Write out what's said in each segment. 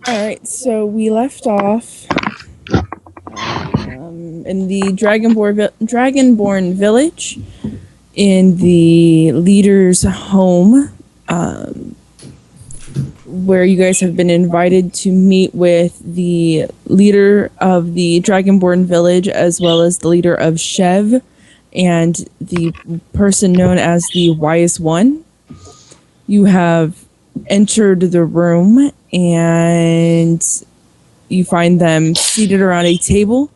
Alright, so we left off in the Dragonborn village, in the leader's home, where you guys have been invited to meet with the leader of the Dragonborn village, as well as the leader of Shev, and the person known as the Wise One. You have entered the room, and you find them seated around a table,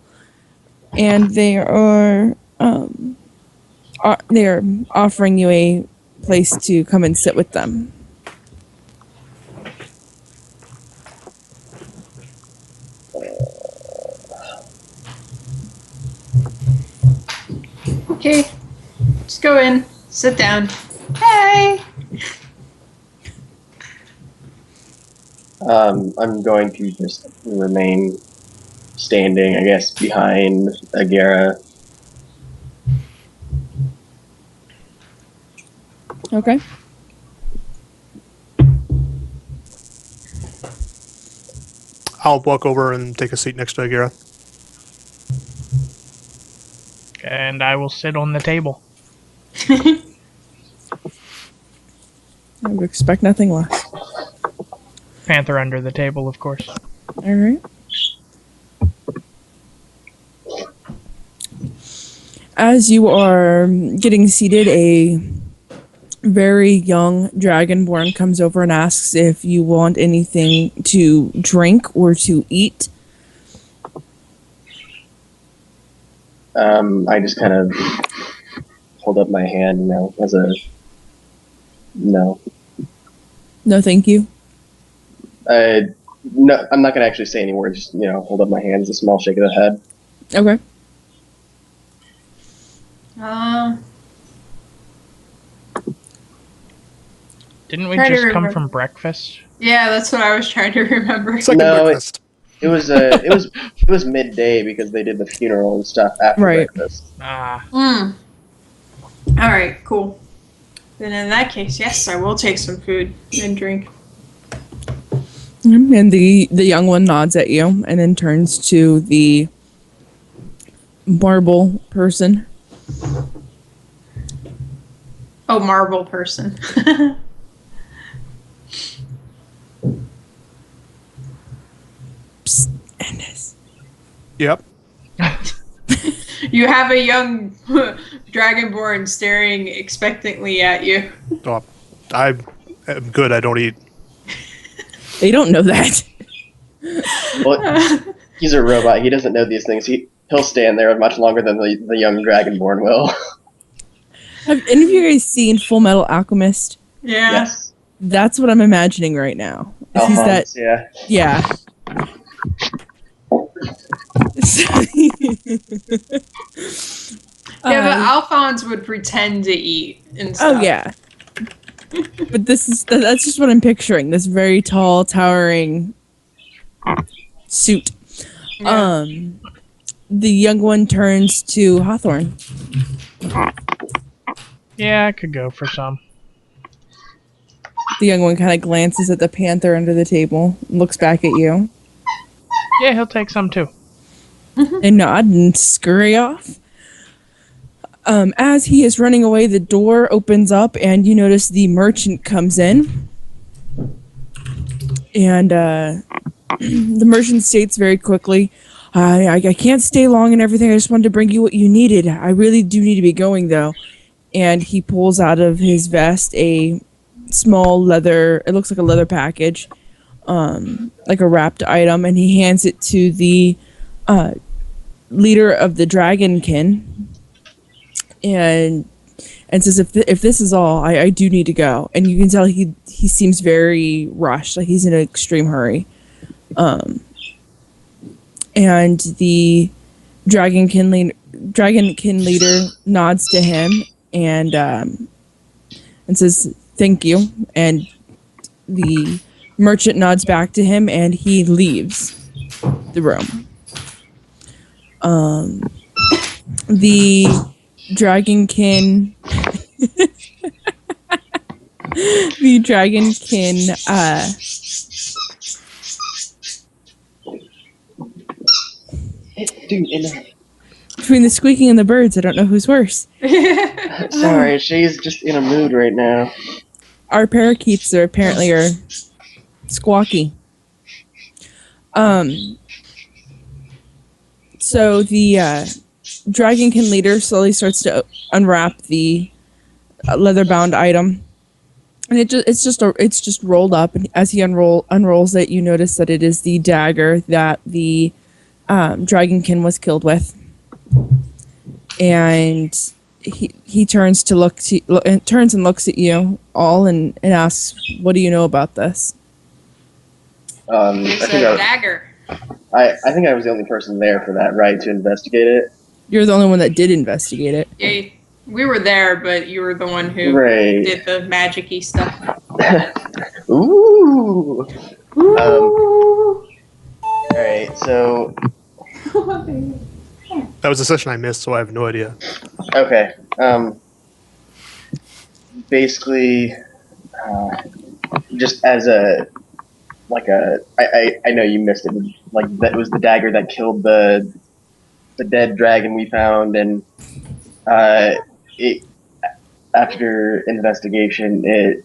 and they're offering you a place to come and sit with them. Okay, just go in, sit down. Hey! I'm going to just remain standing, I guess, behind Agera. Okay. I'll walk over and take a seat next to Agera. And I will sit on the table. I would expect nothing less. Panther under the table, of course. All right. As you are getting seated, a very young Dragonborn comes over and asks if you want anything to drink or to eat. I just kind of hold up my hand, as a no. No, thank you. No, I'm not going to actually say any words. Just, hold up my hand as a small shake of the head. Okay. Didn't we just come from breakfast? Yeah, that's what I was trying to remember. It's like a breakfast. It was midday because they did the funeral and stuff after breakfast. Ah. All right, cool. Then in that case, yes, I will take some food and drink. And the young one nods at you and then turns to the marble person. Oh, marble person. Psst, Ennis. Yep. You have a young Dragonborn staring expectantly at you. Oh, I am good. I don't eat. They don't know that. Well, he's a robot. He doesn't know these things. He'll stand there much longer than the young Dragonborn will. Have any of you guys seen Full Metal Alchemist? Yeah. Yes. That's what I'm imagining right now. He's that. Yeah. Yeah. Yeah, but Alphonse would pretend to eat and stuff. Oh yeah. But that's just what I'm picturing. This very tall, towering suit. Yeah. The young one turns to Hawthorne. Yeah, I could go for some. The young one kind of glances at the panther under the table, looks back at you. Yeah, he'll take some too. And nod and scurry off. As he is running away, the door opens up and you notice the merchant comes in. And the merchant states very quickly, I can't stay long and everything. I just wanted to bring you what you needed. I really do need to be going though. And he pulls out of his vest a small leather, it looks like a leather package, like a wrapped item, and he hands it to the leader of the Dragonkin, and says, if this is all, I do need to go. And you can tell he seems very rushed, like he's in an extreme hurry. And the Dragonkin leader nods to him and says, thank you. And the merchant nods back to him and he leaves the room. The Dragonkin the Dragonkin Dude, Between the squeaking and the birds, I don't know who's worse. sorry, she's just in a mood right now. Our parakeets are apparently squawky. So the Dragonkin leader slowly starts to unwrap the leather-bound item, and it's just rolled up. And as he unrolls it, you notice that it is the dagger that the Dragonkin was killed with. And he turns to turns and looks at you all and asks, "What do you know about this?" It's a dagger. I think I was the only person there for that, right, to investigate it. You're the only one that did investigate it. Yeah, we were there, but you were the one who Right. did the magic-y stuff. Ooh. Alright, so That was a session I missed, so I have no idea. okay. Basically, just as I know you missed it. Like that was the dagger that killed the dead dragon we found, and it after investigation, it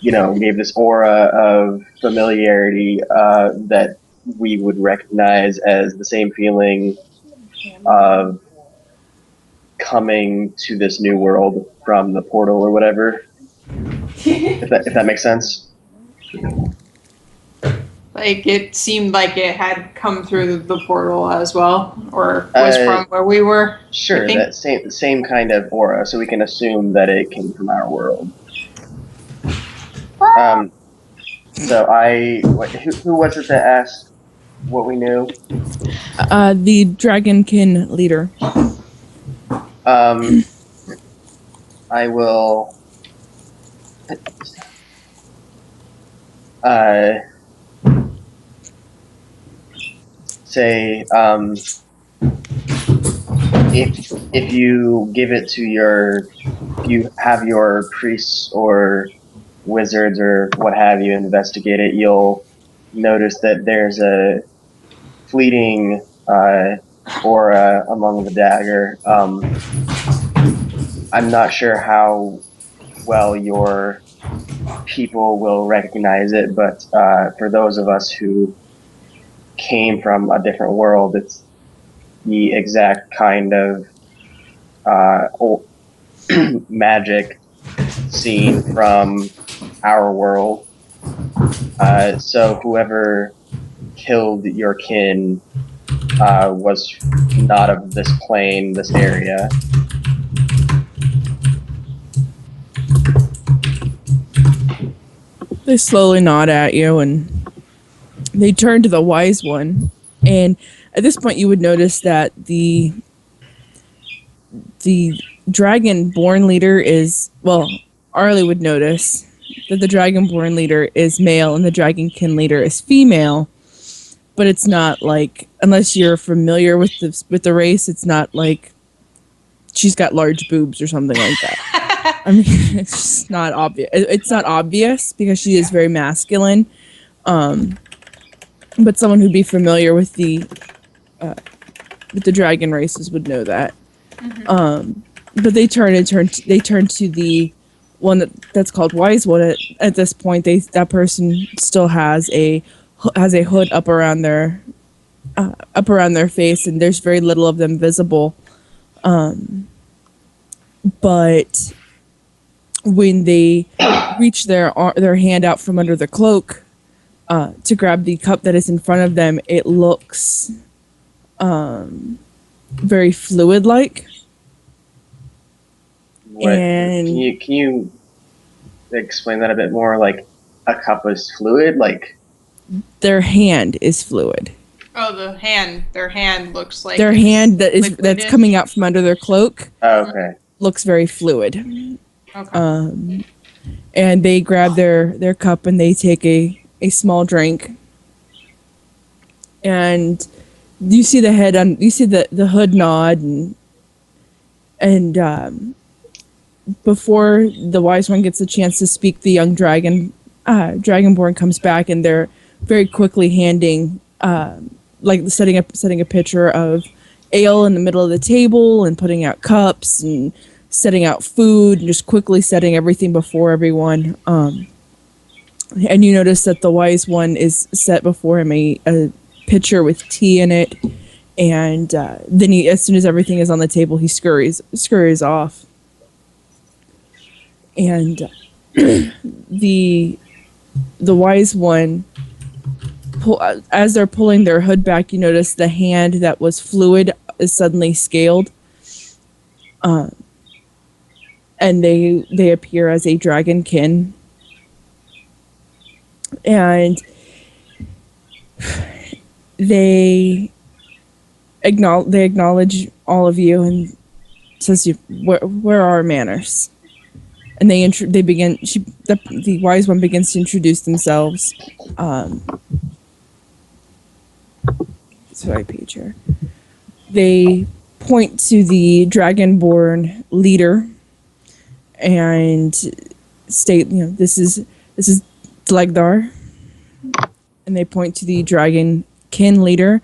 gave this aura of familiarity that we would recognize as the same feeling of coming to this new world from the portal or whatever. if that makes sense. Like, it seemed like it had come through the portal as well, or was from where we were. Sure, that same kind of aura, so we can assume that it came from our world. So who was it that asked what we knew? The Dragonkin leader. I will say if you give it to you have your priests or wizards or what have you investigate it, you'll notice that there's a fleeting aura among the dagger. I'm not sure how well your people will recognize it, but for those of us who came from a different world, it's the exact kind of magic seen from our world. So whoever killed your kin was not of this plane, this area. They slowly nod at you and they turn to the wise one. And at this point you would notice that the Dragonborn leader is, well, Arlie would notice that the Dragonborn leader is male and the Dragonkin leader is female. But it's not like, unless you're familiar with the race, it's not like she's got large boobs or something like that. I mean, it's just not obvious. It's not obvious because she is very masculine. But someone who'd be familiar with the dragon races would know that. Mm-hmm. But they turn to the one that's called Wise One. At this point, that person still has a hood up around their face, and there's very little of them visible. But when they reach their hand out from under the cloak to grab the cup that is in front of them, it looks very fluid-like. And can you explain that a bit more? Like, a cup is fluid, like their hand is fluid. Oh, their hand looks like their hand that's coming out from under their cloak. Oh, okay. Looks very fluid. Okay. And they grab their cup and they take a small drink. And you see the head you see the hood nod and before the wise one gets a chance to speak, the young Dragonborn comes back and they're very quickly handing like setting a pitcher of ale in the middle of the table and putting out cups and setting out food and just quickly setting everything before everyone. And you notice that the wise one is set before him a pitcher with tea in it, and then he, as soon as everything is on the table, he scurries off. And the wise one, as they're pulling their hood back, you notice the hand that was fluid is suddenly scaled, and they appear as a dragonkin, and they acknowledge all of you and says, where are our manners? And they begin. The wise one begins to introduce themselves. Sorry, page here. They point to the Dragonborn leader and state, this is Dlegdar, and they point to the dragon kin leader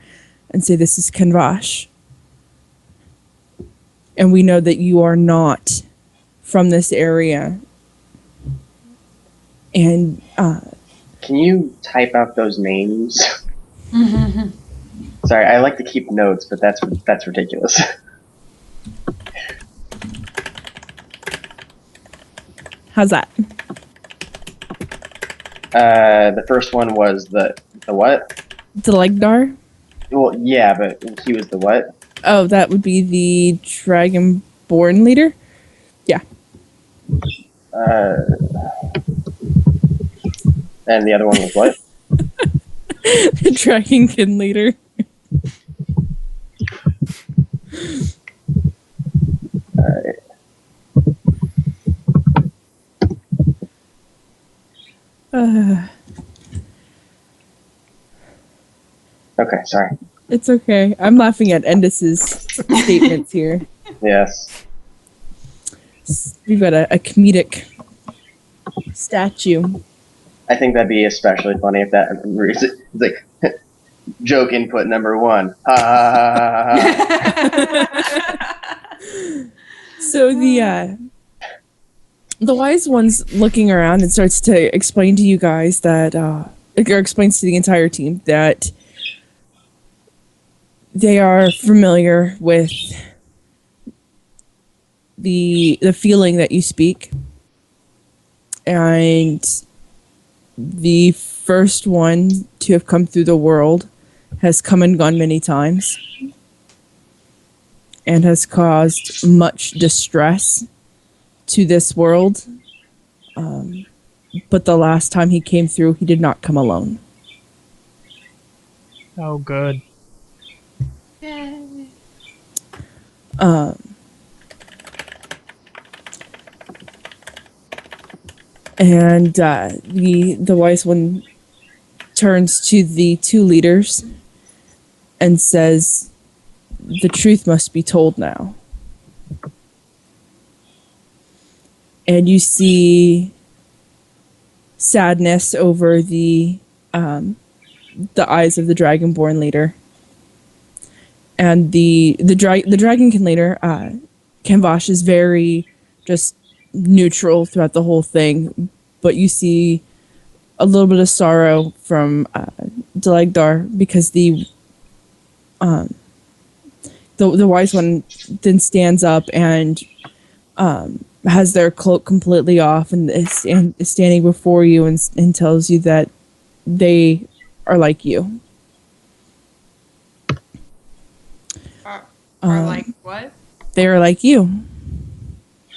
and say, this is Kanvash, and we know that you are not from this area. And can you type out those names? Sorry, I like to keep notes, but that's ridiculous. how's that? The first one was the what? Dlegdar? Well, yeah, but he was the what? Oh, that would be the Dragonborn leader? Yeah. And the other one was what? The Dragonkin leader. Alright. Okay, sorry. It's okay. I'm laughing at Endis's statements here. Yes. We've got a comedic statue. I think that'd be especially funny if that it's like joke input number 1. Ha ha ha ha ha. So the wise one's looking around and starts to explain to you guys that, or explains to the entire team that they are familiar with the feeling that you speak, and the first one to have come through the world has come and gone many times and has caused much distress to this world. But the last time he came through, he did not come alone. Oh, good. And the wise one turns to the two leaders and says, the truth must be told now. And you see sadness over the eyes of the Dragonborn leader. And the Dragonkin leader, Kanvash, is very just neutral throughout the whole thing, but you see a little bit of sorrow from Dlegdar because the wise one then stands up and has their cloak completely off and is standing before you and tells you that they are like you. Or like what? They are like you.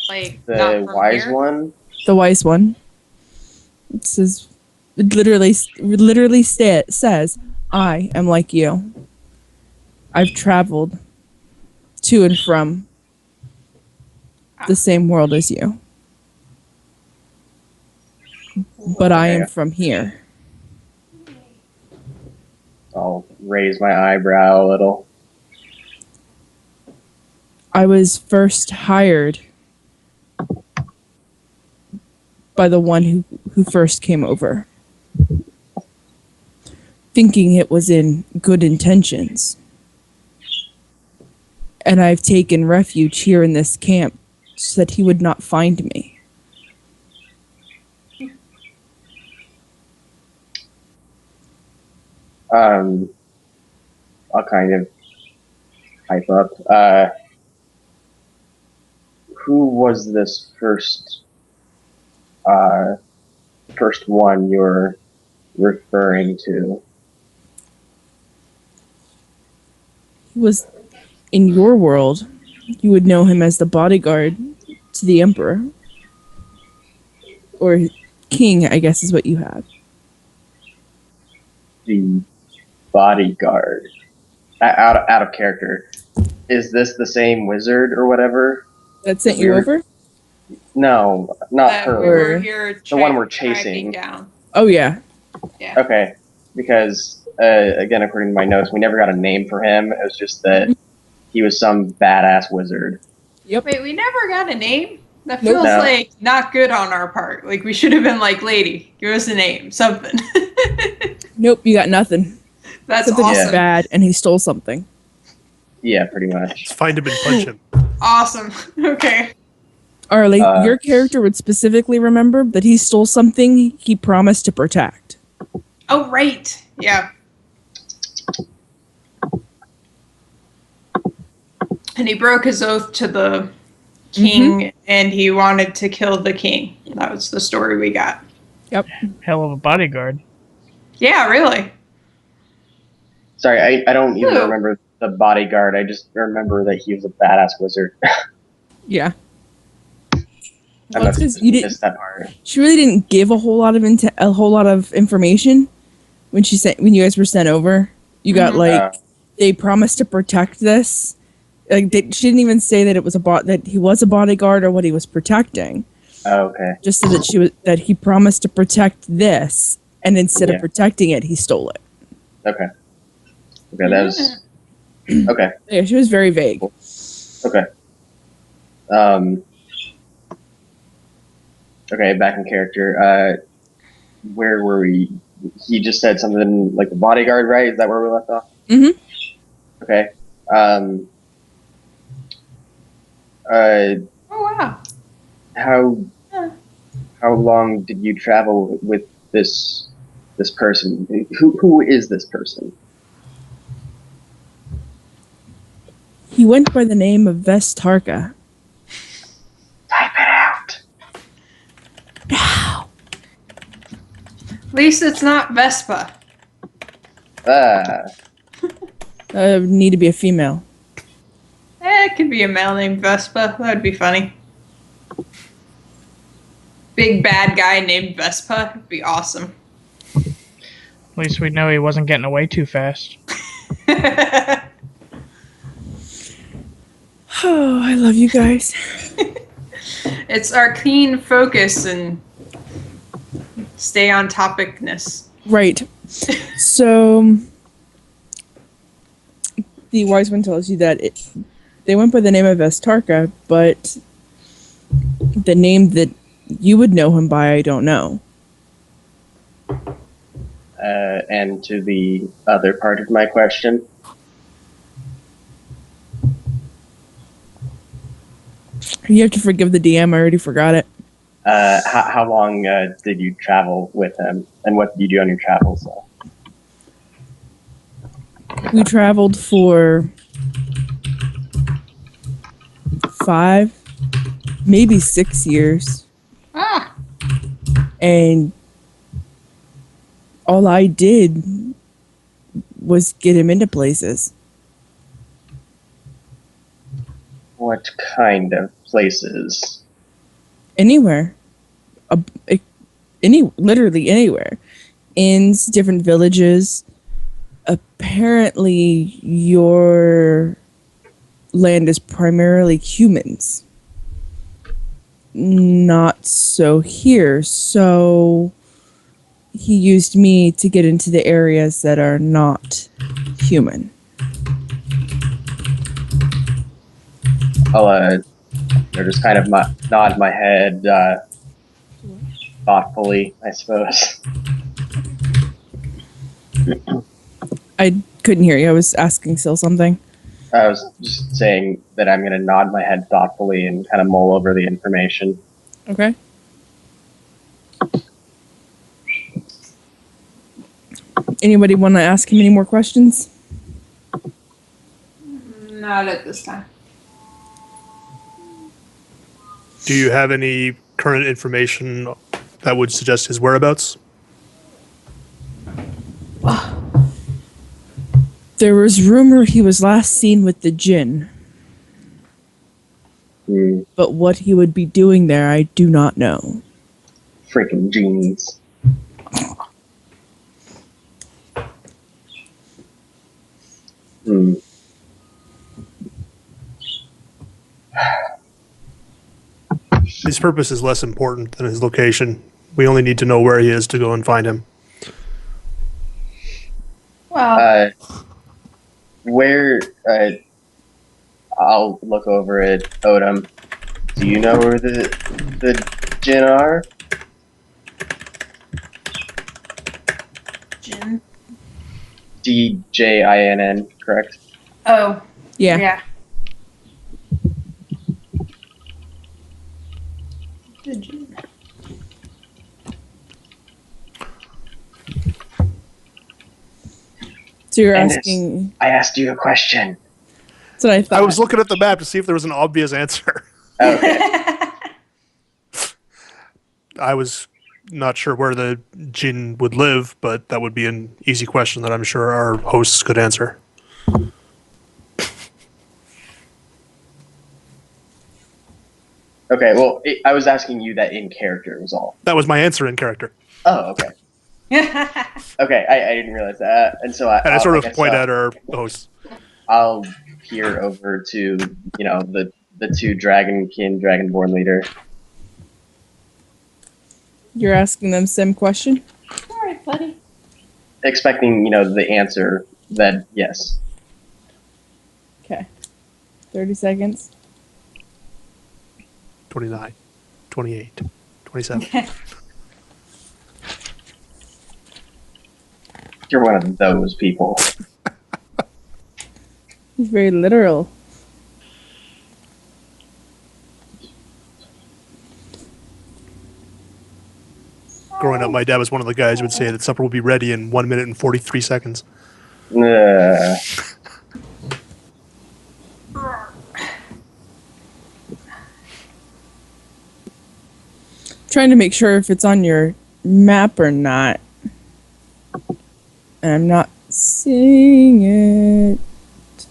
Like The not from wise here? one? The wise one. It says, it literally says, I am like you. I've traveled to and from the same world as you. But I am from here. I'll raise my eyebrow a little. I was first hired by the one who first came over. thinking it was in good intentions. And I've taken refuge here in this camp so that he would not find me. I'll kind of hype up. Who was this first one you're referring to? He was in your world. You would know him as the bodyguard to the emperor. Or king, I guess is what you have. The bodyguard. Out of character. Is this the same wizard or whatever? That sent you over? No, not We her. were here The one we're tracking chasing. down. Oh, yeah. Yeah. Okay, because again, according to my notes, we never got a name for him. It was just that he was some badass wizard. Yep. Wait, we never got a name? That Nope. feels No. like not good on our part. Like we should have been like, lady, give us a name, something. Nope, you got nothing. That's Something awesome. bad, and he stole something. Yeah, pretty much. Let's find him and punch him. Awesome. Okay. Arlie, your character would specifically remember that he stole something he promised to protect. Oh, right. Yeah. And he broke his oath to the king, and he wanted to kill the king. That was the story we got. Yep. Hell of a bodyguard. Yeah, really. Sorry, I don't even Ooh. remember the bodyguard. I just remember that he was a badass wizard. Yeah. I Well, must it's have 'cause you didn't- missed that part. She really didn't give a whole lot of information when you guys were sent over. You got they promised to protect this. Like she didn't even say that it was that he was a bodyguard or what he was protecting. Oh, okay. Just so that he promised to protect this, and instead of protecting it, he stole it. Okay. Okay, that was okay. Yeah, she was very vague. Okay. Okay, back in character. Where were we? He just said something like the bodyguard, right? Is that where we left off? Mm-hmm. Okay. Oh, wow. How long did you travel with this person? Who is this person? He went by the name of Vestarka. Type it out. No. At least it's not Vespa. Need to be a female. It could be a male named Vespa. That'd be funny. Big bad guy named Vespa. It'd be awesome. At least we know he wasn't getting away too fast. Oh, I love you guys. It's our clean focus and stay on topicness. Right. So, the wise one tells you that they went by the name of Vestarka, but the name that you would know him by, I don't know. And to the other part of my question, You have to forgive the DM, I already forgot it. how long did you travel with him, and what did you do on your travels? We traveled for 5, maybe 6 years. Ah, And all I did was get him into places. What kind of places? Anywhere. Literally anywhere. Inns, different villages. Apparently, your land is primarily humans. Not so here. So he used me to get into the areas that are not human. I'll just kind of nod my head thoughtfully, I suppose. I couldn't hear you. I was asking still something. I was just saying that I'm going to nod my head thoughtfully and kind of mull over the information. Okay. Anybody want to ask him any more questions? Not at this time. Do you have any current information that would suggest his whereabouts? There was rumor he was last seen with the Jinn, but what he would be doing there, I do not know. Freaking genies. His purpose is less important than his location. We only need to know where he is to go and find him. Well, Where, I'll look over at Odom. Do you know where the Jinn are? Jinn. DJINN, correct? Oh, Yeah. yeah. The Jinn. So you're And asking. I asked you a question. That's what I thought. I was looking at the map to see if there was an obvious answer. Okay. I was not sure where the Jinn would live, but that would be an easy question that I'm sure our hosts could answer. Okay, well, I was asking you that in character was all. That was my answer in character. Oh, okay. Okay, I didn't realize that. And so And I sort of guess, point at our hosts. I'll peer over to, the two Dragonborn leader. You're asking them same question? All right, buddy. Expecting, the answer that yes. Okay. 30 seconds. 29, 28, 27. You're one of those people. He's very literal. Growing up, my dad was one of the guys who would say that supper will be ready in 1 minute and 43 seconds. Uh, Trying to make sure if it's on your map or not. And I'm not seeing it.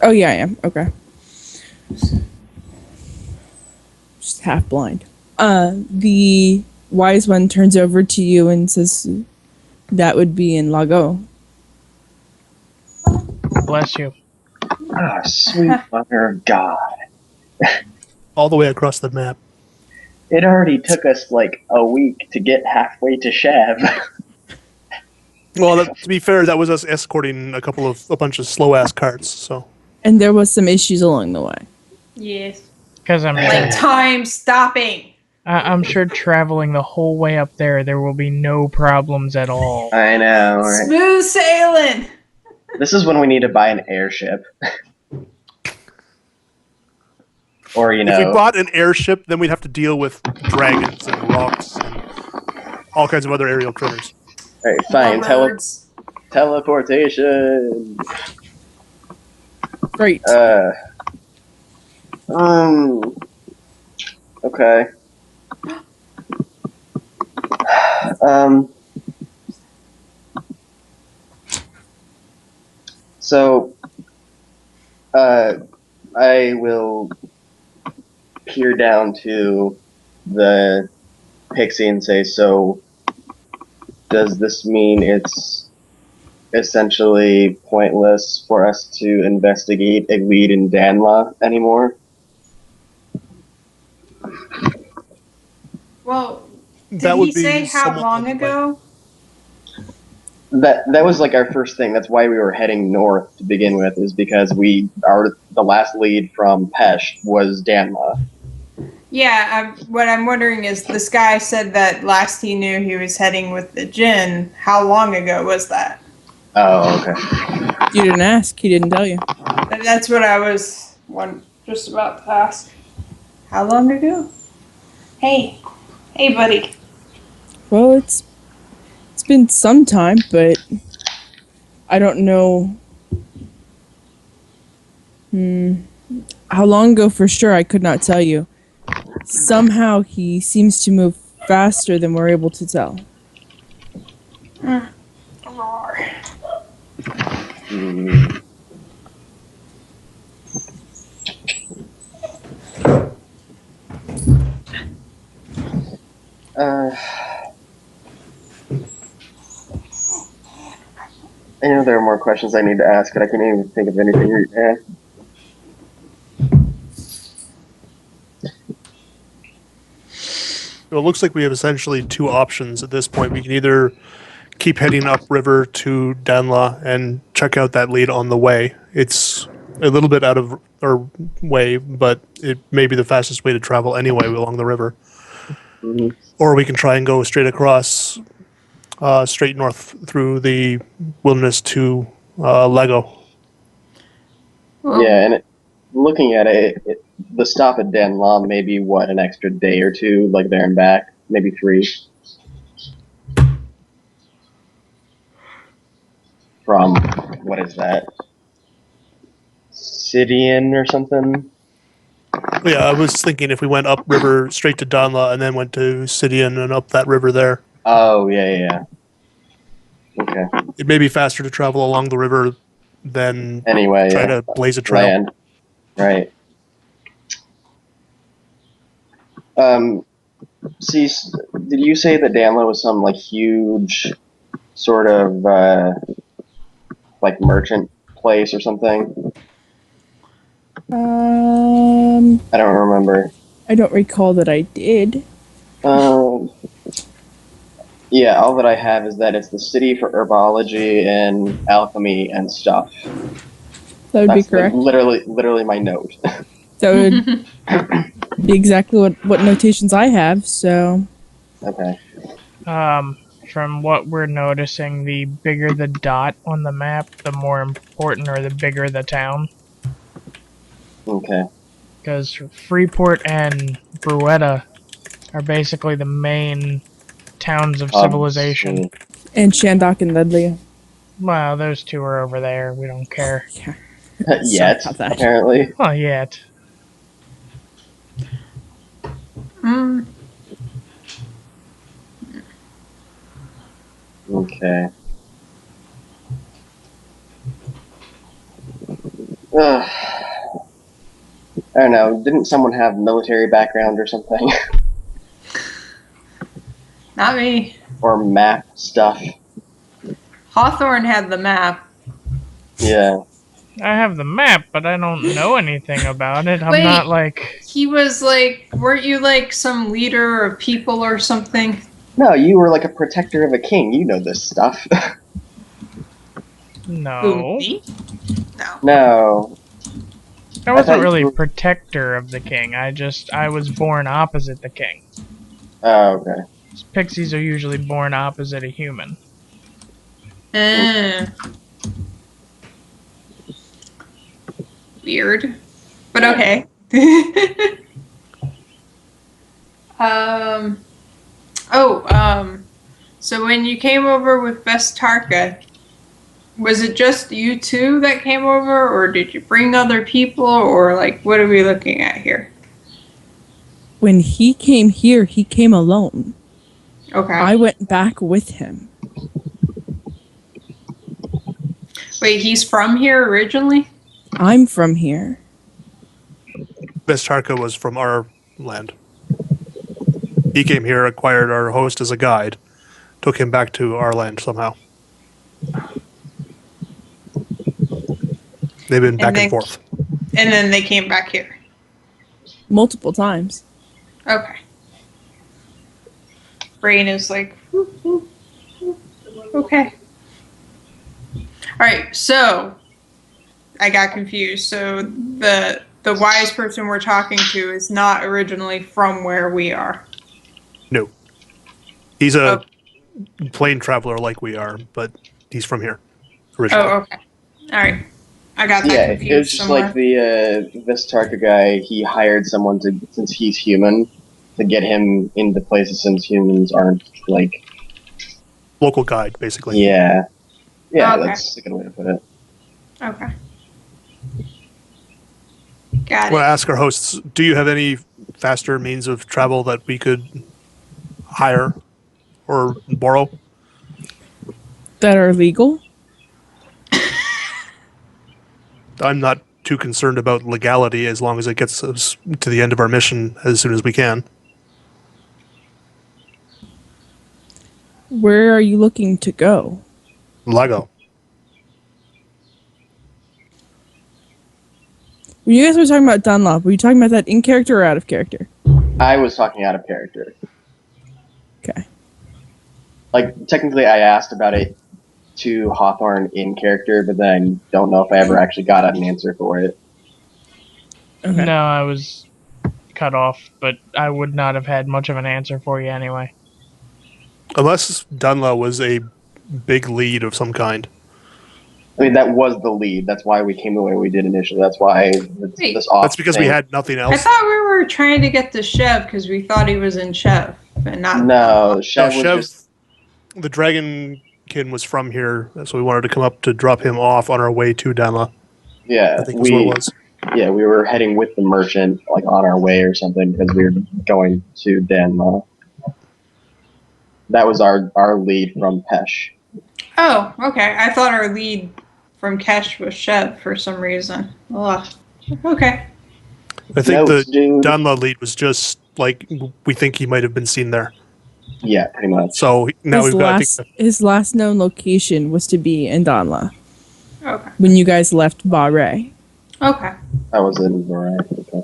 Oh, yeah, I am. Okay. Just half blind. The wise one turns over to you and says, that would be in Lago. Bless you. sweet mother of God. All the way across the map. It already took us like a week to get halfway to Shav. Well, to be fair, that was us escorting a bunch of slow-ass carts, so. And there was some issues along the way. Yes. Because I'm Like time stopping. I'm sure traveling the whole way up there will be no problems at all. I know, right? Smooth sailing. This is when we need to buy an airship. Or, If we bought an airship, then we'd have to deal with dragons and rocks and all kinds of other aerial critters. Alright, fine. Birds. Teleportation. Great. Okay. So, I will peer down to the pixie and say, so, does this mean it's essentially pointless for us to investigate Egweed and Danla anymore? Well, did That he would be say how somewhat long like- ago? That was like our first thing. That's why we were heading north to begin with, is because the last lead from Pesh was Danla. Yeah, what I'm wondering is this guy said that last he knew he was heading with the Jinn. How long ago was that? Oh, okay. You didn't ask. He didn't tell you. And that's what I was just about to ask. How long ago? Hey, buddy. Well, it's been some time, but I don't know. How long ago for sure? I could not tell you. Somehow he seems to move faster than we're able to tell. Hmm. I know there are more questions I need to ask, but I can't even think of anything right now. Well, it looks like we have essentially two options at this point. We can either keep heading upriver to Danla and check out that lead on the way. It's a little bit out of our way, but it may be the fastest way to travel anyway along the river. Hmm. Or we can try and go straight across, straight north through the wilderness to Lego. Well, Yeah, and looking at it, the stop at Dan Lam may be, what, an extra day or two, like there and back? Maybe 3. From, what is that? Sidian or something? Yeah, I was thinking if we went upriver straight to Danla and then went to Sidian and up that river there, Oh, yeah. Okay. it may be faster to travel along the river than Anyway, try yeah. to blaze a trail. Land. Right. See, did you say that Danla was some, like, huge sort of, like, merchant place or something? I don't remember. I don't recall that I did. Um, yeah, all that I have is that it's the city for herbology and alchemy and stuff. That would be That's like correct. literally my note. That would be exactly what notations I have. So Okay. From what we're noticing, the bigger the dot on the map, the more important or the bigger the town. Okay. Because Freeport and Bruetta are basically the main towns of civilization. and Shandok and Ledley. Well, those two are over there. We don't care. Yeah. Yet, Sorry about that. apparently. Not yet. Okay. Ugh. I don't know. Didn't someone have military background or something? not me. Or map stuff? Hawthorne had the map. Yeah. I have the map, but I don't know anything about it. I'm Wait. not like... He was like, weren't you like some leader of people or something? No, you were like a protector of a king. You know this stuff. No. Who, me? No. No. I I wasn't thought really you were- protector of the king. I was born opposite the king. Oh, okay. Pixies are usually born opposite a human. Weird. But okay. So when you came over with Vestarka, was it just you two that came over, or did you bring other people, or like, what are we looking at here? When he came here, he came alone. Okay. I went back with him. Wait, he's from here originally? I'm from here. Vestarka was from our land. He came here, acquired our host as a guide, took him back to our land somehow. They've been back and forth. And then they came back here. Multiple times. Okay. Brain is like, whoop, whoop, whoop. Okay. All right, so I got confused. So the wise person we're talking to is not originally from where we are. No. He's a plane traveler like we are, but he's from here. originally. Oh, okay. All right. I got that Yeah, it confused was just somewhere. like the Vistarka guy. He hired someone to, since he's human, to get him into places since humans aren't like. Local guide, basically. Yeah, yeah, Okay. that's a good way to put it. Okay. I Got want to it. ask our hosts, do you have any faster means of travel that we could hire or borrow? That are legal. I'm not too concerned about legality as long as it gets us to the end of our mission as soon as we can. Where are you looking to go? Lego. When you guys were talking about Dunlop, were you talking about that in character or out of character? I was talking out of character. Okay. Like, technically, I asked about it to Hawthorne in character, but then I don't know if I ever actually got an answer for it. Okay. No, I was cut off, but I would not have had much of an answer for you anyway. Unless Dunla was a big lead of some kind. I mean, that was the lead. That's why we came the way we did initially. That's why Wait. this off. That's because we thing- had nothing I else. thought we were trying to get the Chev because we thought he was in Chev, but not. No, Chev No, was Chev, just. the Dragonkin was from here, so we wanted to come up to drop him off on our way to Dunla. Yeah, I think was what it was. Yeah, we were heading with the merchant, like on our way or something, because we were going to Denma. That was our lead from Pesh. Oh, okay. I thought our lead from Kesh was Chev for some reason. Ugh. Okay. I think Notes, the dude. Dunla lead was just like we think he might have been seen there. Yeah, pretty much. So now his we've got. his last known location was to be in Donla Okay. when you guys left Bahre. Okay. That was in variety. Okay.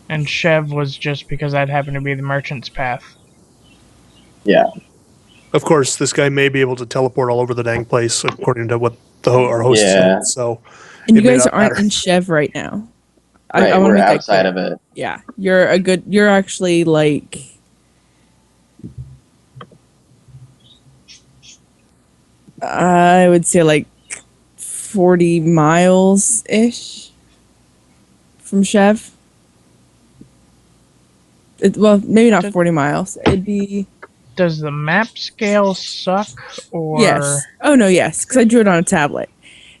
And Chev was just because that happened to be the merchant's path. Yeah. Of course, this guy may be able to teleport all over the dang place, according to what our host Yeah. said. So, And It you may guys not aren't matter. in Chev right now. Right, I want we're to make that outside clear. of it. Yeah, you're actually like I would say like 40 miles ish from Chev. Well, maybe not 40 miles. It'd be Does the map scale suck, or... yes. Oh no, yes, because I drew it on a tablet,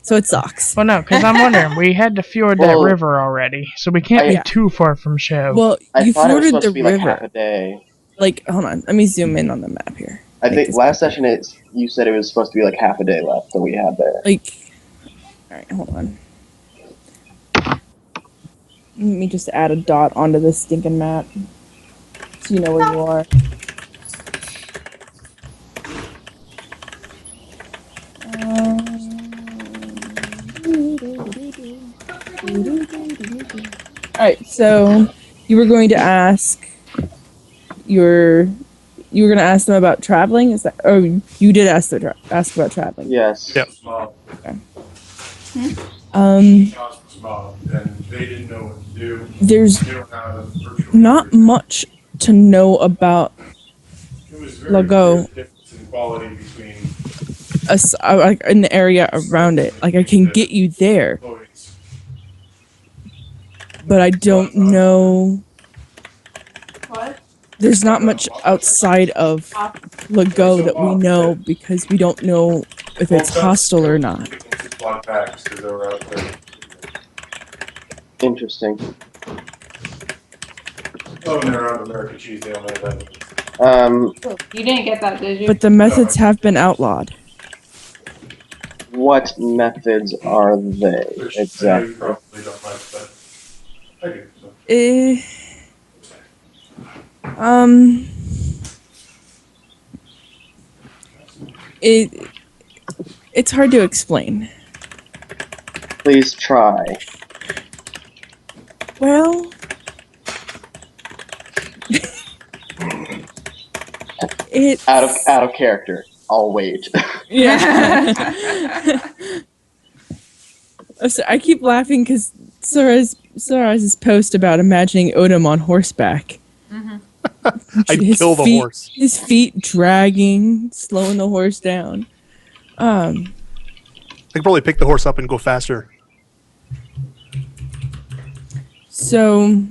so it sucks. Well, no, because I'm wondering, we had to fjord that Well, river already, so we can't be Yeah. too far from Chev. Well, I you thought it was forded supposed the to be like half river. a day. Like, hold on, let me zoom in on the map here. I Make think this last bigger. session you said it was supposed to be like half a day left that we had there. Like, all right, hold on. Let me just add a dot onto this stinking map, so you know where you are. All right, so you were going to ask you were going to ask them about traveling. Is that? Oh, you did ask ask about traveling. Yes. Yep. Small. Um, House was small, and they didn't know what to do. there's They don't have a virtual not everything. much to know about It was very Lago. clear difference in quality between like an area around it. Like I can get you there, employees. but I don't know. What? There's not much outside of Lago that we know because we don't know if it's hostile or not. Taking 6 block packs because they were out there. Interesting. Oh, and they're out American cheese. They don't have that. You didn't get that, did you? But the methods have been outlawed. What methods are they Which I know you exactly? probably don't like, but I do. So. It's hard to explain. Please try. Well, it's Out of character. I'll wait. yeah. So I keep laughing because Soraz's post about imagining Odom on horseback. I'd His kill the feet- horse. His feet dragging, slowing the horse down. I could probably pick the horse up and go faster. So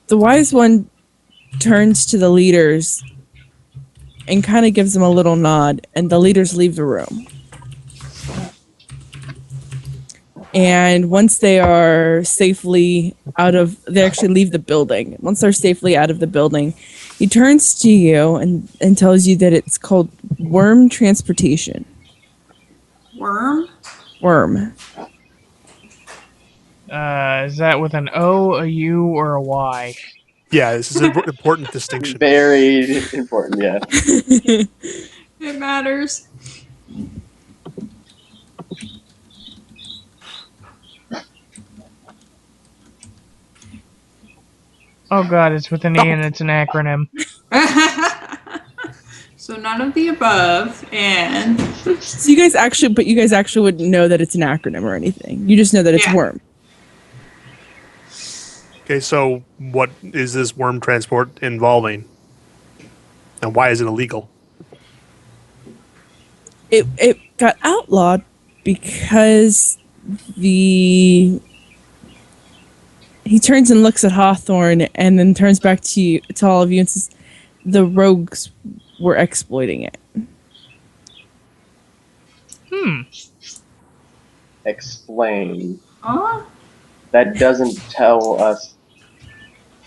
the wise one turns to the leaders and kind of gives them a little nod, and the leaders leave the room. And once they are safely they actually leave the building. Once they're safely out of the building, he turns to you and tells you that it's called worm transportation. Worm? Worm. Is that with an O, a U, or a Y? Yeah, this is an important distinction. Very important, yeah. It matters. Oh god, it's with an E and it's an acronym. So none of the above, and So you guys actually wouldn't know that it's an acronym or anything. You just know that it's Yeah. worm. Okay, so what is this worm transport involving? And why is it illegal? It got outlawed because he turns and looks at Hawthorne and then turns back to all of you and says the rogues were exploiting it. Explain. oh, That doesn't tell us.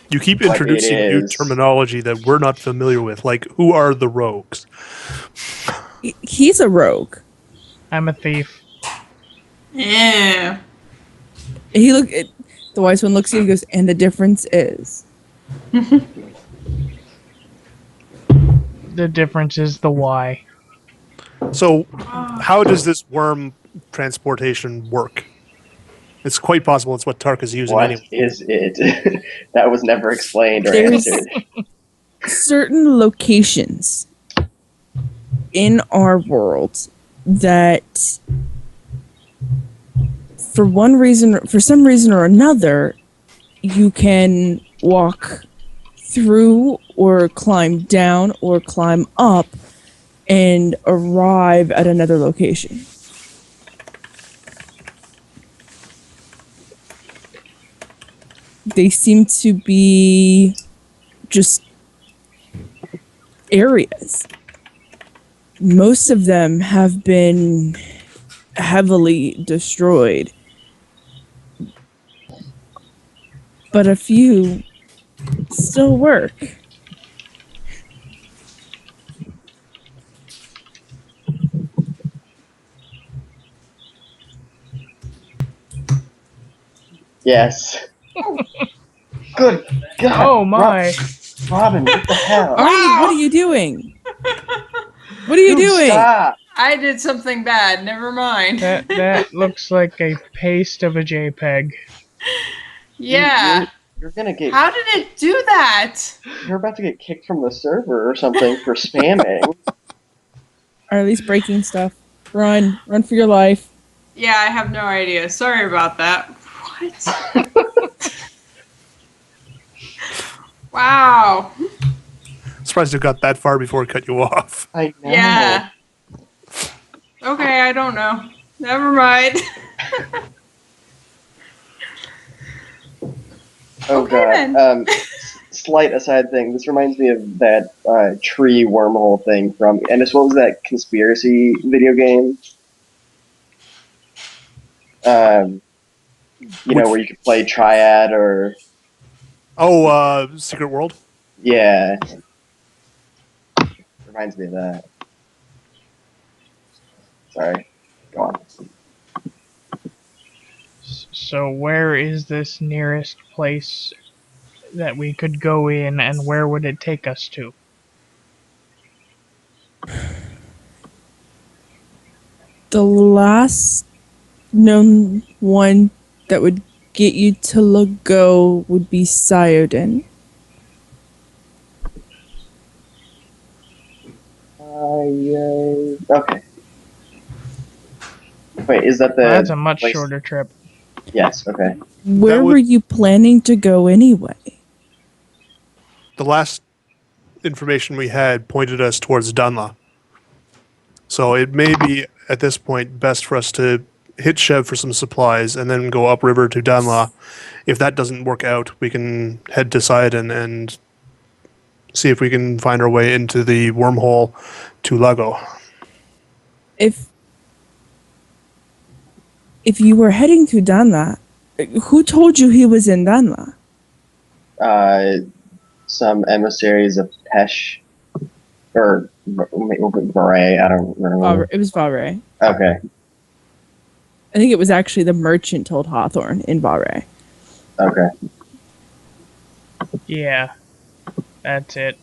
You keep What introducing it new is. terminology that we're not familiar with. Like, who are the rogues? He's a rogue. I'm a thief. yeah. The wise one looks at you and goes, and the difference is. The difference is the Y. So, how does this worm transportation work? It's quite possible it's what Tark is using What anyway. is it? That was never explained or There's- answered. Certain locations in our world that for some reason or another, you can walk through or climb down or climb up and arrive at another location. They seem to be just areas. Most of them have been heavily destroyed, but a few still work. Yes. Good God. Oh my! Robin, what the hell? Arnie, what are you doing? What are you Dude, doing? Stop. I did something bad. Never mind. That looks like a paste of a JPEG. Yeah. You're gonna get. How did it do that? You're about to get kicked from the server or something for spamming. Or at least breaking stuff. Run for your life. Yeah, I have no idea. Sorry about that. What? Wow. Surprised you got that far before it cut you off. I know. Yeah. Okay, I don't know. Never mind. Oh Okay, God. then. Slight aside thing. This reminds me of that tree wormhole thing from. And this what was that conspiracy video game? You know, where you could play Triad or Oh, Secret World? yeah. Reminds me of that. Sorry. Go on. So where is this nearest place that we could go in, and where would it take us to? The last known one that would get you to Lago would be Syodin. Okay. Wait, is that the? That's a much place- shorter trip. Yes. Okay. Where would- were you planning to go anyway? The last information we had pointed us towards Dunla. So it may be, at this point, best for us to hit Chev for some supplies and then go upriver to Dunla. If that doesn't work out, we can head to Sidon and see if we can find our way into the wormhole to Lago. If you were heading to Danla, who told you he was in Danla? Some emissaries of Pesh, or Varay, I don't remember. It was Valray. Okay, I think it was actually the merchant told Hawthorne in Valray. okay. Yeah, that's it.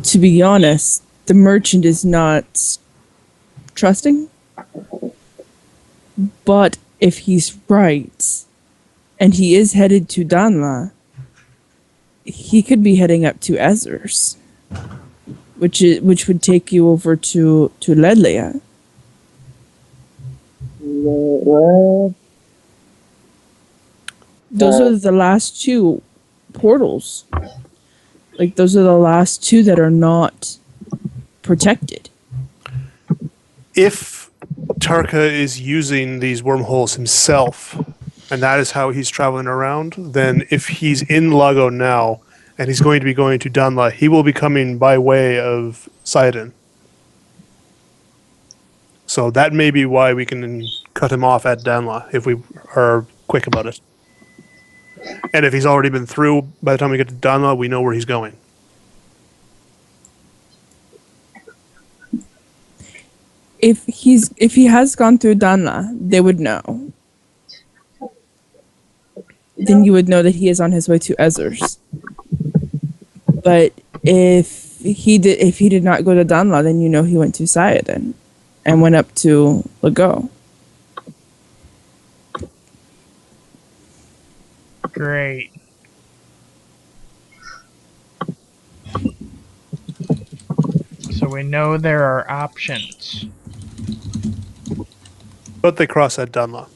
To be honest, the merchant is not trusting. But if he's right, and he is headed to Danla, he could be heading up to Ezers, which would take you over to Ledlia. Those are the last two portals. Like, those are the last two that are not protected. If Tarka is using these wormholes himself, and that is how he's traveling around, then if he's in Lago now, and he's going to be going to Dunla, he will be coming by way of Sidon. So that may be why we can cut him off at Dunla, if we are quick about it. And if he's already been through, by the time we get to Dunla, we know where he's going. If he has gone through Danla, they would know. Then you would know that he is on his way to Ezers. But if he did not go to Danla, then you know he went to Sayadin and went up to Lago. Great. So we know there are options. But they cross at Dunla.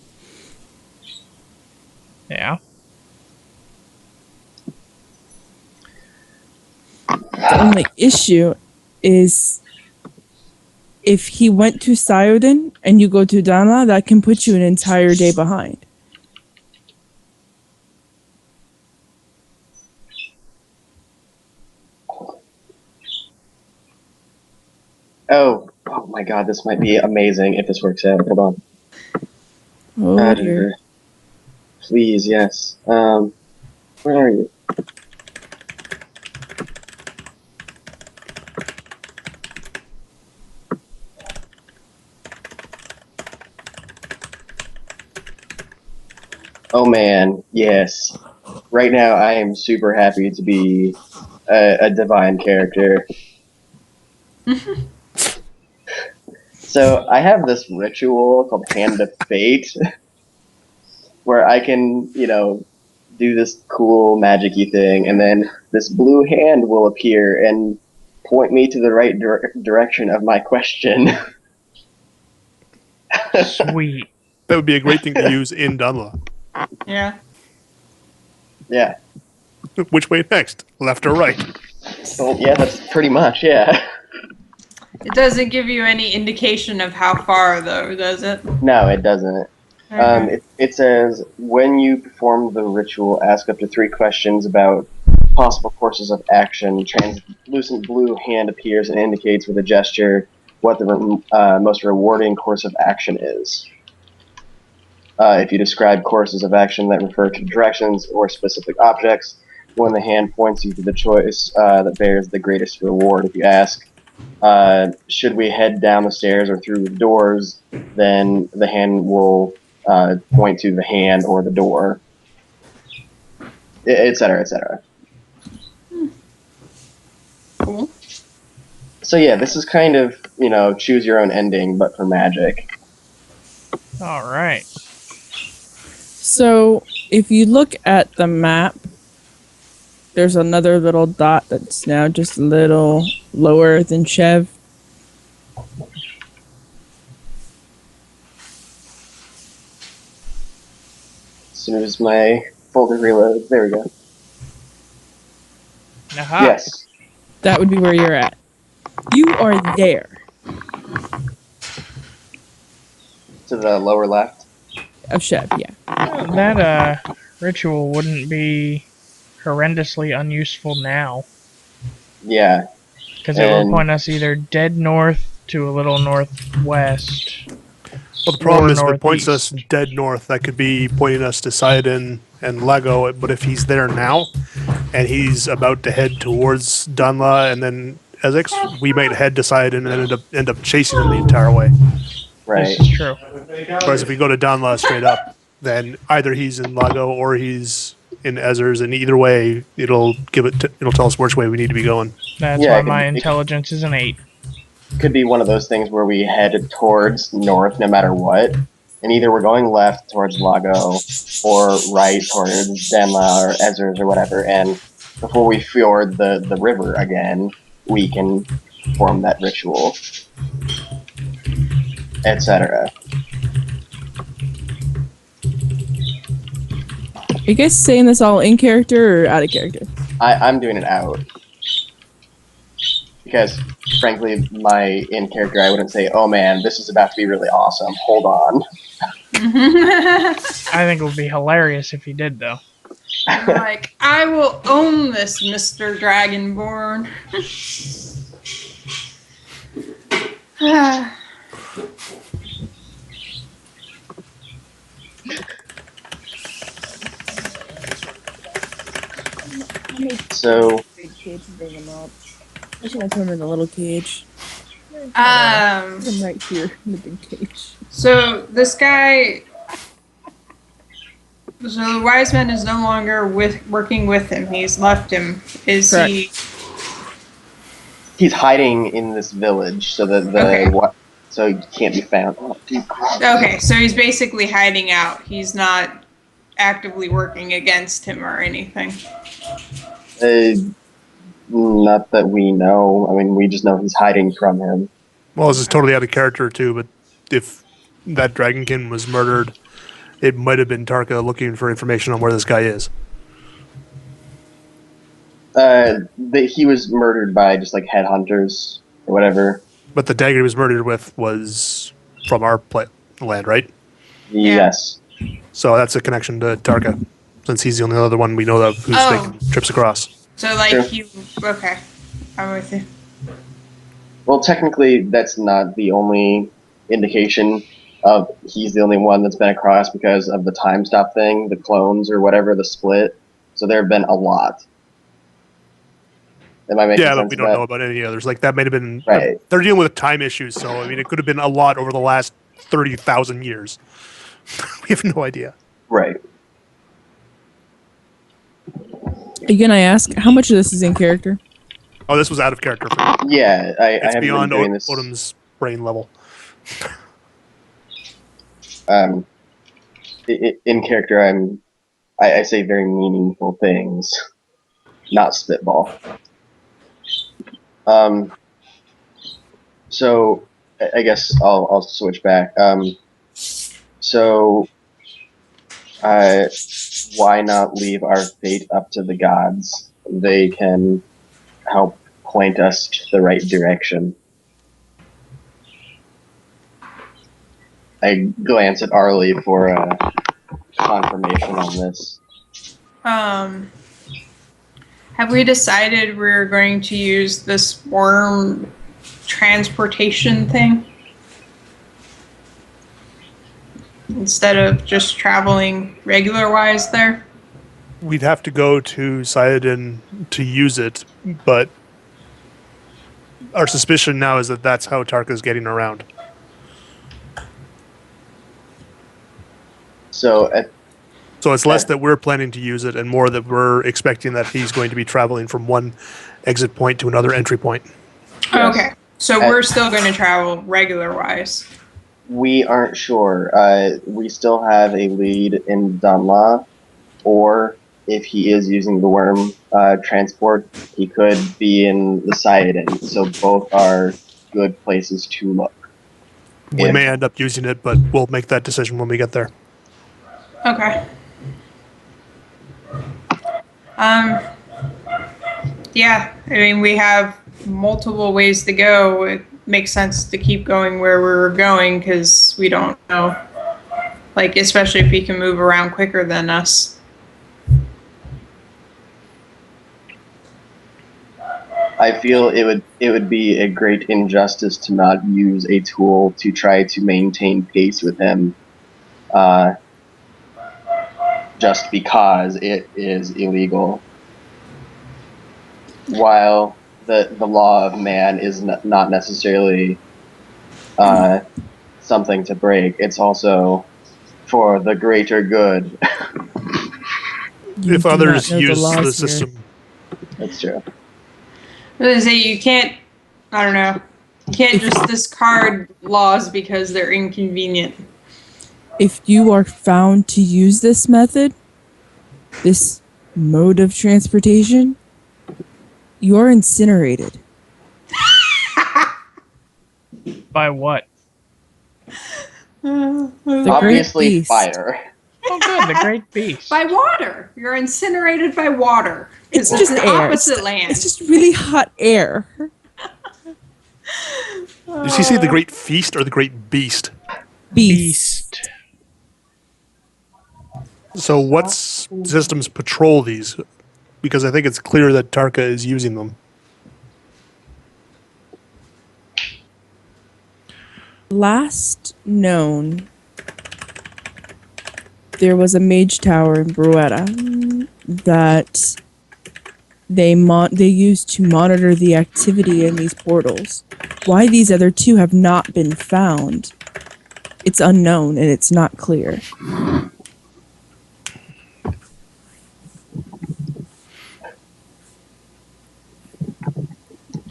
Yeah. The only issue is if he went to Sayodin and you go to Danla, that can put you an entire day behind. Oh my God, this might be amazing if this works out. Hold on. Oh dear. Please, yes. Where are you? Oh man, yes. Right now, I am super happy to be a divine character. So I have this ritual called Hand of Fate, where I can, do this cool magic-y thing, and then this blue hand will appear and point me to the right direction of my question. Sweet. That would be a great thing to use in Dunla. Yeah. Yeah. Which way next? Left or right? So, yeah, that's pretty much, yeah. It doesn't give you any indication of how far, though, does it? No, it doesn't. It says, when you perform the ritual, ask up to 3 questions about possible courses of action. Translucent blue hand appears and indicates with a gesture what the most rewarding course of action is. If you describe courses of action that refer to directions or specific objects, when the hand points you to the choice that bears the greatest reward. If you ask, should we head down the stairs or through the doors, then the hand will point to the hand or the door, etc., etc. Cool. So yeah, this is kind of, choose your own ending, but for magic. All right. So if you look at the map, there's another little dot that's now just a little lower than Chev. As soon as my Folder reload. There we go. Aha. Yes. That would be where you're at. You are there. To the lower left. Of Shep, yeah. That ritual wouldn't be horrendously unuseful now, Yeah. because it will And- point us either dead north to a little northwest. Well, the problem Or is if it points us northeast. dead north, that could be pointing us to Sidon and Lego. But if he's there now, and he's about to head towards Dunla and then Essex, we might head to Sidon and end up chasing him the entire way. Right. This is true. Whereas if we go to Dunla straight up, then either he's in Lago or he's in Ezers, and either way, it'll tell us which way we need to be going. That's Yeah, why it my could be- intelligence is an 8. Could be one of those things where we head towards north no matter what, and either we're going left towards Lago or right towards Denla or Ezers or whatever, and before we fjord the river again, we can form that ritual, etc. Are you guys saying this all in character or out of character? I'm doing it out. Because, frankly, my in character, I wouldn't say, oh man, this is about to be really awesome. Hold on. I think it would be hilarious if he did, though. Like, I will own this, Mr. Dragonborn. So, Big cage and bring him up. I should have put him in the little cage. Put him right here in the big cage. So this guy, so the wise man is no longer working with him. He's left him. Is Correct. he? he's hiding in this village so that Okay. so he can't be found. Okay, so he's basically hiding out. He's not actively working against him or anything. Not that we know. I mean, we just know he's hiding from him. Well, this is totally out of character too, but if that Dragonkin was murdered, it might have been Tarka looking for information on where this guy is. He was murdered by just like headhunters or whatever. But the dagger he was murdered with was from our land, right? Yes. So that's a connection to Tarka, since he's the only other one we know of who's Oh. taking trips across. So like Sure. he, okay, I'm with you. Well, technically, that's not the only indication of he's the only one that's been across because of the time stop thing, the clones or whatever, the split. So there have been a lot. Am I making Yeah, sense? but we don't know about any others. Like that might have been. Right. They're dealing with time issues, so I mean, it could have been a lot over the last 30,000 years. We have no idea. Right. Again, I ask, how much of this is in character? Oh, this was out of character for me. Yeah, I It's haven't beyond been doing this. Odin's brain level. In character, I say very meaningful things, not spitball. So I guess I'll switch back. So why not leave our fate up to the gods? They can help point us to the right direction. I glance at Arlie for confirmation on this. Have we decided we're going to use this worm transportation thing instead of just traveling regular wise there? We'd have to go to Sayadin to use it, but our suspicion now is that that's how Tarka's getting around. So So it's less that we're planning to use it and more that we're expecting that he's going to be traveling from one exit point to another entry point. Yes. Okay, so we're still going to travel regular wise. we aren't sure. We still have a lead in Dunlaw, or if he is using the worm transport, he could be in the Sidon. So both are good places to look. We Yeah. may end up using it, but we'll make that decision when we get there. Okay. Yeah, I mean, we have multiple ways to go. It makes sense to keep going where we're going because we don't know. Like, especially if he can move around quicker than us. I feel it would be a great injustice to not use a tool to try to maintain pace with him, just because it is illegal. While the law of man is not necessarily something to break, it's also for the greater good. You If do not others know use laws the here. system, That's true. I was gonna say, you can't, I don't know, you can't just discard laws because they're inconvenient. If you are found to use this method, this mode of transportation, you are incinerated. By what? The Obviously, great beast. fire. Oh, good, the Great Beast. By water. You're incinerated by water. It's Because just the air. opposite land. It's just really hot air. did she say the Great Feast or the Great Beast? Beast. So what systems patrol these? Because I think it's clear that Tarka is using them. Last known, there was a mage tower in Bruetta that they used to monitor the activity in these portals. Why these other two have not been found, it's unknown and it's not clear.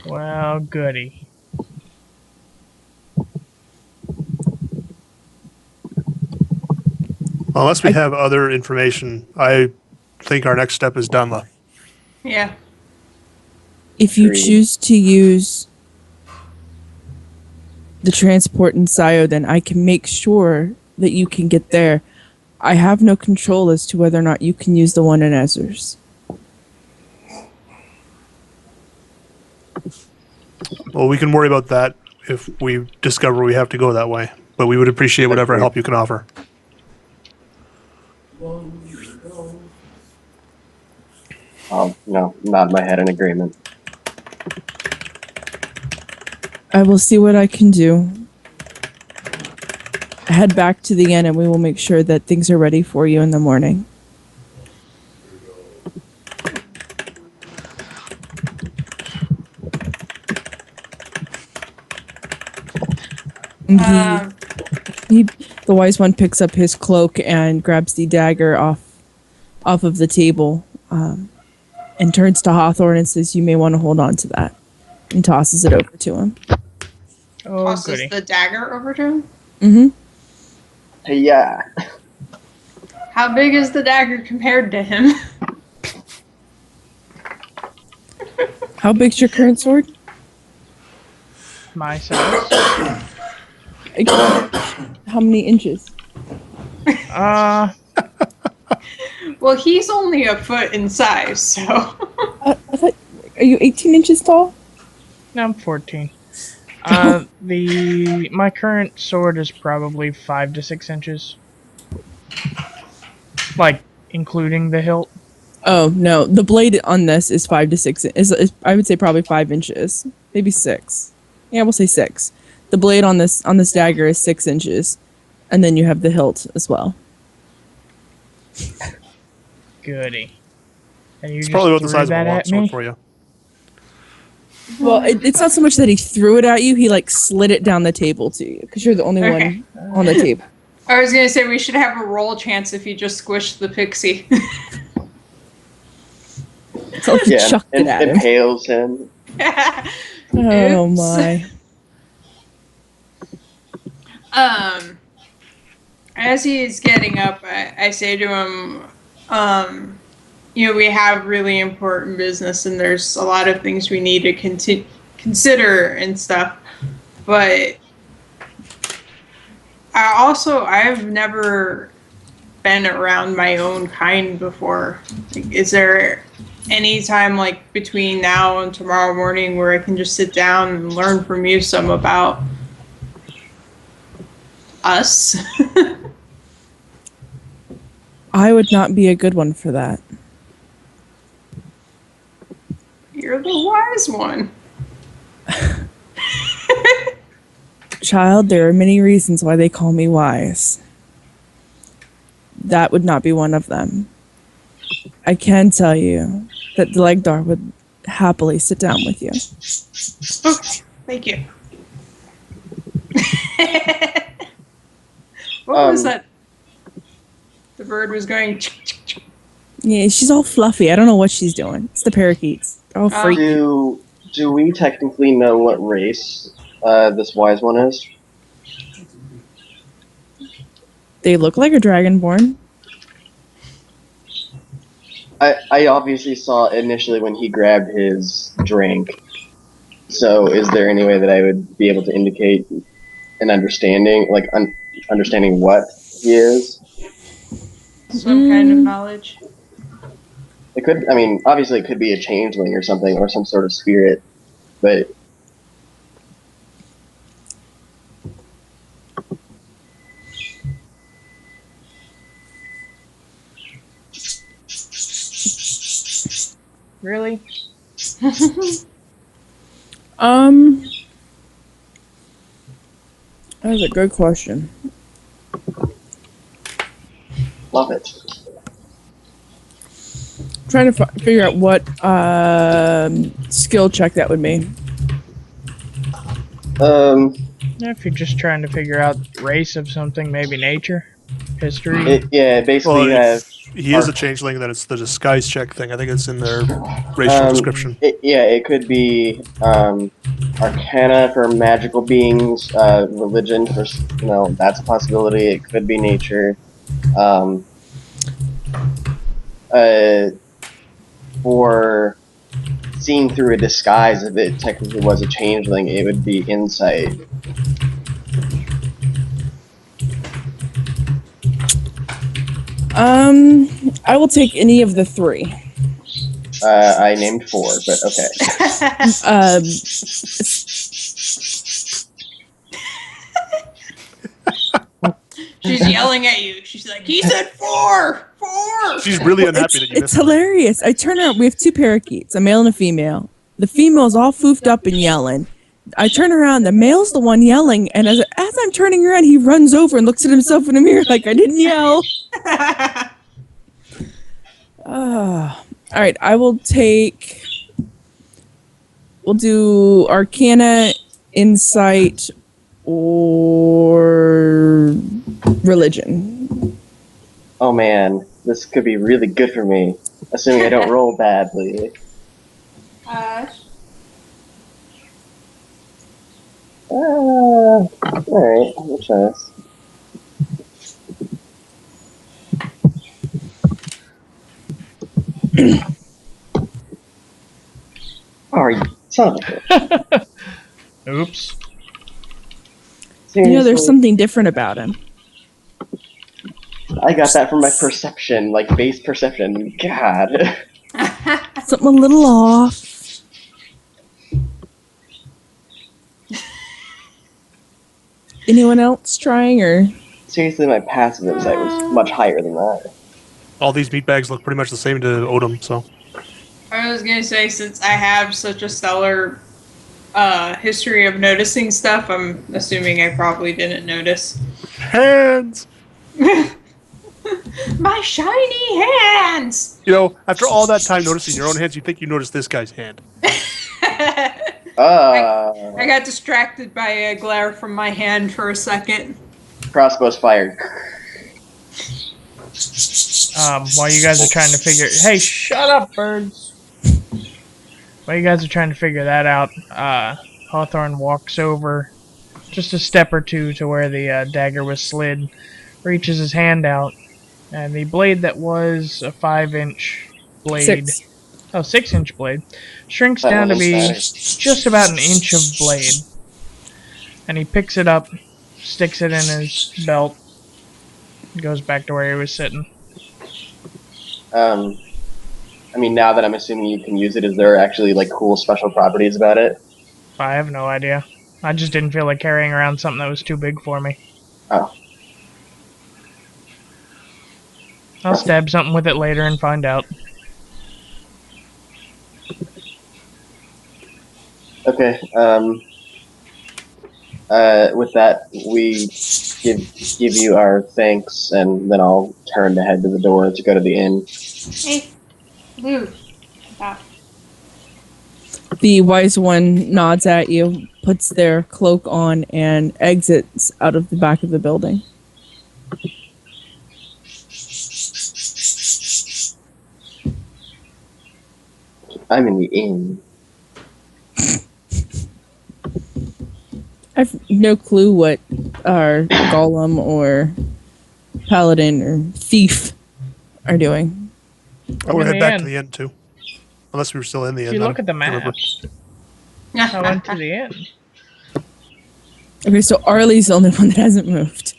Well, goody. Unless we have other information, I think our next step is Dunla. Yeah. If you Agreed. choose to use the transport in Sayo, then I can make sure that you can get there. I have no control as to whether or not you can use the one in Ezers. Well, we can worry about that if we discover we have to go that way. But we would appreciate whatever help you can offer. No, nod my head in agreement. I will see what I can do. Head back to the inn and we will make sure that things are ready for you in the morning. And the wise one picks up his cloak and grabs the dagger off of the table, and turns to Hawthorne and says, "You may want to hold on to that," and tosses it over to him. Oh, Tosses goody. the dagger over to him. Mm-hmm. Hey, yeah. How big is the dagger compared to him? How big's your current sword? My size. How many inches? Well, he's only a foot in size, so. I thought, are you 18 inches tall? No, I'm 14. My current sword is probably 5 to 6 inches. Like, including the hilt. Oh no, the blade on this is 5 to 6. Is I would say probably 5 inches, maybe 6. Yeah, we'll say 6. The blade on this dagger is 6 inches, and then you have the hilt as well. Goody. And you It's just probably about the threw size of a that at longsword me? for you. Well, it's not so much that he threw it at you; he like slid it down the table to you because you're the only Okay. one on the table. I was gonna say we should have a roll chance if you just squished the pixie. So he Yeah, chucked it at him. impales him. Oh Oops. my! As he's getting up, I say to him, we have really important business and there's a lot of things we need to consider and stuff. But I've never been around my own kind before. Like, is there any time like between now and tomorrow morning where I can just sit down and learn from you some about us? I would not be a good one for that. You're the wise one. Child, there are many reasons why they call me wise. That would not be one of them. I can tell you that the Legdar would happily sit down with you. Okay, thank you. What was that? The bird was going. Yeah, she's all fluffy. I don't know what she's doing. It's the parakeets. They're all freaky. Do we technically know what race this wise one is? They look like a Dragonborn. I obviously saw initially when he grabbed his drink. So is there any way that I would be able to indicate an understanding, like understanding what he is? Some kind of knowledge. It could, I mean, obviously it could be a changeling or something, or some sort of spirit, but Really? That was a good question. love it. Trying to figure out what skill check that would be. If you're just trying to figure out race of something, maybe nature, history. Basically you have. He is a changeling, then it's the disguise check thing. I think it's in their racial description. It could be arcana for magical beings, religion for, that's a possibility. It could be nature. For seeing through a disguise, if it technically was a changeling, it would be insight. I will take any of the three. I named 4, but okay. She's yelling at you. She's like, he said 4! 4! She's really unhappy that you It's missed it. hilarious. I turn around. We have 2 parakeets, a male and a female. The female's all foofed up and yelling. I turn around. The male's the one yelling, and as I'm turning around, he runs over and looks at himself in the mirror like I didn't yell. All right, I will take. We'll do Arcana, Insight, or Religion. Oh man, this could be really good for me, assuming I don't roll badly. Alright, we'll try this. Oh, you son of a bitch. Oops. There's Seriously? something different about him. I got that from my perception, like base perception. God. Something a little off. Anyone else trying, or? Seriously, my passive insight was much higher than that. All these meatbags look pretty much the same to Odom, so. I was gonna say, since I have such a stellar history of noticing stuff, I'm assuming I probably didn't notice. Hands! My shiny hands! You know, after all that time noticing your own hands, you think you noticed this guy's hand. I got distracted by a glare from my hand for a second. Crossbows fired. While you guys are trying to figure... Hey, shut up, birds! While you guys are trying to figure that out, Hawthorne walks over just a step or two to where the dagger was slid, reaches his hand out, and the blade that was a 5-inch blade... 6. Oh, 6-inch blade. Shrinks That down to was be nice. just about an inch of blade. And he picks it up, sticks it in his belt, Goes back to where he was sitting. I mean, now that I'm assuming you can use it, is there actually like cool special properties about it? I have no idea. I just didn't feel like carrying around something that was too big for me. Oh, I'll stab something with it later and find out. okay. With that, we give you our thanks, and then I'll turn to head to the door to go to the inn. Hey, Lou. The wise one nods at you, puts their cloak on, and exits out of the back of the building. I'm in the inn. I have no clue what our golem or paladin or thief are doing. I would in head the back inn. to the inn too. Unless we were still in the inn. If you I look at the don't remember. map, I went to the inn. Okay, so Arlie's the only one that hasn't moved.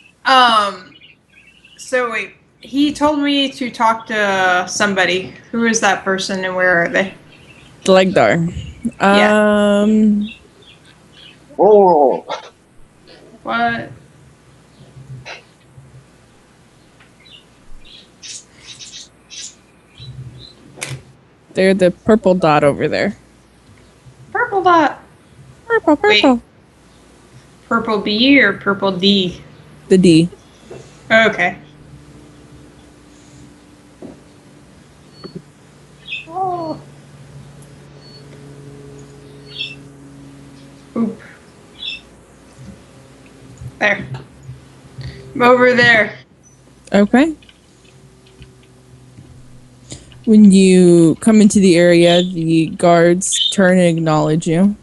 So wait, he told me to talk to somebody. Who is that person and where are they? Dlegdar. Oh, What? They're the purple dot over there. Purple dot. Purple. Wait. Purple B or purple D? The D. Okay. Oh. Oop. There. I'm over there. Okay. When you come into the area, the guards turn and acknowledge you.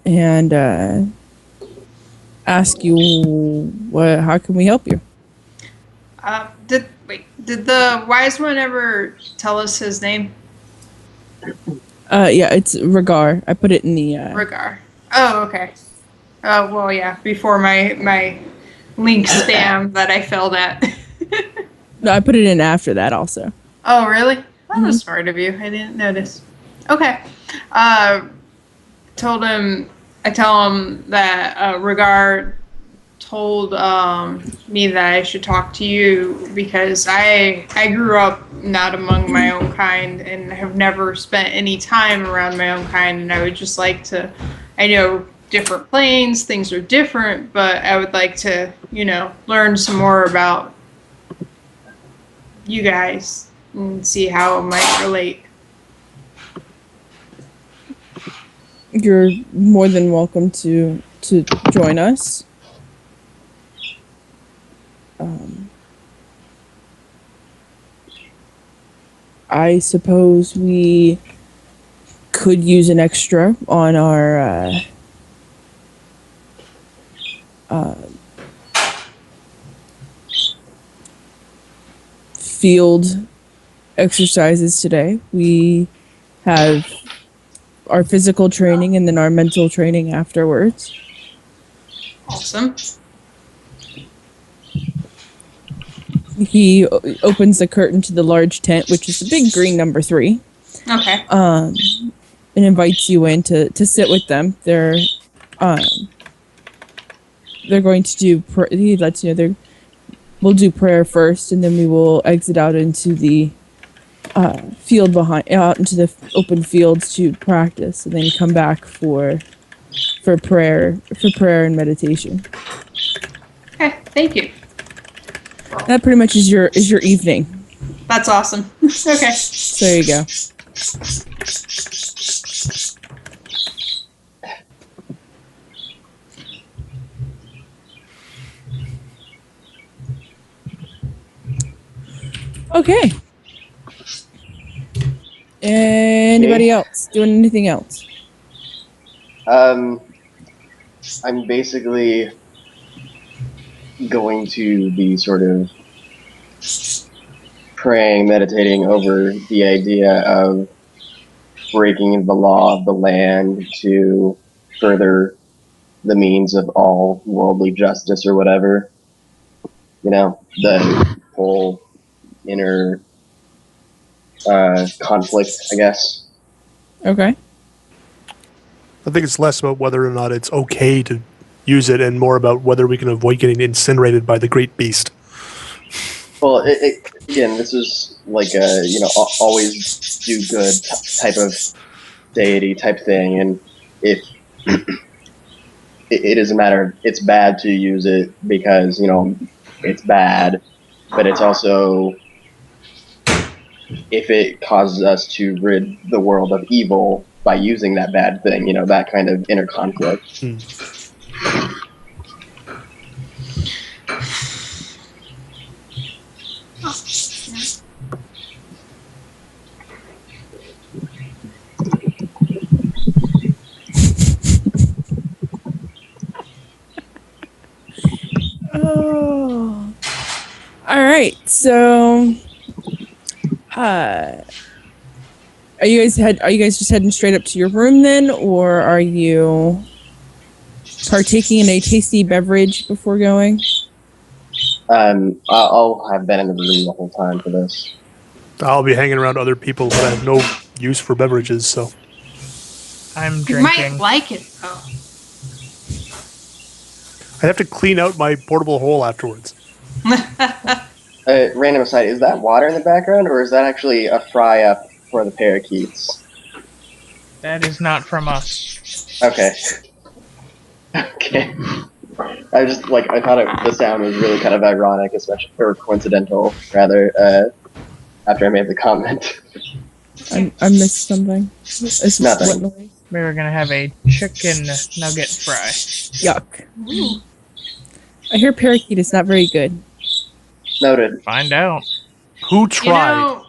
And ask you, how can we help you? Did the wise one ever tell us his name? Yeah, it's Regar. I put it in the... Regar. Oh, okay. Oh, well, yeah, before my link spam that I failed at. No, I put it in after that also. Oh, really? That was smart of you. I didn't notice. Okay. I tell him that Regard told me that I should talk to you because I grew up not among my own kind and have never spent any time around my own kind, and I would just like to, I know different planes, things are different, but I would like to, learn some more about you guys and see how it might relate. You're more than welcome to join us. I suppose we could use an extra on our field exercises today. We have our physical training and then our mental training afterwards. Awesome. He opens the curtain to the large tent, which is the big green number 3. Okay. And invites you in to sit with them. They're going to do. He lets you know we'll do prayer first, and then we will exit out into the field out into the open fields to practice, and then come back for prayer and meditation. Okay. Thank you. That pretty much is your evening. That's awesome. Okay. So there you go. Okay. Anybody else doing anything else? I'm basically going to be sort of praying, meditating over the idea of breaking the law of the land to further the means of all worldly justice or whatever. the whole inner conflict, I guess. Okay. I think it's less about whether or not it's okay to use it and more about whether we can avoid getting incinerated by the great beast. Well, again, this is like a always do good type of deity type thing, and if it is a matter of it's bad to use it because it's bad, but it's also if it causes us to rid the world of evil by using that bad thing, that kind of inner conflict. Oh. All right. So, are you guys just heading straight up to your room then, or are you partaking in a tasty beverage before going? I'll have been in the room the whole time for this. I'll be hanging around other people, but I have no use for beverages, so. I'm You drinking. might like it though. I have to clean out my portable hole afterwards. Random aside, is that water in the background, or is that actually a fry up for the parakeets? That is not from us. Okay. Okay. I just I thought the sound was really kind of ironic, especially or coincidental, rather. After I made the comment. I missed something. It's Nothing. what noise? We were gonna have a chicken nugget fry. Yuck. I hear parakeet is not very good. Noted. Find out. Who You tried? know,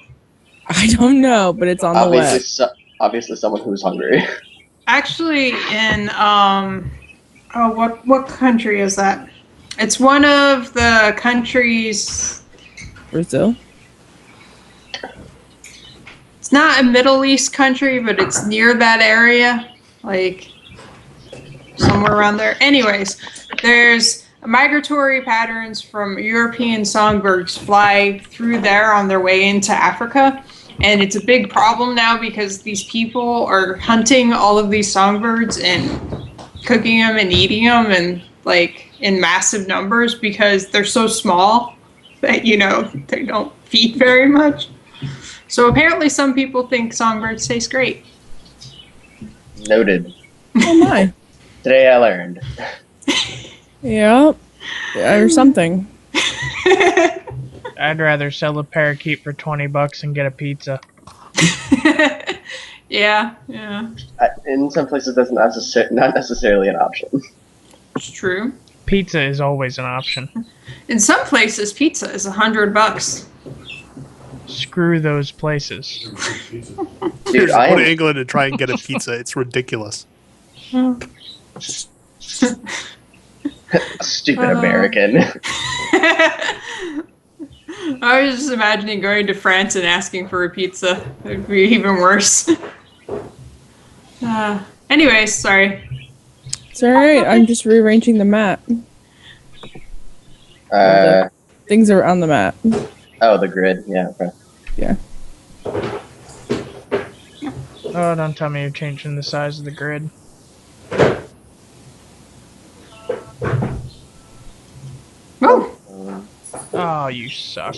I don't know, but it's on the web. Obviously, someone who's hungry. actually, in what country is that? It's one of the countries. Brazil. It's not a Middle East country, but it's near that area, like somewhere around there. Anyways, there's migratory patterns from European songbirds fly through there on their way into Africa. And it's a big problem now because these people are hunting all of these songbirds and cooking them and eating them and in massive numbers because they're so small that, they don't feed very much. So apparently some people think songbirds taste great. Noted. Oh my. Today I learned. Yep. Or something. I'd rather sell a parakeet for $20 and get a pizza. Yeah. In some places, that's not necessarily an option. It's true. Pizza is always an option. In some places, pizza is $100. Screw those places. Dude, Go to England and try and get a pizza. It's ridiculous. Stupid American. I was just imagining going to France and asking for a pizza. It would be even worse. Anyways, sorry. It's alright, I'm just rearranging the map. Things are on the map. Oh, the grid. Yeah, okay. Yeah. Oh, don't tell me you're changing the size of the grid. Oh. Oh, you suck.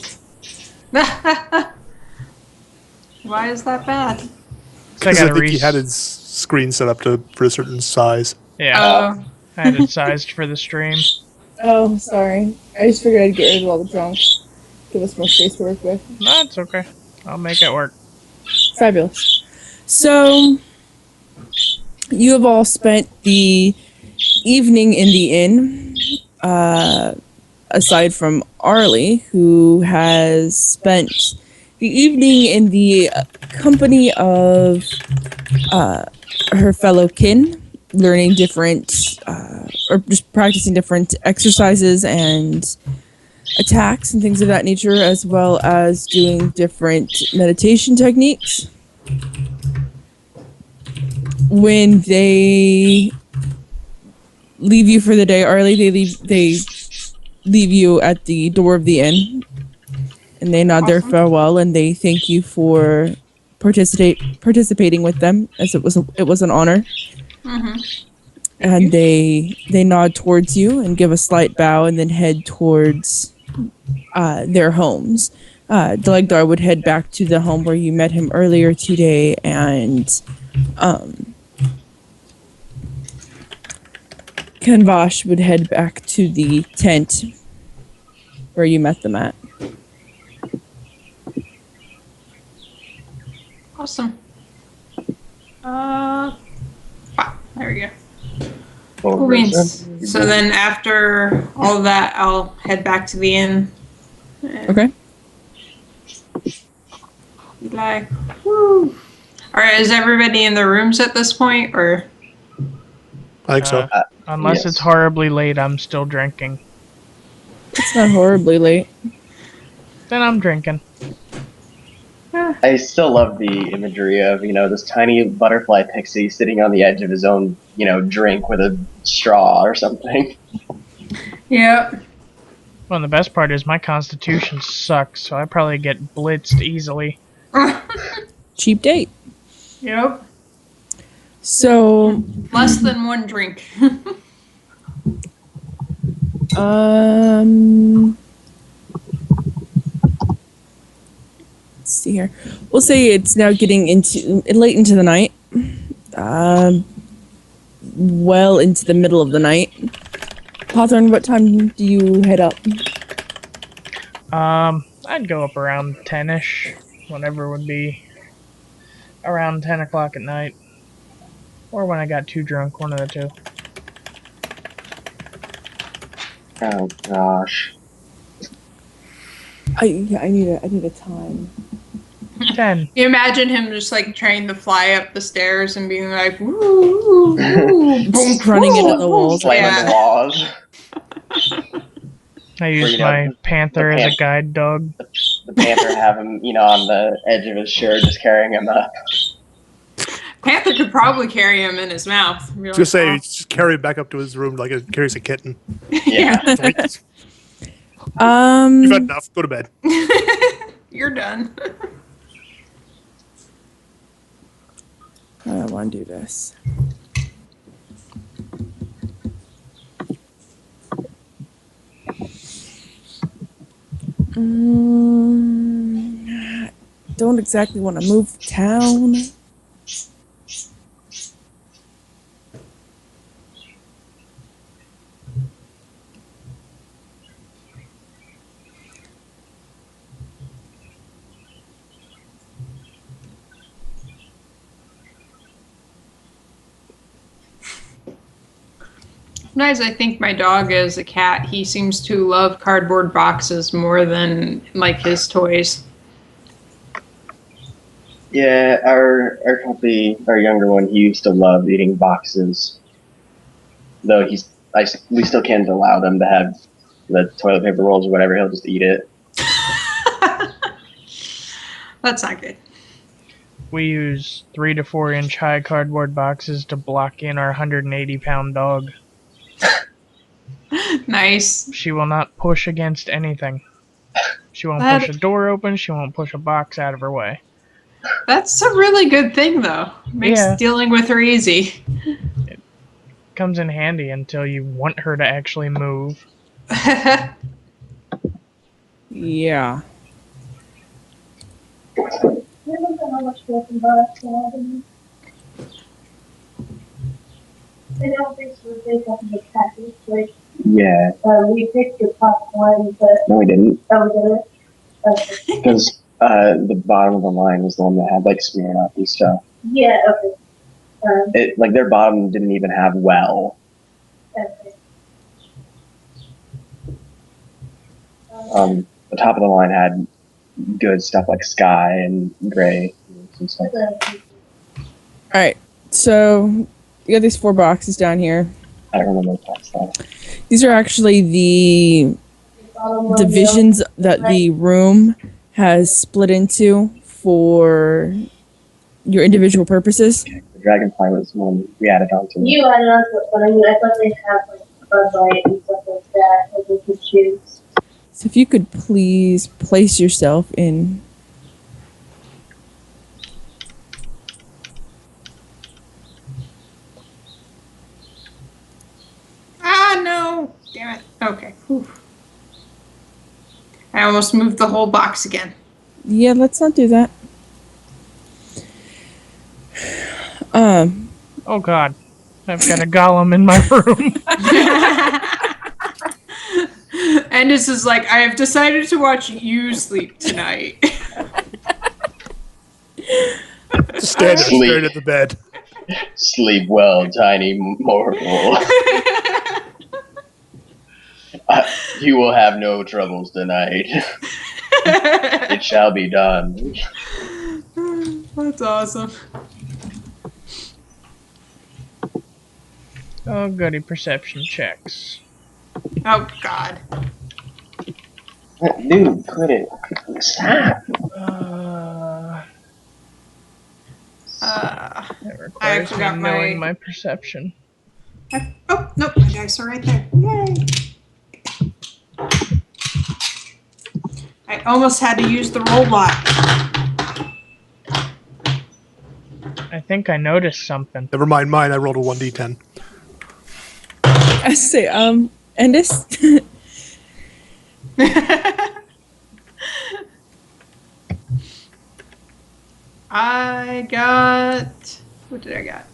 Why is that bad? So I Because I gotta think he had his screen set up for a certain size. Yeah, I had it sized for the stream. Oh, sorry. I just figured I'd get rid of all the junk. Give us more space to work with. No, it's okay. I'll make it work. Fabulous. So, you have all spent the evening in the inn, aside from Arlie, who has spent the evening in the company of her fellow kin, learning different, or just practicing different exercises and attacks and things of that nature, as well as doing different meditation techniques. When they leave you for the day, Arlie, they leave you at the door of the inn, and they nod their Awesome. farewell, and they thank you for participating with them, as it was an honor. Mm-hmm. And they nod towards you and give a slight bow, and then head towards their homes. Delegdar would head back to the home where you met him earlier today, and Kanvash would head back to the tent where you met them at. Awesome. Wow, there we go. Well, Cool beans. So then after all of that, I'll head back to the inn. Okay. Be like, woo. All right, is everybody in their rooms at this point, or? I think so. Unless Yes. it's horribly late, I'm still drinking. It's not horribly late. Then I'm drinking. I still love the imagery of, this tiny butterfly pixie sitting on the edge of his own, drink with a straw or something. Yep. Well, the best part is my constitution sucks, so I probably get blitzed easily. Cheap date. Yep. So, Less than one drink. let's see here. We'll say it's now getting late into the night. Well into the middle of the night. Hawthorne, what time do you head up? I'd go up around 10-ish, whatever would be around 10 o'clock at night. Or when I got too drunk, one of the two. Oh gosh. I need a time. 10. You imagine him just like trying to fly up the stairs and being like, woo, woo, woo, Just running into the walls. Slamming the walls. I use you know, my panther the as a guide dog. The panther have him, on the edge of his shirt, just carrying him up. Panther could probably carry him in his mouth. Be I was like, gonna say, just carry it back up to his room like it carries a kitten. yeah. You've had enough. Go to bed. You're done. I don't want to do this. Don't exactly want to move town. Sometimes I think my dog is a cat. He seems to love cardboard boxes more than like his toys. Yeah, our puppy, our younger one, he used to love eating boxes. Though we still can't allow them to have the toilet paper rolls or whatever. He'll just eat it. That's not good. We use 3 to 4 inch high cardboard boxes to block in our 180-pound dog. Nice. She will not push against anything. She won't That- push a door open. She won't push a box out of her way. That's a really good thing, though. Makes Yeah. dealing with her easy. Comes in handy until you want her to actually move. Yeah. I don't think so. They got the package. Like, Yeah. we picked your top one, but No, we didn't. we didn't. Okay. Because the bottom of the line was the one that had, smearing up and stuff. Yeah, okay. Their bottom didn't even have well. Okay. The top of the line had good stuff like sky and gray and stuff. All right. So you got these 4 boxes down here. I don't remember what that stuff. These are actually the divisions that the room has split into for your individual purposes. The dragonfly was one we added on to. You added on to it, but I mean, I thought they have like Bud Light and stuff like that we could choose. So if you could please place yourself in. Ah, no! Damn it. Okay. Whew. I almost moved the whole box again. Yeah, let's not do that. Oh god. I've got a golem in my room. And this is like, I have decided to watch you sleep tonight. Just stand there Sleep. staring at the bed. Sleep well, tiny mortal. You will have no troubles tonight. It shall be done. That's awesome. Oh goody, perception checks. Oh, God. Dude, quit it. Stop. That requires me forgot knowing my- my perception. Oh, nope, my dice are right there. Yay! I almost had to use the Rollbot. I think I noticed something. Never mind mine. I rolled a 1d10. I say, and this. I got... What did I got?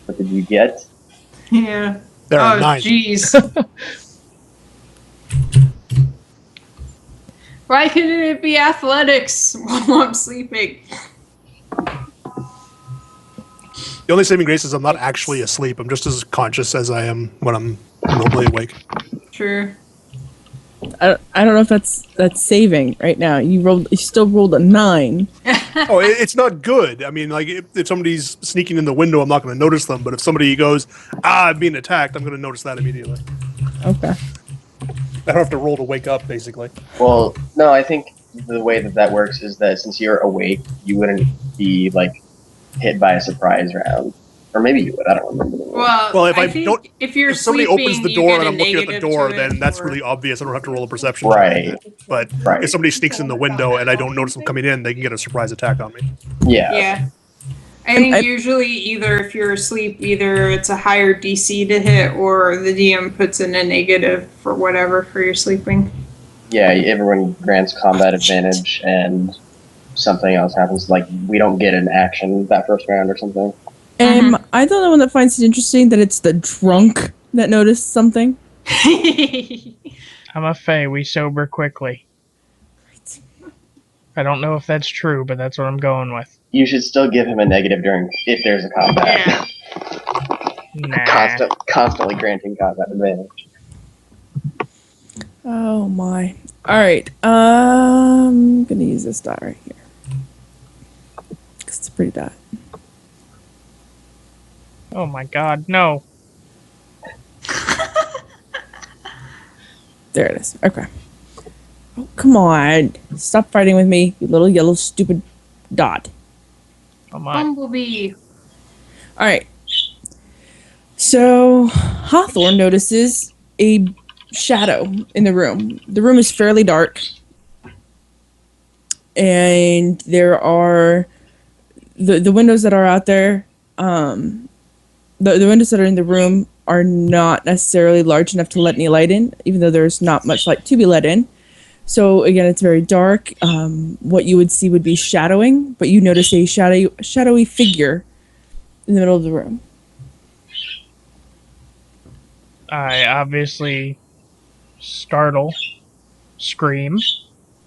What did you get? Yeah. There are Oh, 9. jeez. Why couldn't it be athletics while I'm sleeping? The only saving grace is I'm not actually asleep. I'm just as conscious as I am when I'm normally awake. True. I don't know if that's saving right now. You still rolled a 9. Oh, it's not good. I mean, like, if somebody's sneaking in the window, I'm not going to notice them. But if somebody goes, I'm being attacked, I'm going to notice that immediately. Okay. I don't have to roll to wake up, basically. Well, no, I think the way that works is that since you're awake, you wouldn't be, like, hit by a surprise round. Or maybe you would, I don't remember the rules. Well, If I think don't- if you're If somebody sleeping, opens the you door get and a I'm looking at the negative door, to it, then that's or- really obvious. I don't have to roll a perception. check. Right. But Right. if somebody sneaks in the window and I don't notice them coming in, they can get a surprise attack on me. Yeah. Yeah. I think I- usually either if you're asleep, either it's a higher DC to hit or the DM puts in a negative for whatever for your sleeping. Yeah, everyone grants combat advantage and something else happens. Like, we don't get an action that first round or something. Am I the only one that finds it interesting that it's the drunk that noticed something? I'm a fae, we sober quickly. I don't know if that's true, but that's what I'm going with. You should still give him a negative if there's a combat. Yeah. Nah. Constantly granting combat advantage. Oh my. Alright. I'm gonna use this dot right here. 'Cause it's a pretty dot. Oh my god, no. There it is. Okay. Oh, come on. Stop fighting with me, you little yellow stupid dot. Oh my. Bumblebee. Alright. So, Hawthorne notices a shadow in the room. The room is fairly dark. And there are the windows that are out there, the windows that are in the room are not necessarily large enough to let any light in, even though there's not much light to be let in. So again, it's very dark. What you would see would be shadowing, but you notice a shadowy figure in the middle of the room. I obviously scream.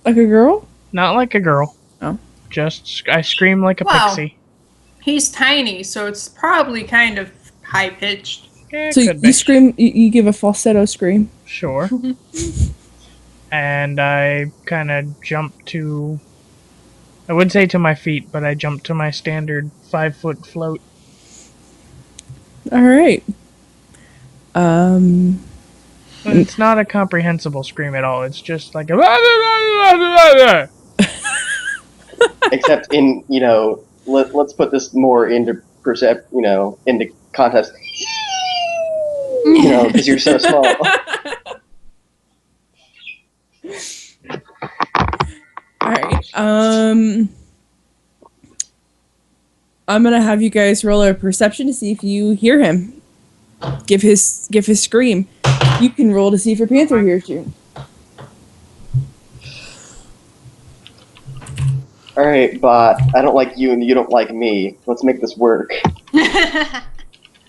Like a girl? Not like a girl. Oh. Just, I scream like a Wow. pixie. He's tiny, so it's probably kind of high pitched. Yeah, So could be. you scream, you give a falsetto scream. Sure. And I kind of jump to... I would say to my feet, but I jump to my standard 5-foot float. All right. And it's not a comprehensible scream at all. It's just like a... Except in, let's put this more into into context. because you're so small. All right. I'm gonna have you guys roll a perception to see if you hear him. Give his scream. You can roll to see if your panther hears you. All right, bot. I don't like you, and you don't like me. Let's make this work.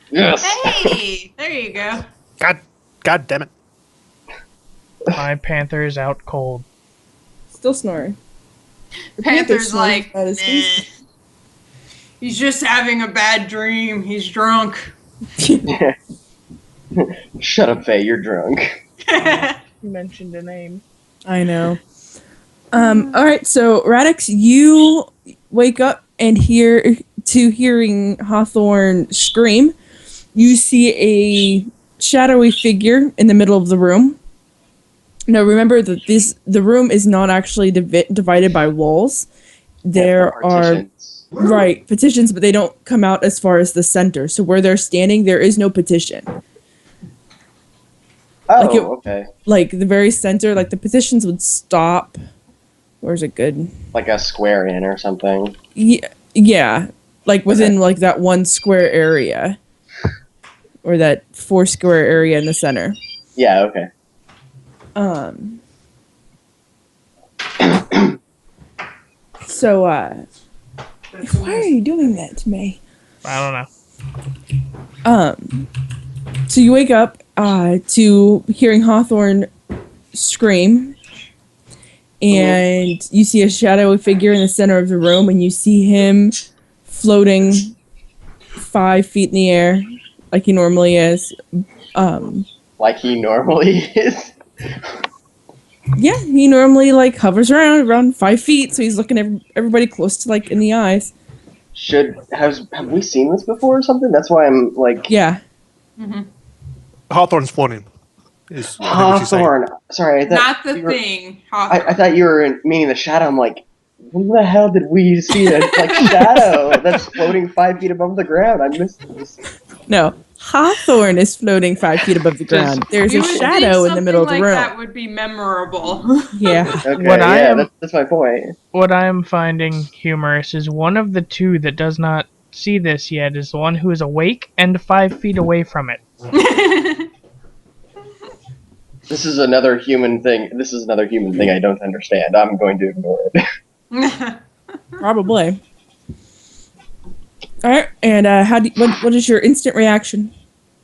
Yes. Hey, there you go. God damn it. My panther is out cold. Still snoring. The Panther's snoring like, about his nah. face. He's just having a bad dream. He's drunk. Shut up, Faye. You're drunk. You mentioned a name. I know. All right, so Radix, you wake up and hearing Hawthorne scream. You see a shadowy figure in the middle of the room. Now, remember that the room is not actually divided by walls. There are petitions, but they don't come out as far as the center. So where they're standing, there is no petition. Oh, okay. Like the very center, like the petitions would stop. Where's it good? Like a square in or something. Yeah, like within like that one square area, or that 4 square area in the center. Yeah. Okay. So, why are you doing that to me? I don't know. So you wake up to hearing Hawthorne scream, and you see a shadowy figure in the center of the room, and you see him floating 5 feet in the air, like he normally is. Like he normally is. Yeah, he normally like hovers around 5 feet, so he's looking everybody close to like in the eyes. Have we seen this before or something? That's why I'm like. Yeah. Hawthorne's floating. Is I think what she's saying. Hawthorne. Sorry, I Not thought the you were- thing. I thought you were meaning the shadow. I'm like, when the hell did we see a shadow that's floating 5 feet above the ground? I missed this. No, Hawthorne is floating 5 feet above the ground. There's You a would shadow think in the middle of the something room. like that would be memorable. Yeah. Okay, What I yeah, am- that's my point. What I am finding humorous is one of the two that does not see this yet is the one who is awake and 5 feet away from it. This is another human thing. This is another human thing I don't understand. I'm going to ignore it. Probably. All right, and what is your instant reaction?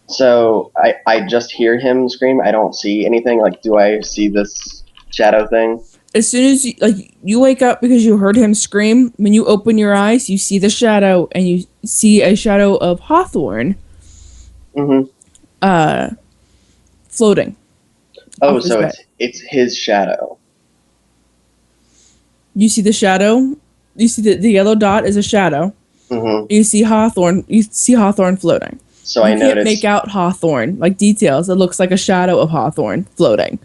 So I just hear him scream. I don't see anything. Like, do I see this shadow thing? As soon as you wake up because you heard him scream, when you open your eyes, you see the shadow, and you see a shadow of Hawthorne Mm-hmm. floating. Oh, off his so bed. it's his shadow. You see the shadow. You see the yellow dot is a shadow. Mm-hmm. You see Hawthorne. You see Hawthorne floating. So You I can't noticed. make out Hawthorne, like details. It looks like a shadow of Hawthorne floating,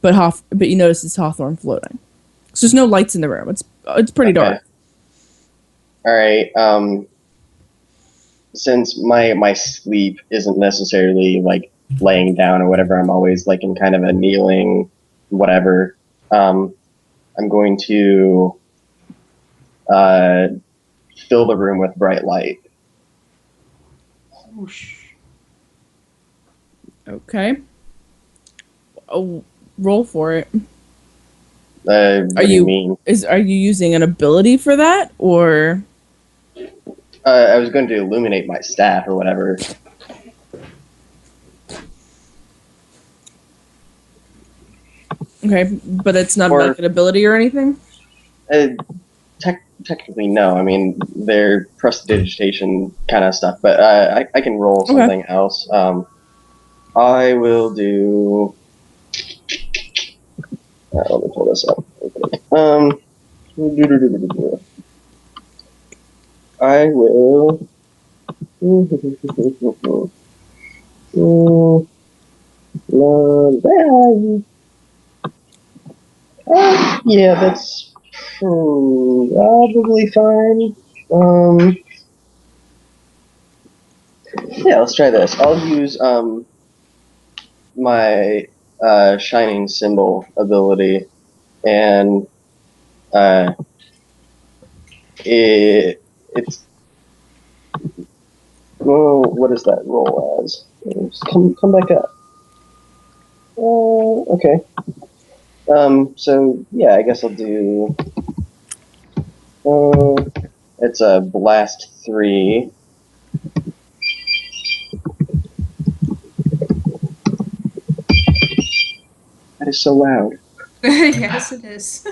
but you notice it's Hawthorne floating. So there's no lights in the room. It's pretty dark. All right. Since my sleep isn't necessarily like laying down or whatever, I'm always like in kind of a kneeling, whatever. I'm going to fill the room with bright light. Okay. Oh, roll for it. What do you mean? Are you using an ability for that, or? I was going to illuminate my staff or whatever. Okay, but it's not Or- like an ability or anything? Technically, no. I mean, they're prestidigitation kind of stuff, but I can roll Okay. something else. I will do. Let me pull this up. I will. Yeah, that's probably fine. Yeah, let's try this. I'll use my shining symbol ability, and it's what does that roll as? Just come back up. Okay. So yeah, I guess I'll do. It's a blast 3. That is so loud. Yes, it is.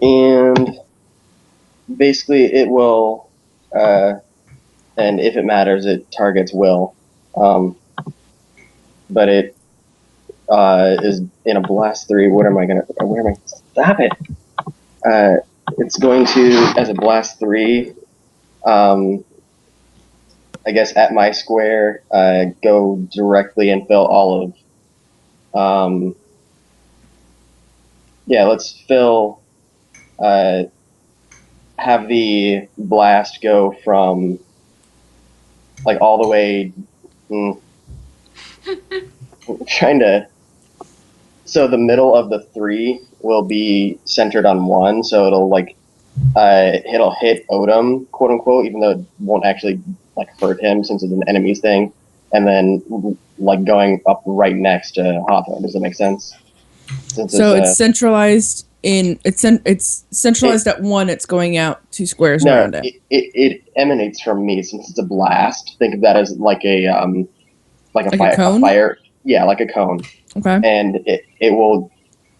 And basically it will, and if it matters, it targets Will. But it is in a blast 3. Where am I? Stop it! It's going to, as a blast 3, I guess at my square, go directly and fill all of, let's fill, have the blast go from, like, all the way, trying to, so the middle of the 3 will be centered on 1, so it'll, like, it'll hit Odom, quote unquote, even though it won't actually, like, hurt him since it's an enemy's thing, and then, like, going up right next to Hawthorne. Does that make sense? Since it's centralized it's centralized at 1. It's going out 2 squares no, around it. it emanates from me since it's a blast. Think of that as like a Like a cone? fire. Yeah, like a cone. Okay. And it will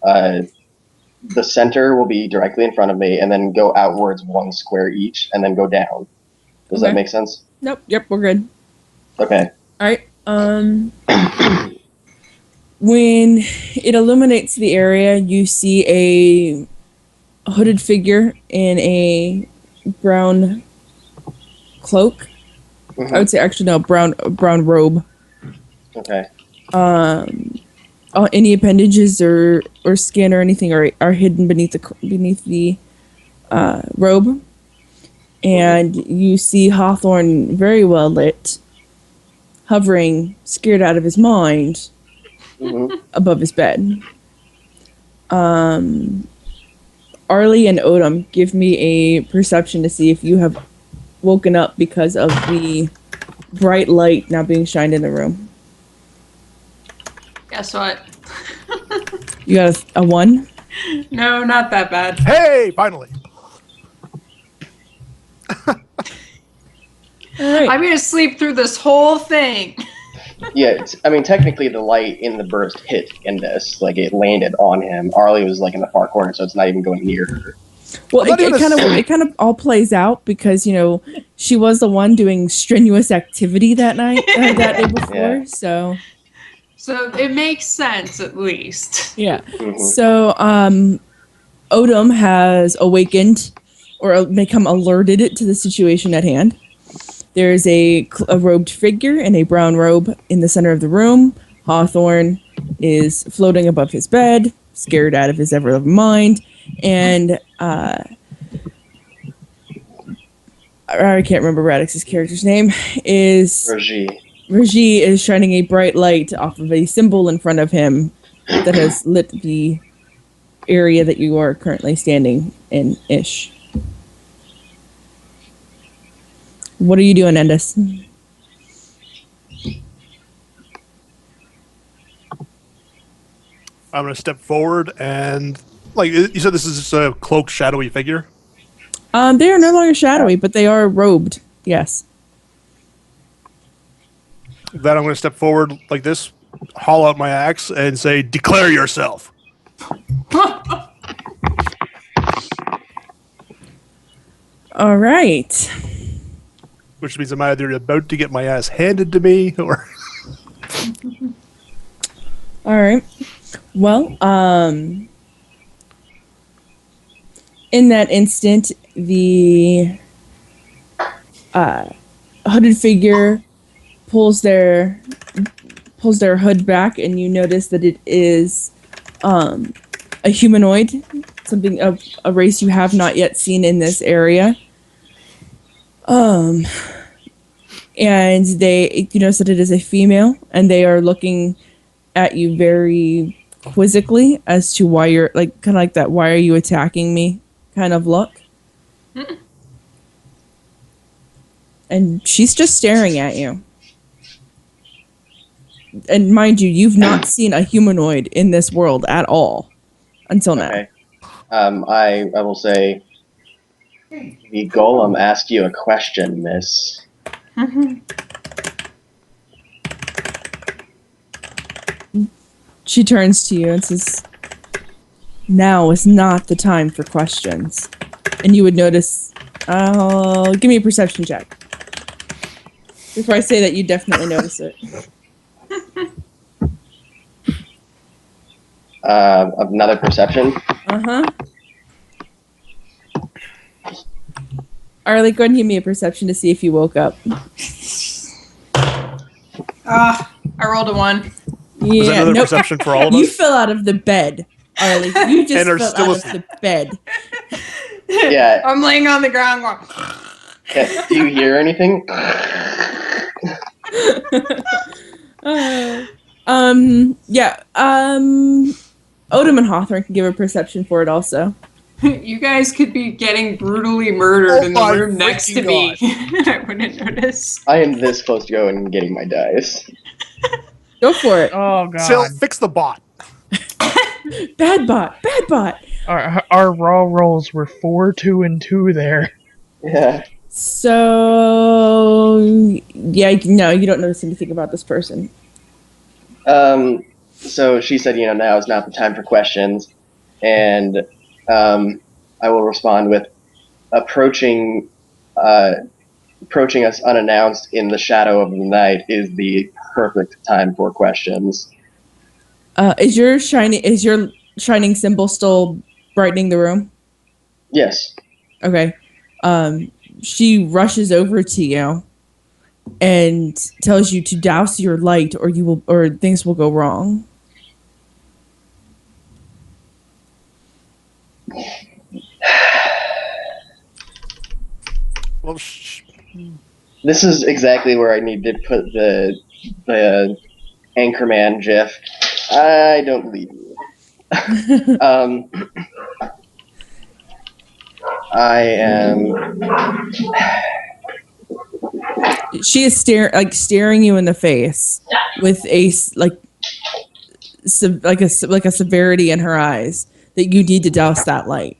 the center will be directly in front of me, and then go outwards 1 square each, and then go down. Does that make sense? Nope. Yep. We're good. Okay. All right. When it illuminates the area, you see a hooded figure in a brown cloak. Mhm. I would say actually no, brown robe. Okay. Any appendages or skin or anything are hidden beneath the robe, and you see Hawthorne very well lit, hovering, scared out of his mind, above his bed. Arlie and Odom, give me a perception to see if you have woken up because of the bright light now being shined in the room. Guess what? You got a 1? No, not that bad. Hey, finally. All right. I'm gonna sleep through this whole thing. Yeah, I mean, technically the light in the burst hit Indus. Like, it landed on him. Arlie was, like, in the far corner, so it's not even going near her. Well, it kind of all plays out because, you know, she was the one doing strenuous activity that night, that day before. Yeah. So it makes sense, at least. Yeah. Mhm. So, Odom has awakened or become alerted to the situation at hand. There's a robed figure in a brown robe in the center of the room. Hawthorne is floating above his bed, scared out of his ever-loving mind, and I can't remember Radix's character's name. Raji is shining a bright light off of a symbol in front of him that has lit the area that you are currently standing in ish. What are you doing, Endus? I'm going to step forward and, like, you said this is a cloaked, shadowy figure? They are no longer shadowy, but they are robed. Yes. Then I'm going to step forward like this, haul out my axe, and say, "Declare yourself." All right. Which means I'm either about to get my ass handed to me, or... All right. Well, in that instant, the hooded figure pulls their hood back, and you notice that it is a humanoid, something of a race you have not yet seen in this area. and you notice that it is a female, and they are looking at you very quizzically as to why you're kind of like that. Why are you attacking me? Kind of look. And she's just staring at you. And mind you, you've not seen a humanoid in this world at all until now. Okay. I will say, the golem asked you a question, miss. She turns to you and says, "Now is not the time for questions." And you would notice, give me a perception check. Before I say that, you definitely notice it. Another perception. Uh-huh. Arlie, go ahead and give me a perception to see if you woke up. I rolled a 1. Yeah, Was that another perception for all of You us? fell out of the bed, Arlie. You just And are fell still out of the bed. Yeah. I'm laying on the ground going, Do you hear anything? Yeah. Odom and Hawthorne can give a perception for it also. you guys could be getting brutally murdered in the my room next to freaking me. I wouldn't notice. I am this close to going and getting my dice. Go for it. Oh god. Sil, fix the bot. Bad bot. Bad bot. Our raw rolls were 4, 2, and 2 there. Yeah. So, yeah, no, you don't notice anything about this person. So she said, now is not the time for questions, and I will respond with approaching us unannounced in the shadow of the night is the perfect time for questions. Is your shining symbol still brightening the room? Yes. Okay. She rushes over to you and tells you to douse your light, or things will go wrong. Well, This is exactly where I need to put the Anchorman gif. I don't believe you. I am. She is staring you in the face with a severity in her eyes that you need to douse that light.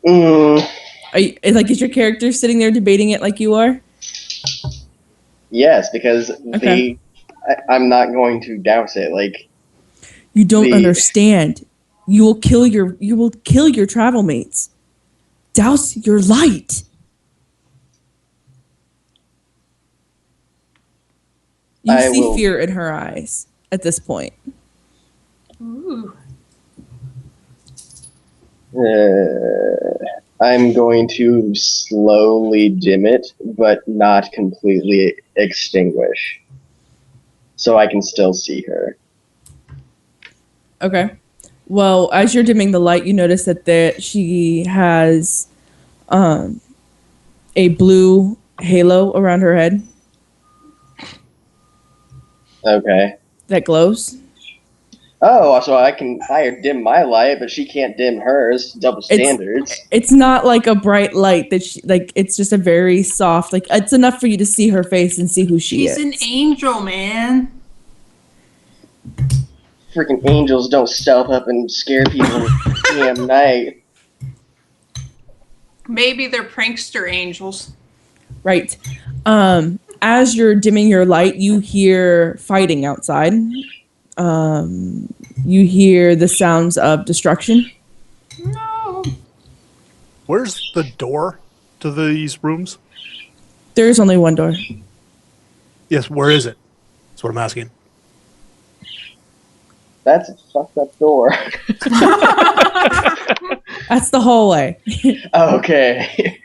Is your character sitting there debating it like you are? Yes, because Okay. I'm not going to douse it. You don't understand. You will kill your travel mates. Douse your light. You I see will- fear in her eyes at this point. Ooh. I'm going to slowly dim it, but not completely extinguish, so I can still see her. Okay. Well, as you're dimming the light, you notice that she has a blue halo around her head Okay. that glows. Oh, so I dim my light, but she can't dim hers. Double standards. It's not like a bright light that it's just a very soft, it's enough for you to see her face and see who she is. She's an angel, man. Freaking angels don't stealth up and scare people in the damn night. Maybe they're prankster angels. Right. As you're dimming your light, you hear fighting outside. You hear the sounds of destruction. No. where's the door to these rooms? There's only one door. Yes, where is it? That's what I'm asking. That's a fucked up door. That's the hallway. Okay.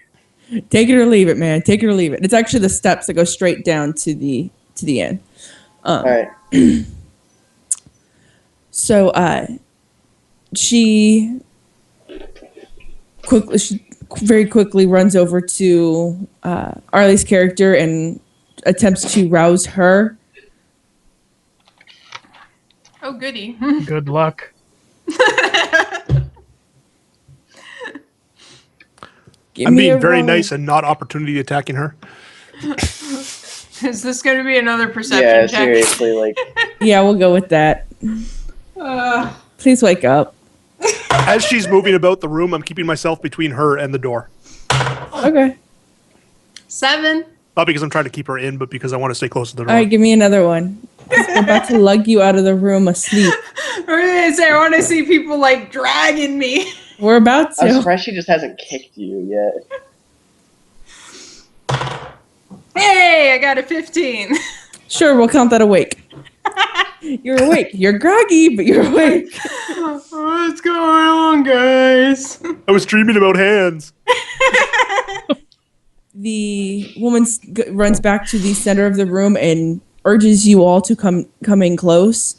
Take it or leave it, man. Take it or leave it. It's actually the steps that go straight down to the end. Alright. So she very quickly runs over to Arlie's character and attempts to rouse her. Oh, goody. Good luck. Give I'm me being a very roll. nice and not opportunity attacking her. Is this going to be another perception Yeah, check? seriously, like Yeah, we'll go with that. Please wake up. As she's moving about the room, I'm keeping myself between her and the door. Okay. 7. Not because I'm trying to keep her in, but because I want to stay close to the door. All right, give me another one. We're about to lug you out of the room asleep. I want to see people like dragging me. We're about I'm to. surprised she just hasn't kicked you yet. Hey, I got a 15. Sure, we'll count that awake. You're awake. You're groggy, but you're awake. What's going on, guys? I was dreaming about hands. The woman runs back to the center of the room and urges you all to come in close.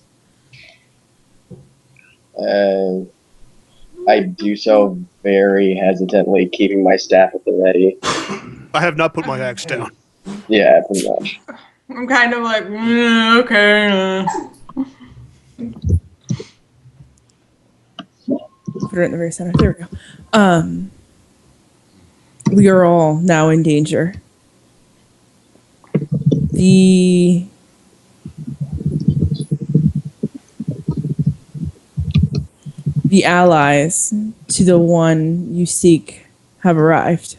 I do so very hesitantly, keeping my staff at the ready. I have not put my axe down. Yeah, pretty much. I'm kind of like, okay. Put her in the very center. There we go. We are all now in danger. The allies to the one you seek have arrived.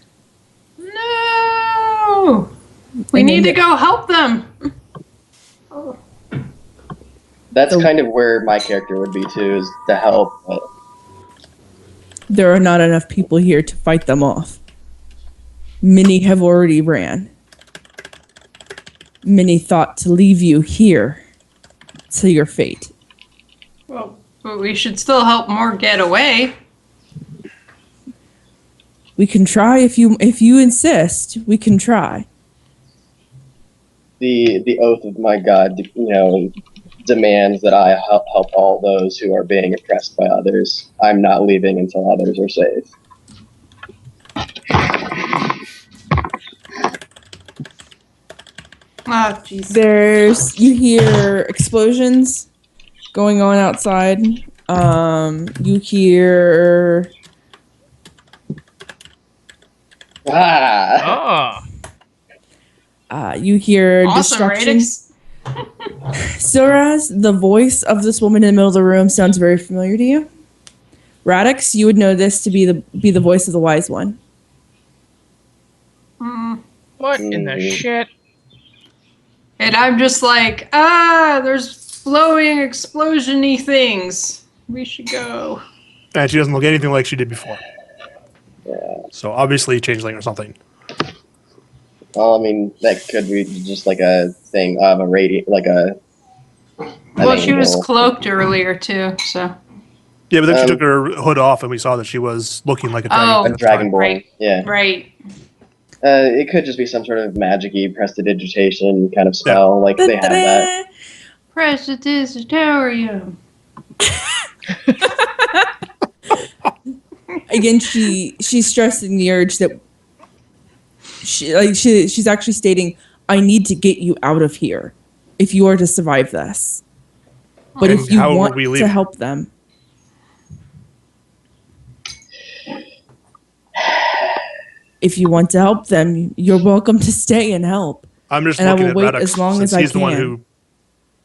No! We And need to then go help them. That's kind of where my character would be too, is to help. But There are not enough people here to fight them off. Many have already ran. Many thought to leave you here to your fate. Well, but we should still help more get away. We can try if you insist. We can try. the oath of my god, demands that I help all those who are being oppressed by others. I'm not leaving until others are safe. Oh, jeez. You hear explosions going on outside. You hear Ah! you hear Awesome, right? destruction. Suraz, the voice of this woman in the middle of the room sounds very familiar to you. Radix, you would know this to be the voice of the wise one. What in the shit? And I'm just like, there's glowing explosion-y things. We should go. And she doesn't look anything like she did before. Yeah. So obviously changeling or something. Well, I mean, that could be just like a thing of a radiant, like a. Well, she was cloaked earlier, too, so. Yeah, but then she took her hood off and we saw that she was looking like a Oh. dragon. A Dragonborn. Right. Yeah. Right. It could just be some sort of magic-y prestidigitation kind of spell, like they have that. Prestidigitatorium. Again, she's stressing the urge that she's actually stating, "I need to get you out of here if you are to survive this. But And if you how will want we to leave? help them, you're welcome to stay and help." I'm just And I looking will at wait Radix as long since as I he's the one can. who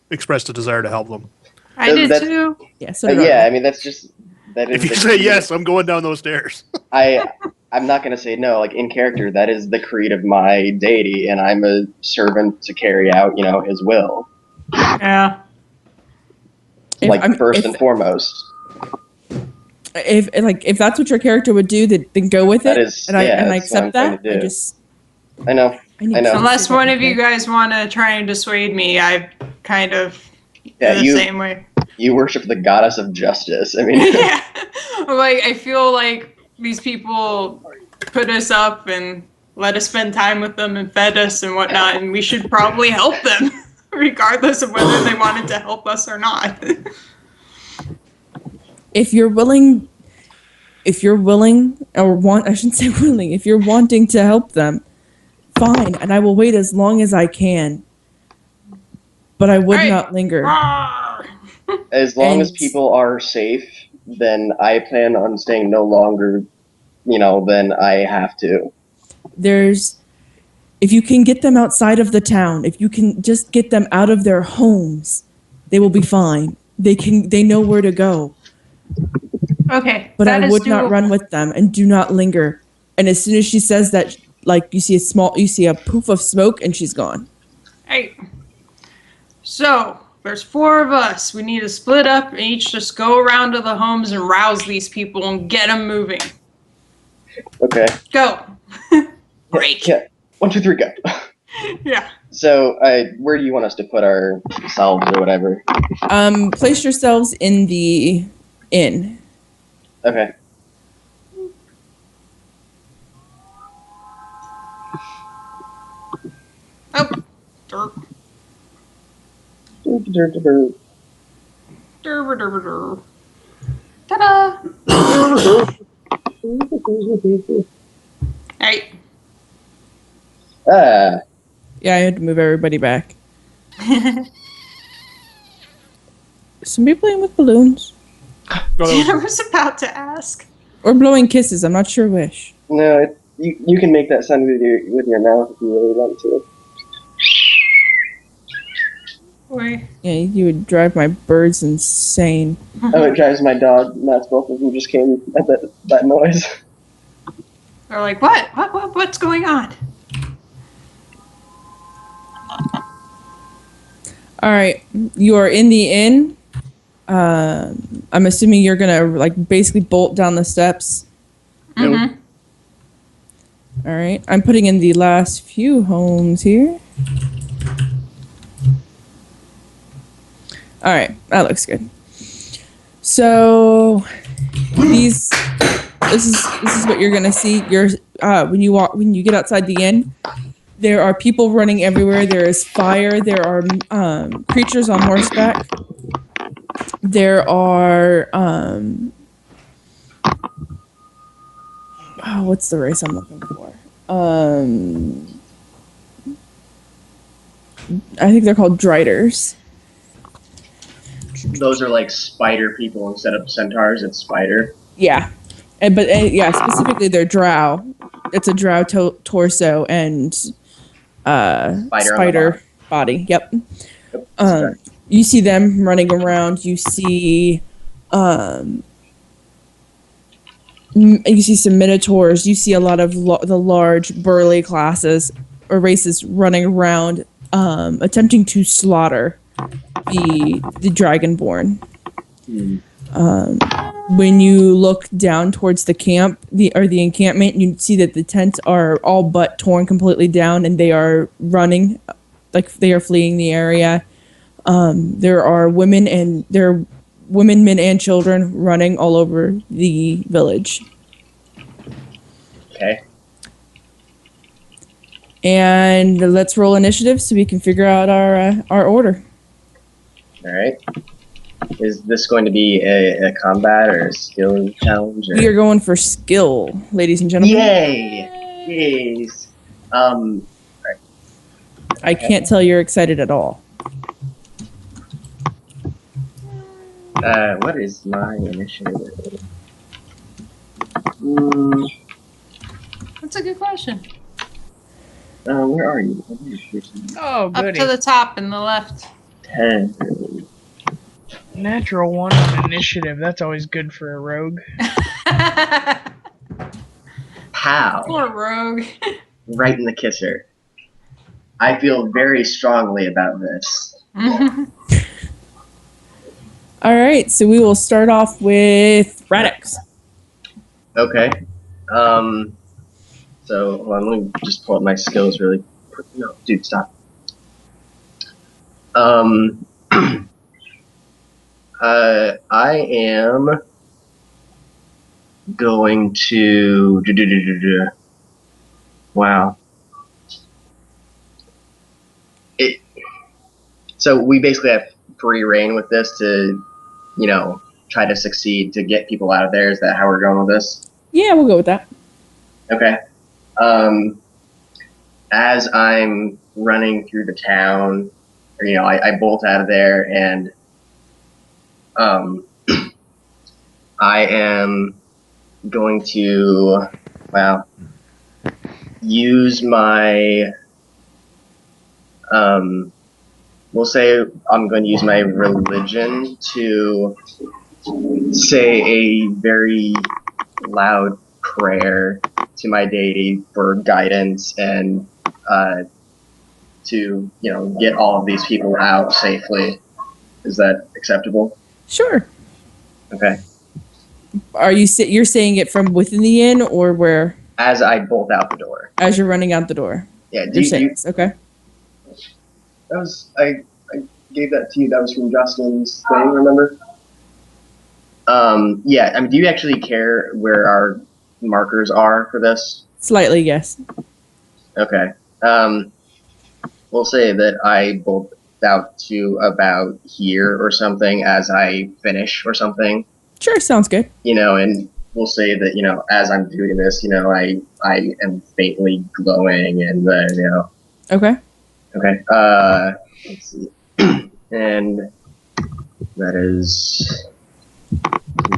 expressed a desire to help them. I did, That's- too. Yeah. So did Yeah, I. I mean, that is. If you the say creed. yes, I'm going down those stairs. I'm not going to say no. Like in character, that is the creed of my deity, and I'm a servant to carry out, his will. Yeah. First and foremost. If that's what your character would do, then go with That it. is- and I yeah, and I that's what I'm accept trying that. to I do. just I know. need I know. to Unless see one that of you okay. guys want to try and dissuade me, I kind of Yeah, feel the you same way. you worship the goddess of justice. I mean, Yeah. Like, I feel like these people put us up and let us spend time with them and fed us and whatnot, and we should probably help them, regardless of whether they wanted to help us or not. If you're willing, If you're willing, or want, I shouldn't say willing, if you're wanting to help them, fine, and I will wait as long as I can. But I would Hey! not linger. Roar! As long as And- people are safe, then I plan on staying no longer, than I have to. If you can get them outside of the town, if you can just get them out of their homes, they will be fine. They know where to go. Okay, But that I is would not doable. run with them, and do not linger. And as soon as she says that, like, you see a poof of smoke and she's gone. Hey. So, there's 4 of us. We need to split up and each just go around to the homes and rouse these people and get them moving. Okay. Go. Break. Yeah. 1, 2, 3, go. Yeah. So, where do you want us to put ourselves or whatever? Place yourselves in the inn. Okay. Oh. Derp. Derp, derp, derp. Ta-da! Hey. Ah. Yeah, I had to move everybody back. Is somebody playing with balloons? Oh, that I was- was about to ask. Or blowing kisses, I'm not sure which. No, you can make that sound with your mouth if you really want to. Wait. Yeah, you would drive my birds insane. Oh, it drives my dog nuts. Both of them just came at that noise. They're like, what? What's going on? Alright, you are in the inn. I'm assuming you're gonna, like, basically bolt down the steps. Mm-hmm. Alright, I'm putting in the last few homes here. Alright, that looks good. So this is what you're gonna see. When you get outside the inn, there are people running everywhere. There is fire. There are creatures on horseback. There are what's the race I'm looking for? I think they're called driders. Those are like spider people instead of centaurs. It's spider. Yeah, specifically they're drow. It's a drow torso and Spider on the spider body. Yep. Yep, that's You see them running around. You see some minotaurs. You see a lot of the large burly classes or races running around, attempting to slaughter the Dragonborn. When you look down towards the camp, the encampment, you see that the tents are all but torn completely down, and they are running, like they are fleeing the area. There are women, men, and children running all over the village. Okay. And let's roll initiative so we can figure out our order. All right. Is this going to be a combat or a skill challenge? Or... We are going for skill, ladies and gentlemen. Yay! Yes. I can't tell you're excited at all. What is my initiative? That's a good question. Where are you? Oh, Up goody. to the top in the left. 10. Natural 1 on initiative. That's always good for a rogue. Pow! Poor rogue. Right in the kisser. I feel very strongly about this. All right, so we will start off with Radix. Okay. So, hold on, let me just pull up my skills really quick. No, dude, stop. I am going to... Wow. So we basically have free reign with this to, try to succeed to get people out of there. Is that how we're going with this? Yeah, we'll go with that. Okay. As I'm running through the town, I bolt out of there, and I am going to, use my, we'll say I'm going to use my religion to say a very loud prayer to my deity for guidance and to get all of these people out safely. Is that acceptable? Sure. Okay. Are you're saying it from within the inn or where? As I bolt out the door. As you're running out the door. Yeah. You're saying this, okay. That was I gave that to you. That was from Justin's thing. Remember? Yeah. I mean, do you actually care where our markers are for this? Slightly, yes. Okay. We'll say that I bolt out to about here or something as I finish or something. Sure, sounds good. And we'll say that, as I'm doing this, I am faintly glowing and Okay. okay. Let's see. And that is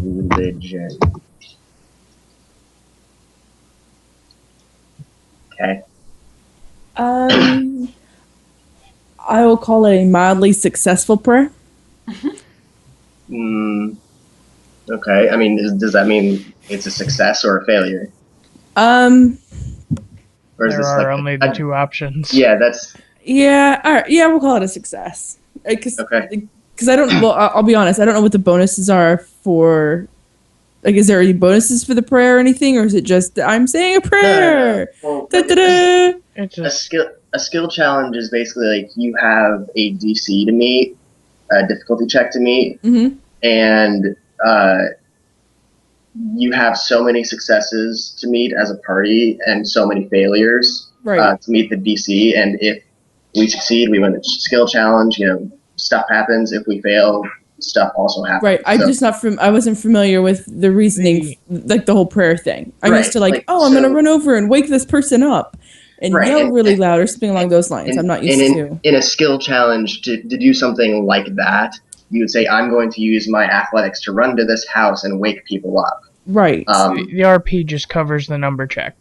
religion. Okay. I will call it a mildly successful prayer. Okay. I mean, does that mean it's a success or a failure? Or there are only the two options. Yeah, that's... Yeah, all right. Yeah, we'll call it a success. Because I don't... Well, I'll be honest. I don't know what the bonuses are for... is there any bonuses for the prayer or anything? Or is it just, I'm saying a prayer? No. Well, It's a skill challenge is basically you have a DC to meet, a difficulty check to meet, and you have so many successes to meet as a party and so many failures to meet the DC. And if we succeed, we win the skill challenge. Stuff happens. If we fail, stuff also happens. Right. I wasn't familiar with the reasoning, like the whole prayer thing. I'm used to I'm going to run over and wake this person up and yell really loud or something along those lines. I'm not used to. In a skill challenge, to do something like that, you would say, I'm going to use my athletics to run to this house and wake people up. Right. The RP just covers the number check.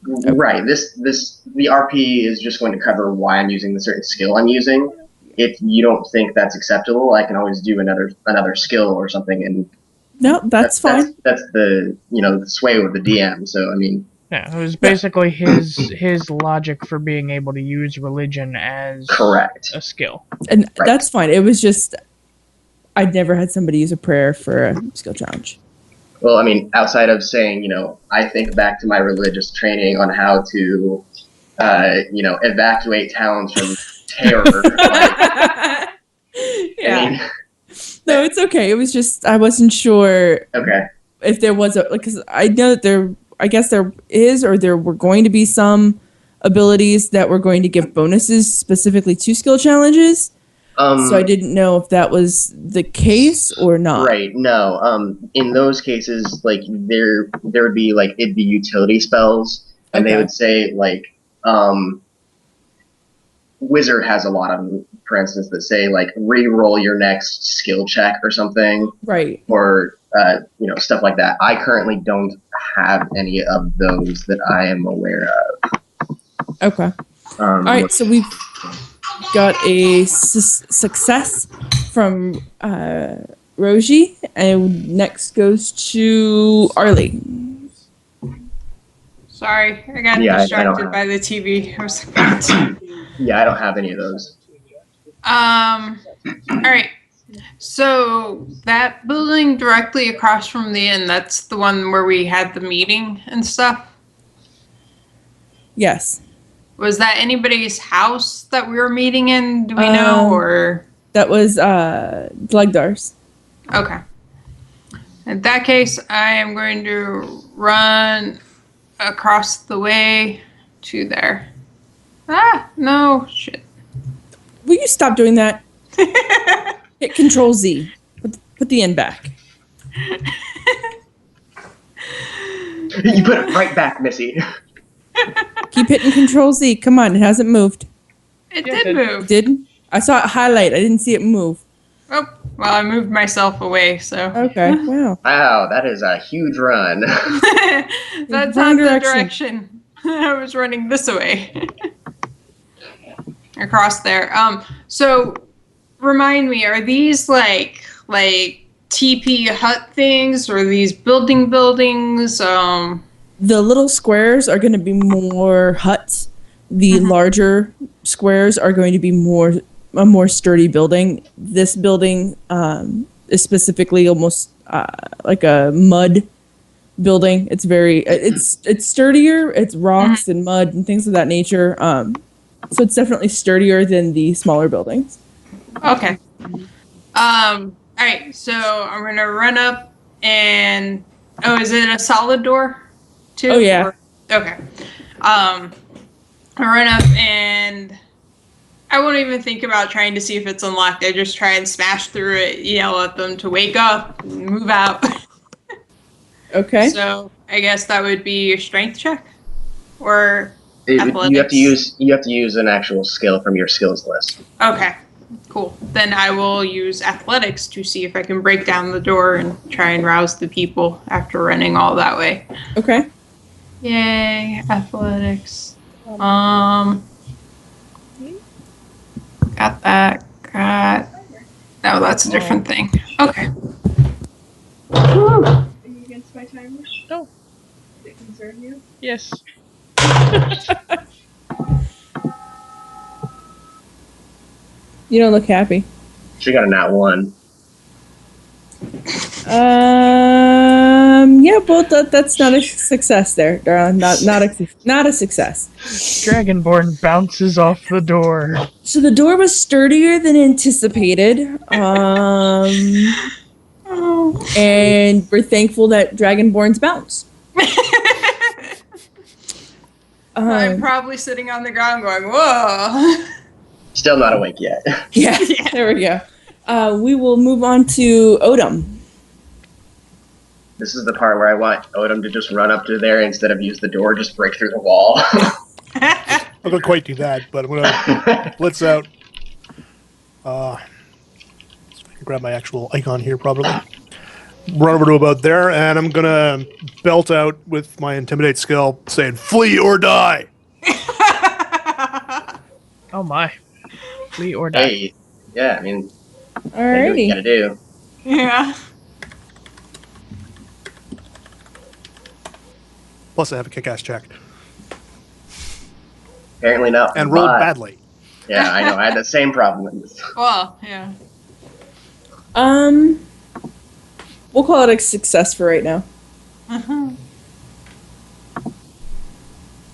Right. The RP is just going to cover why I'm using the certain skill I'm using. If you don't think that's acceptable, I can always do another skill or something. And no, that's fine. That's the the sway with the DM. So I mean, yeah, it was basically his logic for being able to use religion as correct a skill, and that's fine. It was just I'd never had somebody use a prayer for a skill challenge. Well, I mean, outside of saying, I think back to my religious training on how to, evacuate towns from terror. Yeah. No, it's okay. It was just I wasn't sure. Okay. If there was because I know that I guess there is, or there were going to be some abilities that were going to give bonuses specifically to skill challenges. So I didn't know if that was the case or not. Right. No. In those cases, there would be it'd be utility spells, and they would say Wizard has a lot of them, for instance, that say re-roll your next skill check or something. Right. Or stuff like that. I currently don't have any of those that I am aware of. Okay. All right. So we've got a success from Roji, and next goes to Arlie. Sorry, I got distracted by the TV. I was yeah, I don't have any of those. All right. So that building directly across from the inn, that's the one where we had the meeting and stuff? Yes. Was that anybody's house that we were meeting in? Do we know, or? That was Glegdar's. Okay. In that case, I am going to run across the way to there. No, shit. Will you stop doing that? Hit Control Z. Put the N back. You put it right back, Missy. Keep hitting Control Z. Come on, it hasn't moved. It Yeah, did it move. It didn't? I saw it highlight. I didn't see it move. Oh, well, I moved myself away, so. Okay, wow. Wow, that is a huge run. That's Wrong not the direction. direction. I was running this way. Across there. So remind me, are these like TP hut things or these buildings? The little squares are going to be more huts. The larger squares are going to be a more sturdy building. This building is specifically almost like a mud building. It's very it's sturdier. It's rocks and mud and things of that nature. So it's definitely sturdier than the smaller buildings. Okay. All right, so I'm gonna run up and is it a solid door too? Oh, yeah. Okay. I run up and I won't even think about trying to see if it's unlocked. I just try and smash through it, yell at them to wake up, and move out. Okay. So I guess that would be your strength check, or You athletics. have to use an actual skill from your skills list. Okay, cool. Then I will use athletics to see if I can break down the door and try and rouse the people after running all that way. Okay. Yay, athletics. Got that. No, that's a different thing. Okay. Are you against my timer? No. Does it concern you? Yes. You don't look happy. She got a nat 1. Yeah, well, that's not a success there, darling. Not a success. Dragonborn bounces off the door. So the door was sturdier than anticipated. And we're thankful that Dragonborns bounce. I'm probably sitting on the ground going, whoa. Still not awake yet. Yeah, there we go. We will move on to Odom. This is the part where I want Odom to just run up to there instead of use the door, just break through the wall. I'm not gonna quite do that, but I'm gonna blitz out. So I can grab my actual icon here properly. Run over to about there, and I'm gonna belt out with my intimidate skill, saying "Flee or die." Oh my. Flee or die. Hey, yeah, I mean, gotta do what you Alrighty. gotta do. Yeah. Plus, I have a kick-ass check Apparently not. and rolled but- badly. Yeah, I know. I had the same problem. Well, yeah. We'll call it a success for right now.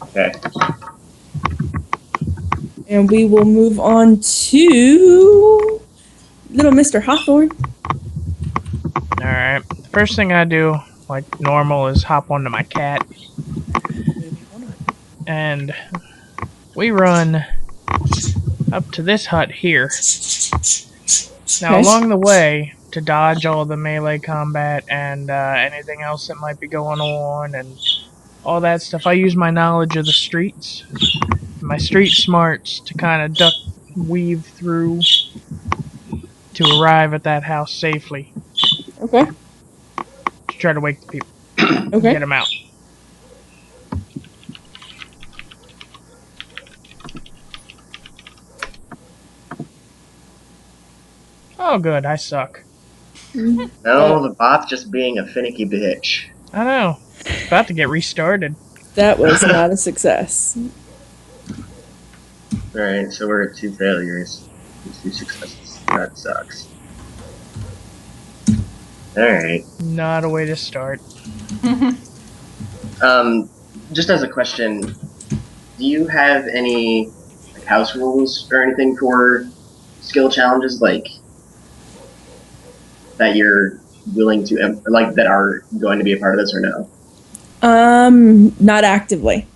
Okay. And we will move on to little Mr. Hawthorne. Alright. The first thing I do, like normal, is hop onto my cat. And we run up to this hut here. Now, Okay. along the way, to dodge all the melee combat and anything else that might be going on and all that stuff, I use my knowledge of the streets, my street smarts to kind of duck, weave through to arrive at that house safely. Okay. To try to wake the people, Okay. get them out. Oh, good. I suck. No, the bot's just being a finicky bitch. I know. It's about to get restarted. That was not a success. Alright, so we're at 2 failures. 2 successes. That sucks. Alright. Not a way to start. Just as a question, do you have any like, house rules or anything for skill challenges, like that you're willing to like that are going to be a part of this or no? Not actively.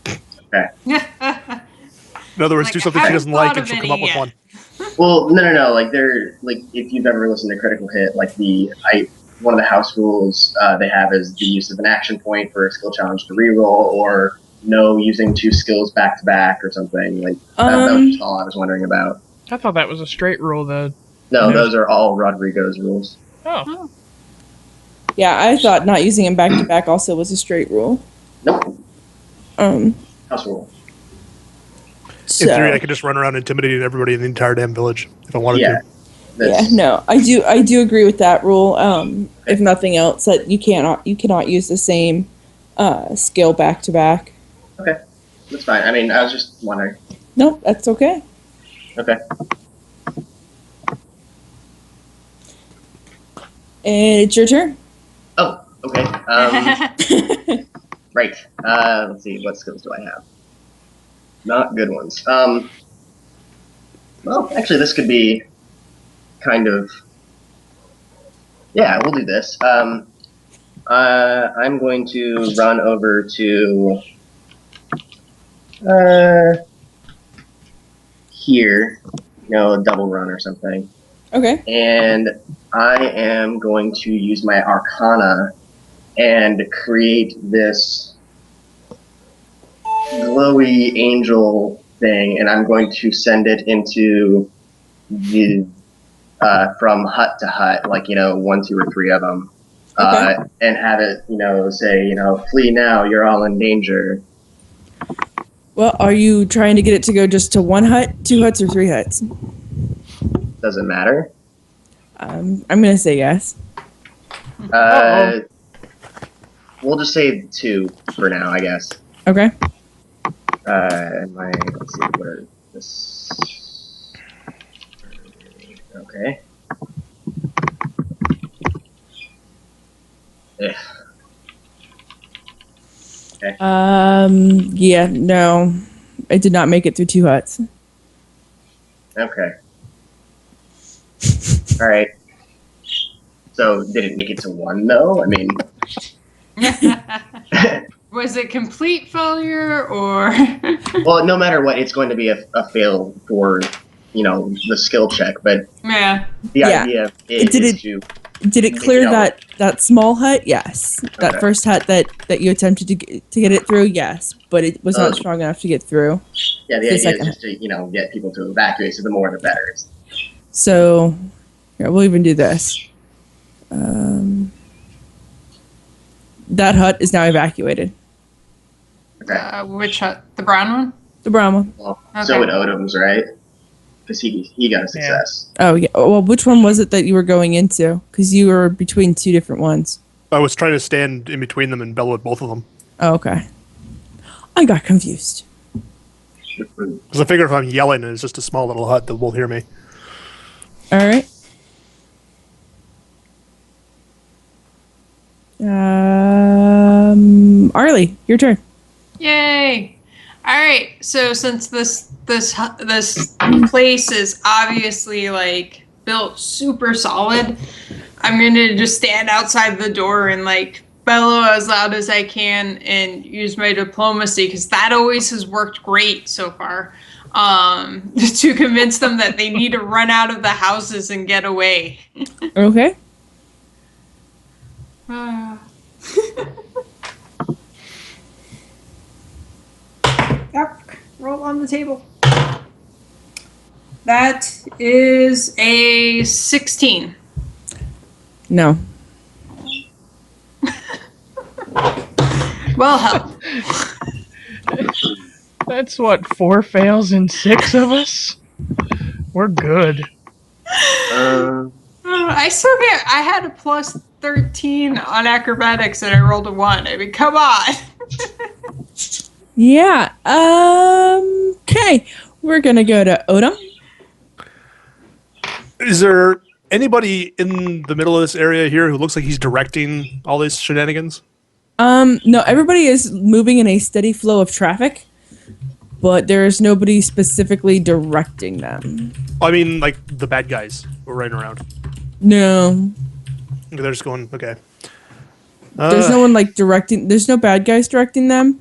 In other words, Like, do something I she haven't doesn't like, thought and of she'll any come up with yet. one. Well, no. Like they're like if you've ever listened to Critical Hit, like one of the house rules they have is the use of an action point for a skill challenge to reroll, or no using 2 skills back to back or something. Like that was just all I was wondering about. I thought that was a straight rule, though. No, those are all Rodrigo's rules. Oh. Yeah, I thought not using them back to back also was a straight rule. Nope. Um, House rule. so, In theory, I could just run around intimidating everybody in the entire damn village if I wanted to. yeah, no, I do agree with that rule. If nothing else, that you cannot use the same skill back to back. Okay, that's fine. I mean, I was just wondering. No, that's okay. Okay. And it's your turn. Oh, okay. Right. Let's see. What skills do I have? Not good ones. Well, actually, this could be kind of. Yeah, we'll do this. I'm going to run over to here. A double run or something. Okay. And I am going to use my Arcana and create this glowy angel thing, and I'm going to send it into the from hut to hut, like 1, 2, or 3 of them, Okay. and have it, say, flee now, you're all in danger. Well, are you trying to get it to go just to 1 hut, 2 huts, or 3 huts? Doesn't matter. I'm gonna say yes. We'll just say 2 for now, I guess. Okay. Let's see, what are this? Okay. Ugh. Yeah, no. I did not make it through 2 huts. Okay. All right. So did it make it to 1 though? I mean, Was it complete failure or? well, no matter what, it's going to be a fail for the skill check. But Yeah. the Yeah. idea Did is it- to Did it clear that small hut? Yes. That Okay. first hut that you attempted to get it through? Yes. But it was not strong enough to get through. the the idea is second just to get people to evacuate. So the more the better. So, here, we'll even do this. That hut is now evacuated. Okay. Which hut? The brown one? The brown one. Well, Okay. so would Odom's, right? Because he got a success. Oh, yeah. Well, which one was it that you were going into? Because you were between 2 different ones. I was trying to stand in between them and bellow at both of them. Oh, okay. I got confused. Because I figure if I'm yelling and it's just a small little hut, they will hear me. All right. Arlie, your turn. Yay! All right. So since this place is obviously like built super solid, I'm gonna just stand outside the door and like bellow as loud as I can and use my diplomacy because that always has worked great so far. To convince them that they need to run out of the houses and get away. Okay. Yep, roll on the table. That is a 16. No. Well, hell. That's what, 4 fails in 6 of us? We're good. I still get. I had a plus 13 on acrobatics and I rolled a 1. I mean, come on. Yeah. Okay. We're gonna go to Odom. Is there anybody in the middle of this area here who looks like he's directing all these shenanigans? No, everybody is moving in a steady flow of traffic, but there is nobody specifically directing them. I mean, like the bad guys who are running around. No. They're just going, okay. There's no one like directing. There's no bad guys directing them.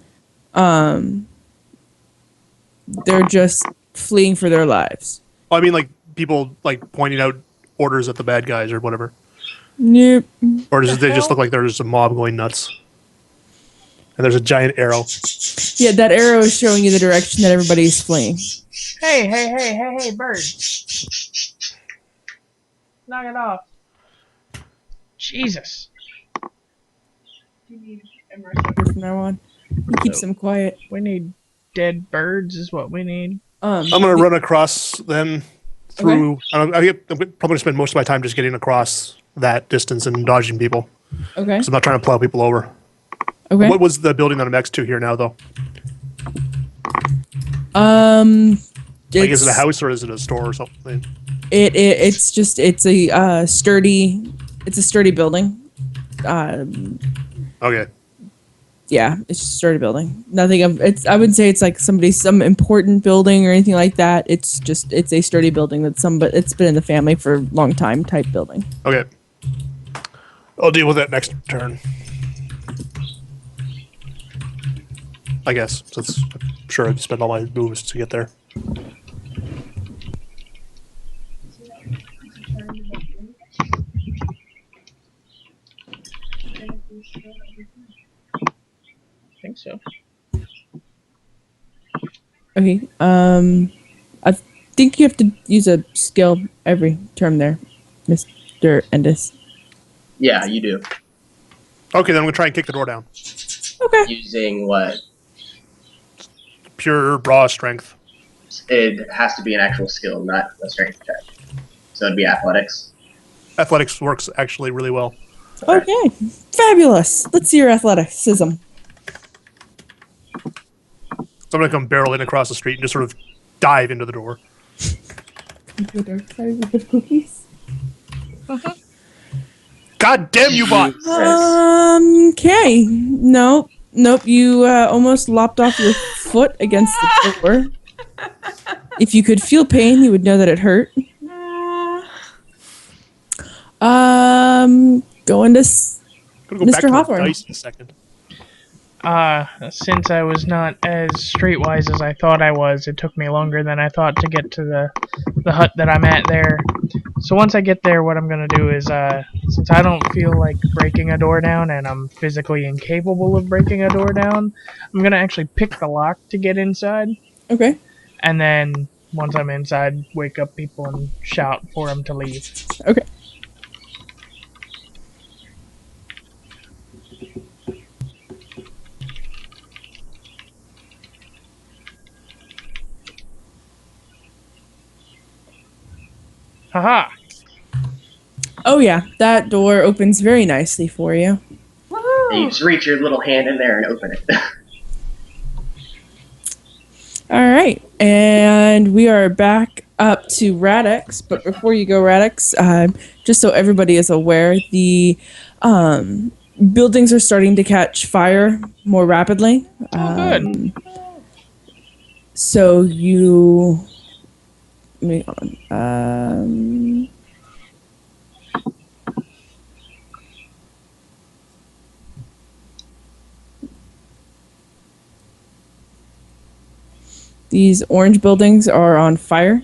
They're just fleeing for their lives. I mean, like people like pointing out orders at the bad guys or whatever. Nope. Or does they just look like there's a mob going nuts? And there's a giant arrow. Yeah, that arrow is showing you the direction that everybody's fleeing. Hey, bird. Knock it off. Jesus. Do you need immersive? From now on, he keeps them quiet. We need dead birds is what we need. I'm gonna run across then through. I'm probably spend most of my time just getting across that distance and dodging people. Okay. So I'm not trying to plow people over. Okay. What was the building that I'm next to here now, though? Like, is it a house or is it a store or something? It's a sturdy building. Okay. Yeah, it's just a sturdy building. Nothing of it's. I wouldn't say it's like some important building or anything like that. It's a sturdy building it's been in the family for a long time type building. Okay. I'll deal with that next turn. I guess, since I'm sure I'd spend all my moves to get there. I think so. Okay. I think you have to use a skill every term there, Mr. Endis. Yeah, you do. Okay, then I'm gonna try and kick the door down. Okay. Using what? Pure raw strength. It has to be an actual skill, not a strength check. So it'd be athletics. Athletics works actually really well. Okay. Fabulous. Let's see your athleticism. So I'm gonna come barreling across the street and just sort of dive into the door. Into a dark side with cookies. God damn you, bot! Okay. Nope. You almost lopped off your foot against the door. If you could feel pain, you would know that it hurt. Going to Gonna go Mr. back to Hawthorne. the dice in a second. Since I was not as streetwise as I thought I was, it took me longer than I thought to get to the hut that I'm at there. So once I get there, what I'm gonna do is, since I don't feel like breaking a door down, and I'm physically incapable of breaking a door down, I'm gonna actually pick the lock to get inside, Okay. and then once I'm inside, wake up people and shout for them to leave. Okay. Haha! Oh yeah, that door opens very nicely for you. And you just reach your little hand in there and open it. All right, and we are back up to Radix. But before you go, Radix, just so everybody is aware, the buildings are starting to catch fire more rapidly. Oh, good. So you. Let me on. These orange buildings are on fire.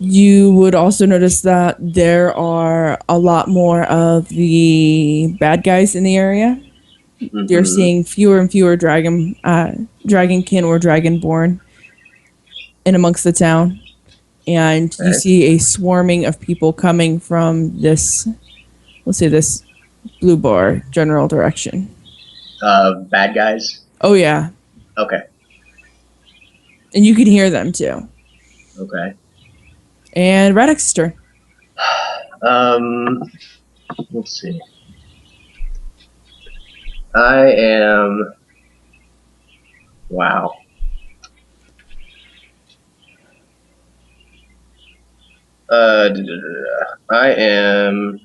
You would also notice that there are a lot more of the bad guys in the area. You're seeing fewer and fewer dragonkin or dragonborn in amongst the town. And you see a swarming of people coming from this, let's say this blue bar general direction. Bad guys? Oh, yeah. Okay. And you can hear them, too. Okay. And Radix's turn. Let's see. I am... Wow. I am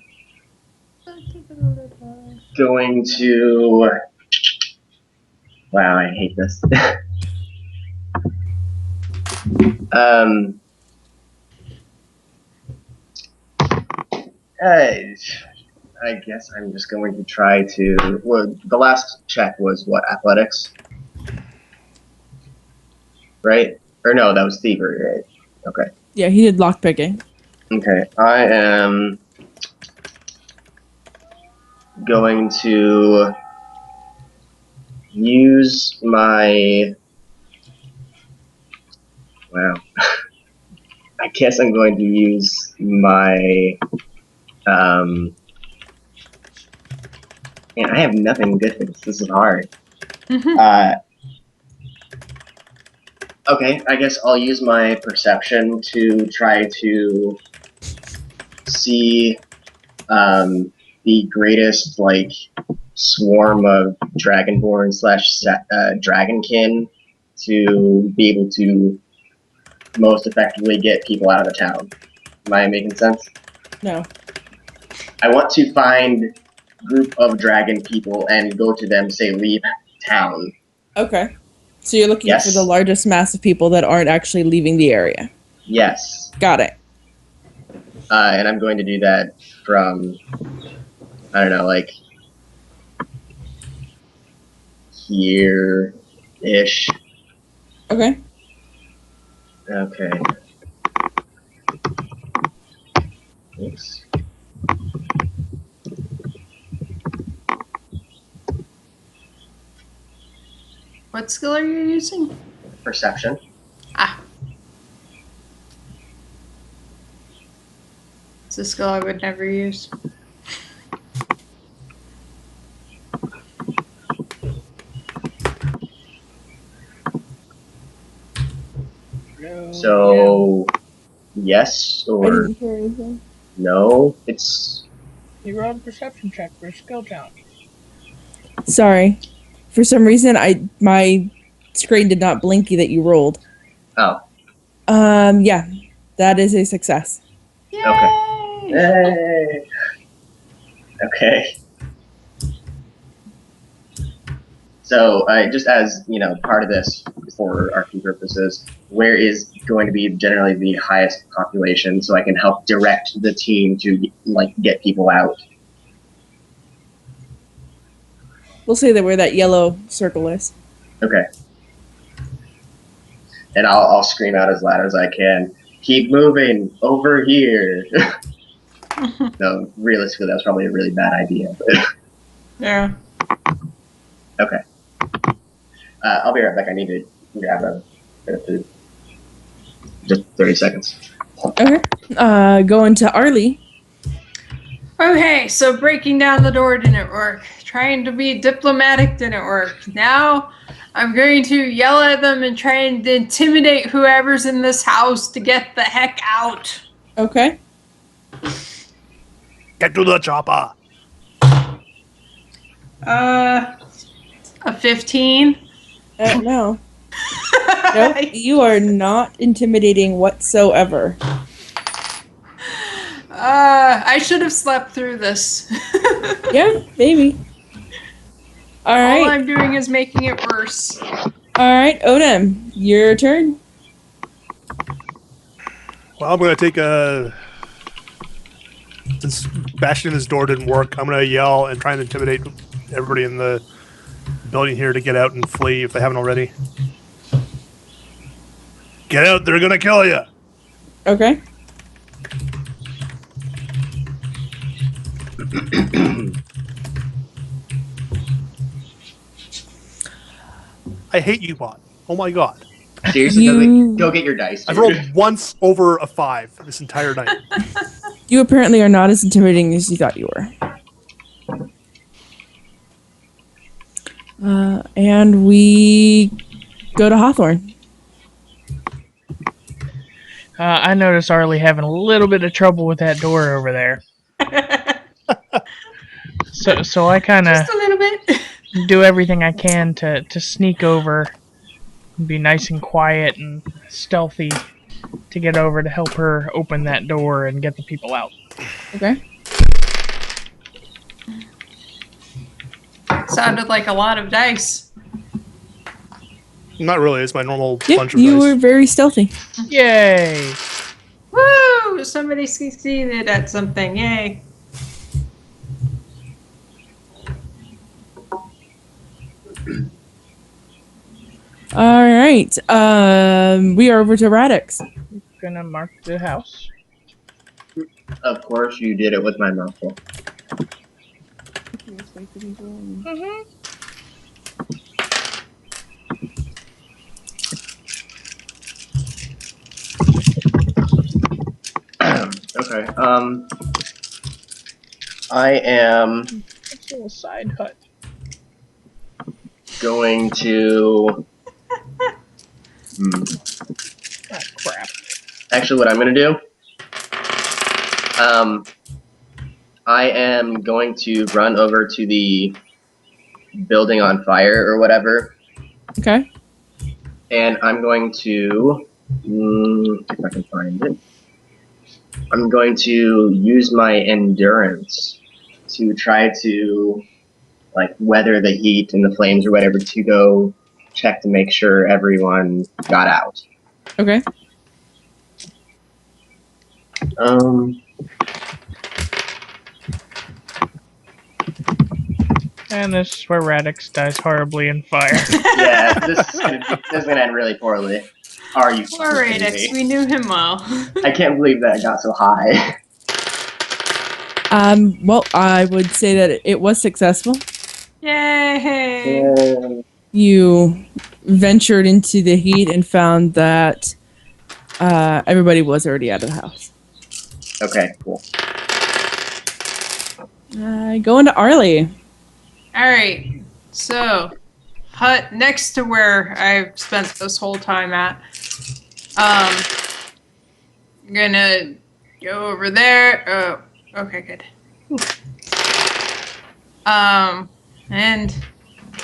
going to... Wow, I hate this. I guess I'm just going to try to. Well, the last check was what? Athletics? Right? Or no, that was thievery, right? Okay. Yeah, he did lockpicking. Okay. I am going to use my. Wow. I guess I'm going to use my. Man, I have nothing good for this. This is hard. Okay, I guess I'll use my perception to try to see the greatest like swarm of Dragonborn slash Dragonkin to be able to most effectively get people out of the town. Am I making sense? No. I want to find a group of dragon people and go to them, say, leave town. Okay. So you're looking Yes. for the largest mass of people that aren't actually leaving the area. Yes. Got it. And I'm going to do that from, I don't know, like here-ish. Okay. Okay. Thanks. What skill are you using? Perception. Ah. It's a skill I would never use. So, yes I or didn't hear anything. no? It's You rolled a perception check for a skill challenge. Sorry. For some reason, my screen did not blinky that you rolled. oh, Yeah, that is a success. Yay! okay. Hey. Okay. So, just as part of this for RP purposes, where is going to be generally the highest population, so I can help direct the team to get people out? We'll say that where that yellow circle is. Okay. And I'll scream out as loud as I can. Keep moving over here. No, realistically, that's probably a really bad idea. But Yeah. okay. I'll be right back. I need to grab a bit of food. Just 30 seconds. Okay. Going to Arlie. Okay, so breaking down the door didn't work. Trying to be diplomatic didn't work. Now I'm going to yell at them and try and intimidate whoever's in this house to get the heck out. Okay. Get to the chopper. A 15. No. Nope. You are not intimidating whatsoever. I should have slept through this. Yeah, maybe. All All right. I'm doing is making it worse. All right, Odem, your turn. Well, I'm going to take a... Since bashing in his door didn't work, I'm going to yell and try and intimidate everybody in the building here to get out and flee if they haven't already. Get out, they're going to kill you. Okay. I hate you, bot. Oh my god. Seriously, You- go get your dice. I've dude. rolled once over a 5 this entire night. You apparently are not as intimidating as you thought you were. And we go to Hawthorne. I noticed Arlie having a little bit of trouble with that door over there. So I kind of Just a little bit. do everything I can to sneak over and be nice and quiet and stealthy to get over to help her open that door and get the people out. Okay. Sounded like a lot of dice. Not really, it's my normal Yep, bunch of you dice. were very stealthy. Yay! Woo! Somebody succeeded at something. Yay. All right. We are over to Radix. Gonna mark the house. Of course, you did it with my mouth full. Mm-hmm. Okay. I am It's a little side hut. going to. Ah, crap. Actually, what I'm going to do. I am going to run over to the building on fire or whatever, Okay. and I'm going to. If I can find it. I'm going to use my endurance to try to like weather the heat and the flames or whatever to go check to make sure everyone got out. Okay. And this is where Radix dies horribly in fire. Yeah, this is gonna end really poorly. Are you Poor kidding Radix, me? we knew him well. I can't believe that it got so high. Well, I would say that it was successful. Yay! You ventured into the heat and found that everybody was already out of the house. Okay, cool. Going to Arlie. Alright, so, hut next to where I've spent this whole time at. I'm gonna go over there. Oh, okay, good. And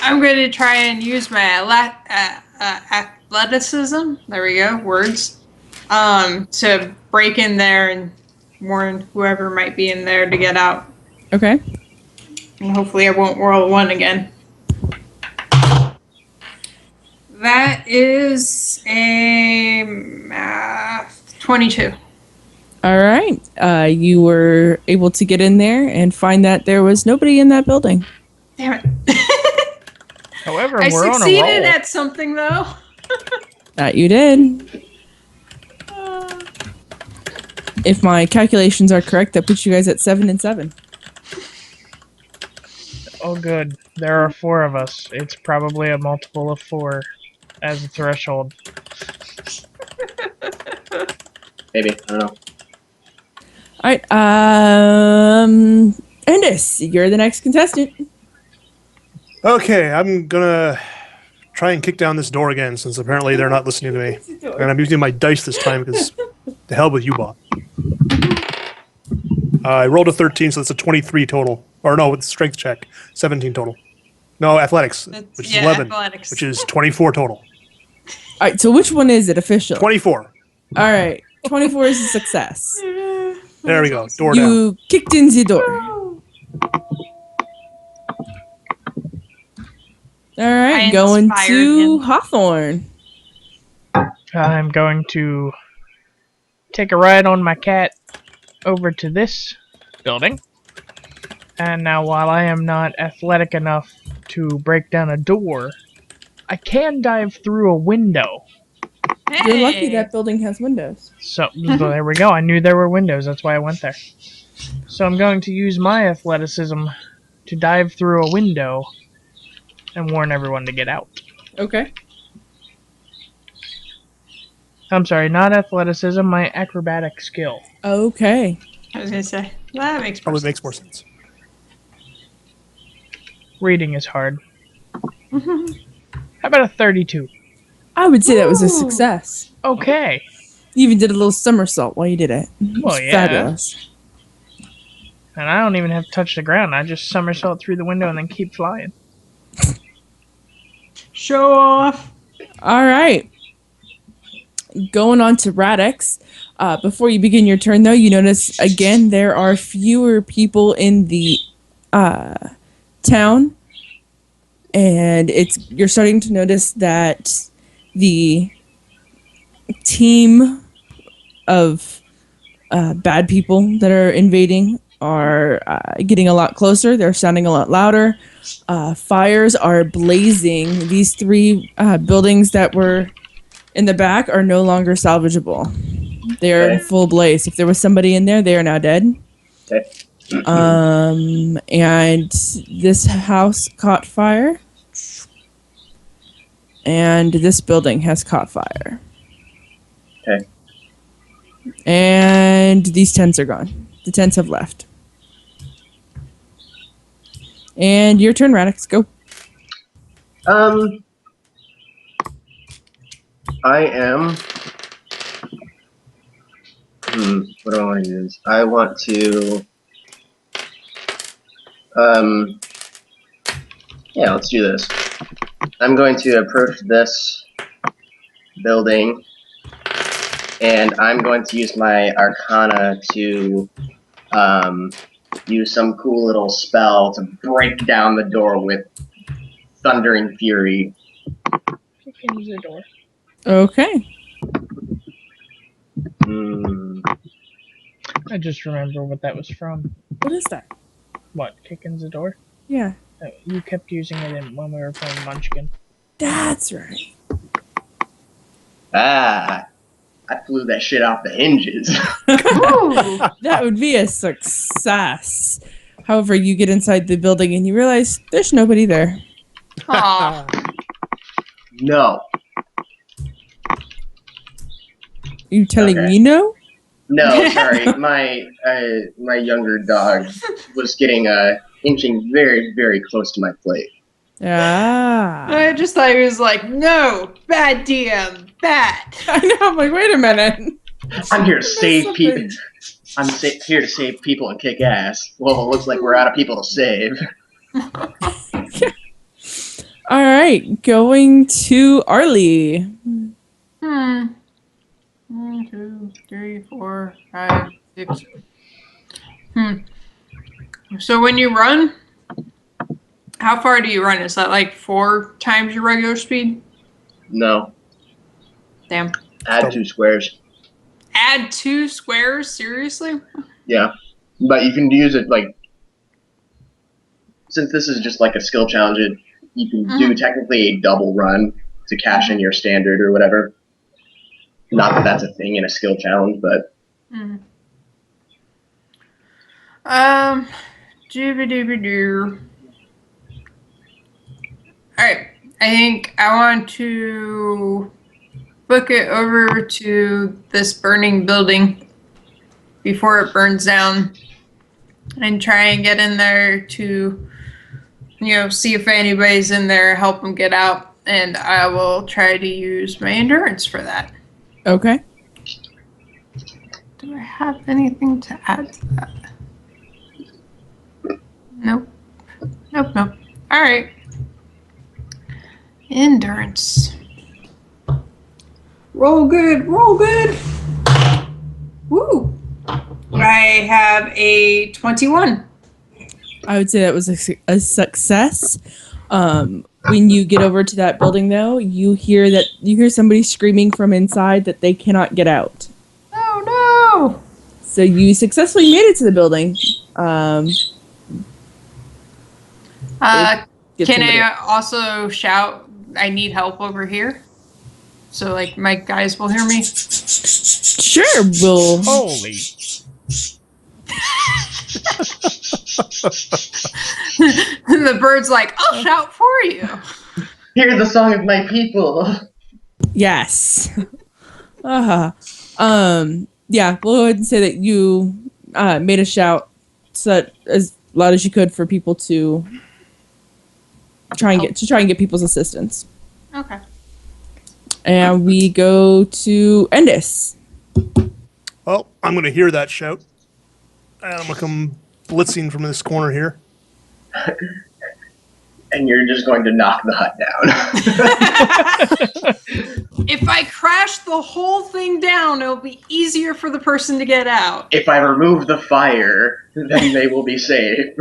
I'm gonna try and use my athleticism. There we go, words. To break in there and warn whoever might be in there to get out. Okay. And hopefully I won't roll one again. That is a math 22. All right. You were able to get in there and find that there was nobody in that building. Damn it. However, I we're on a succeeded roll. at something though. That you did. If my calculations are correct, that puts you guys at 7 and 7. Oh, good. There are 4 of us. It's probably a multiple of 4 as a threshold. Maybe, I don't know. All right. Endis, you're the next contestant. Okay, I'm gonna try and kick down this door again since apparently they're not listening to me. And I'm using my dice this time because the hell with you, bot. I rolled a 13, so that's a 23 total. Or no, it's strength check. 17 total. No, athletics, which is 11, athletics. which is 24 total. All right. So which one is it official? 24. All right. 24 is a success. There we go. Door down. You kicked in the door. All right. I Going inspired to him. Hawthorne. I'm going to take a ride on my cat over to this building. And now, while I am not athletic enough to break down a door, I can dive through a window. You're lucky Hey. that building has windows. So, there we go. I knew there were windows. That's why I went there. So I'm going to use my athleticism to dive through a window and warn everyone to get out. Okay. I'm sorry, not athleticism, my acrobatic skill. Okay. I was gonna say that makes more Probably sense. makes more sense. Reading is hard. How about a 32? I would say that was a Ooh. success. Okay. You even did a little somersault while you did it. It was Well, yeah. fabulous. And I don't even have to touch the ground. I just somersault through the window and then keep flying. Show off. All right. Going on to Radix. Before you begin your turn, though, you notice again there are fewer people in the town, and you're starting to notice that the team of bad people that are invading are getting a lot closer. They're sounding a lot louder. Fires are blazing. These three buildings that were in the back are no longer salvageable. They are in Okay. full blaze. If there was somebody in there, they are now dead. Okay. And this house caught fire. And this building has caught fire. Okay. And these tents are gone. The tents have left. And your turn, Radix. Go. I am. What do I want to use? I want to. Yeah, let's do this. I'm going to approach this building, and I'm going to use my Arcana to use some cool little spell to break down the door with thundering fury. Kick in the door. Okay. I just remember what that was from. What is that? What? Kick in the door? Yeah. You kept using it when we were playing Munchkin. That's right. I flew that shit off the hinges. That would be a success. However, you get inside the building and you realize there's nobody there. Aw. No. You telling Okay. me no? No, sorry. My younger dog was getting inching very, very close to my plate. Ah. I just thought he was like, no, bad DM, bad. I know. I'm like, wait a minute. I'm here to save That's people. I'm here to save people and kick ass. Well, it looks like we're out of people to save. All right. Going to Arlie. 1, 2, 3, 4, 5, 6. So when you run, how far do you run? Is that like 4 times your regular speed? No. Damn. Add 2 squares. Add 2 squares? Seriously? Yeah. But you can use it, like, since this is just like a skill challenge, you can do technically a double run to cash in your standard or whatever. Not that that's a thing in a skill challenge, but Doobie-doobie-doo. Alright, I think I want to book it over to this burning building before it burns down and try and get in there to, see if anybody's in there, help them get out, and I will try to use my endurance for that. Okay. Do I have anything to add to that? Nope. Nope. Alright. Endurance. Roll good. Woo! I have a 21. I would say that was a success. When you get over to that building, though, you hear somebody screaming from inside that they cannot get out. Oh no! So you successfully made it to the building. Get Can somebody- I also shout, I need help over here? So, like, my guys will hear me? Sure, we'll. Holy. And the bird's like, I'll shout for you. hear the song of my people. Yes. Yeah, we'll go ahead and say that you made a shout as loud as you could for people to try and get people's assistance. Okay. And we go to Endis. Well, I'm going to hear that shout. And I'm going to come blitzing from this corner here. And you're just going to knock the hut down. If I crash the whole thing down, it'll be easier for the person to get out. If I remove the fire, then they will be saved.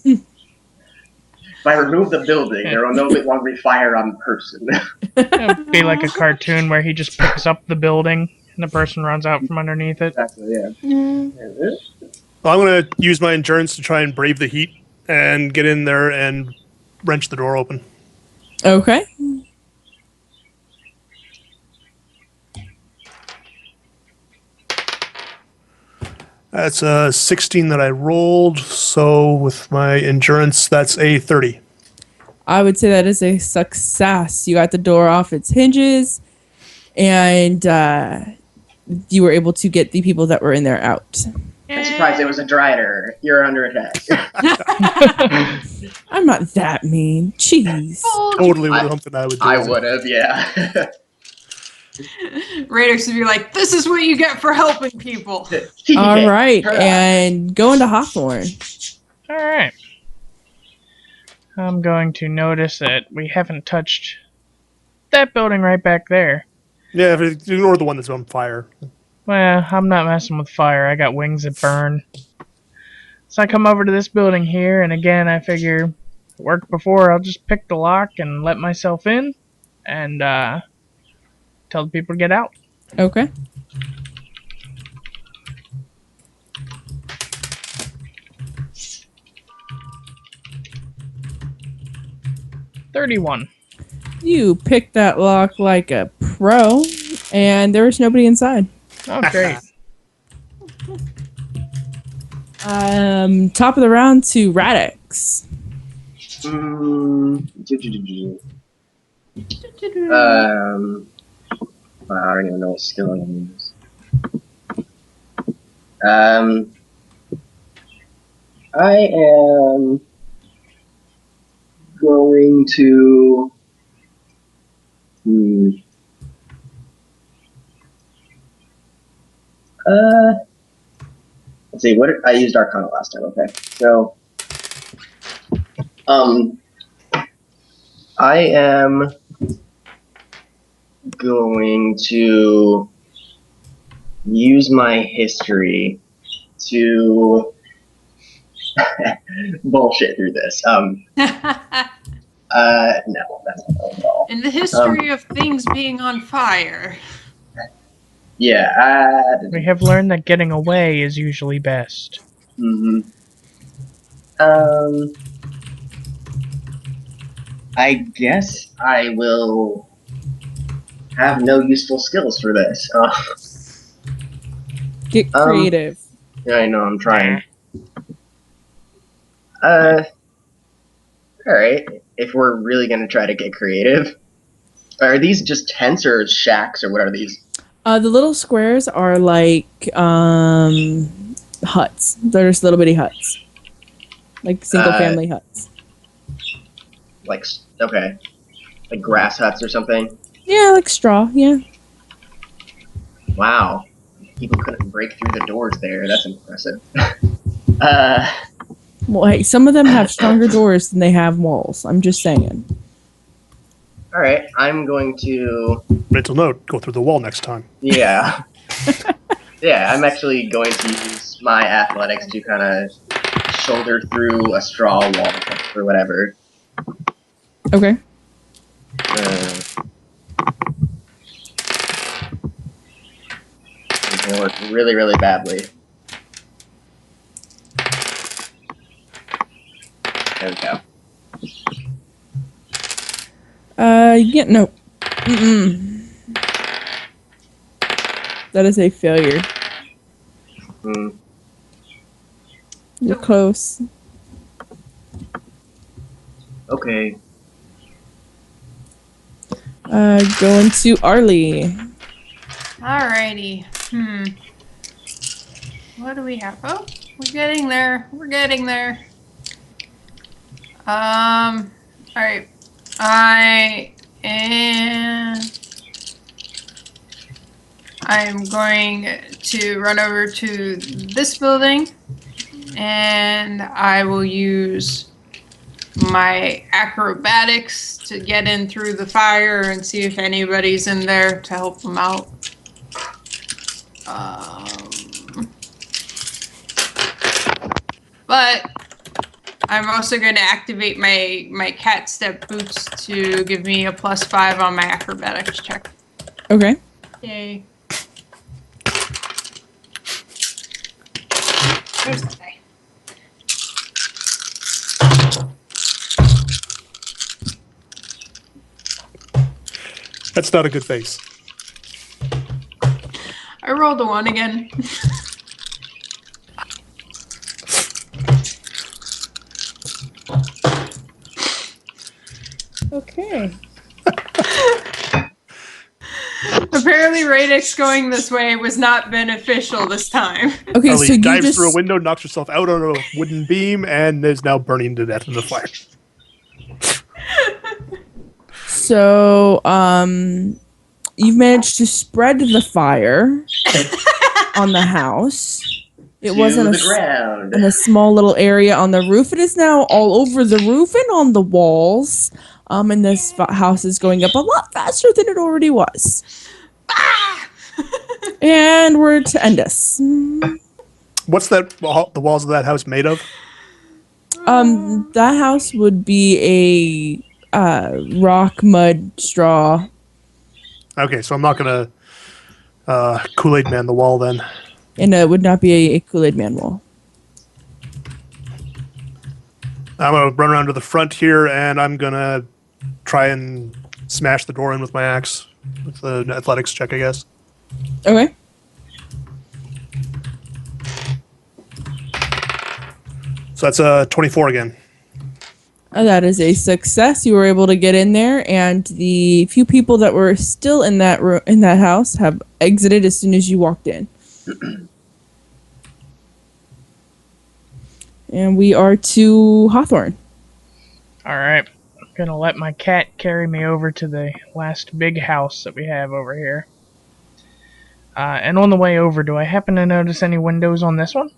If I remove the building, there will no longer be fire on the person. It'd be like a cartoon where he just picks up the building and the person runs out from underneath it. Exactly, yeah. Well, I'm going to use my endurance to try and brave the heat and get in there and wrench the door open. Okay. That's a 16 that I rolled, so with my endurance, that's a 30. I would say that is a success. You got the door off its hinges, and you were able to get the people that were in there out. I'm surprised it was a Drider. You're under attack. I'm not that mean. Jeez. Totally would have something I would do. I would have, yeah. Radix would be like, this is what you get for helping people. All right, and go into Hawthorne. All right. I'm going to notice that we haven't touched that building right back there. Yeah, ignore the one that's on fire. Well, I'm not messing with fire. I got wings that burn. So I come over to this building here, and again, I figure it worked before. I'll just pick the lock and let myself in, and tell the people to get out. Okay. $31. You picked that lock like a pro, and there was nobody inside. Oh, great. Top of the round to Radix. I don't even know what skill I use. I am going to. Let's see. I used Arcana last time. Okay, so I am going to use my history to bullshit through this. No, that's not at all. In the history of things being on fire. Yeah, We have learned that getting away is usually best. I guess I will have no useful skills for this. Get creative. Yeah, I know, I'm trying. Alright, if we're really gonna try to get creative. Are these just tents or shacks, or what are these? The little squares are like huts. They're just little bitty huts. Like single family huts. Like, okay. Like grass huts or something? Yeah, like straw, yeah. Wow. People couldn't break through the doors there. That's impressive. Well, hey, some of them have stronger doors than they have walls. I'm just saying. Alright, I'm going to... Mental note, go through the wall next time. Yeah. Yeah, I'm actually going to use my athletics to kind of shoulder through a straw wall or whatever. Okay. It's going to work really, really badly. There we go. Yeah, no. Mm-mm. That is a failure. You're close. Okay. Going to Arlie. Alrighty. What do we have? Oh, we're getting there. We're getting there. Alright. I'm going to run over to this building, and I will use my acrobatics to get in through the fire and see if anybody's in there to help them out. But I'm also going to activate my cat step boots to give me a +5 on my acrobatics check. Okay. Yay. There's the die. That's not a good face. I rolled a 1 again. Okay. Apparently, Radix going this way was not beneficial this time. Okay, Ellie so you dives just through a window, knocks herself out on a wooden beam, and is now burning to death in the fire. so you've managed to spread the fire on the house. It wasn't to the ground. in a small little area on the roof. It is now all over the roof and on the walls. And this house is going up a lot faster than it already was. And we're to end us. What's that? The walls of that house made of? That house would be a rock, mud, straw. Okay, so I'm not gonna Kool-Aid Man the wall then. And it would not be a Kool-Aid Man wall. I'm gonna run around to the front here, and I'm gonna try and smash the door in with my axe. With the athletics check, I guess. Okay. So that's a 24 again. That is a success. You were able to get in there, and the few people that were still in that in that house have exited as soon as you walked in. And we are to Hawthorne. Alright. I'm gonna let my cat carry me over to the last big house that we have over here. And on the way over, do I happen to notice any windows on this one?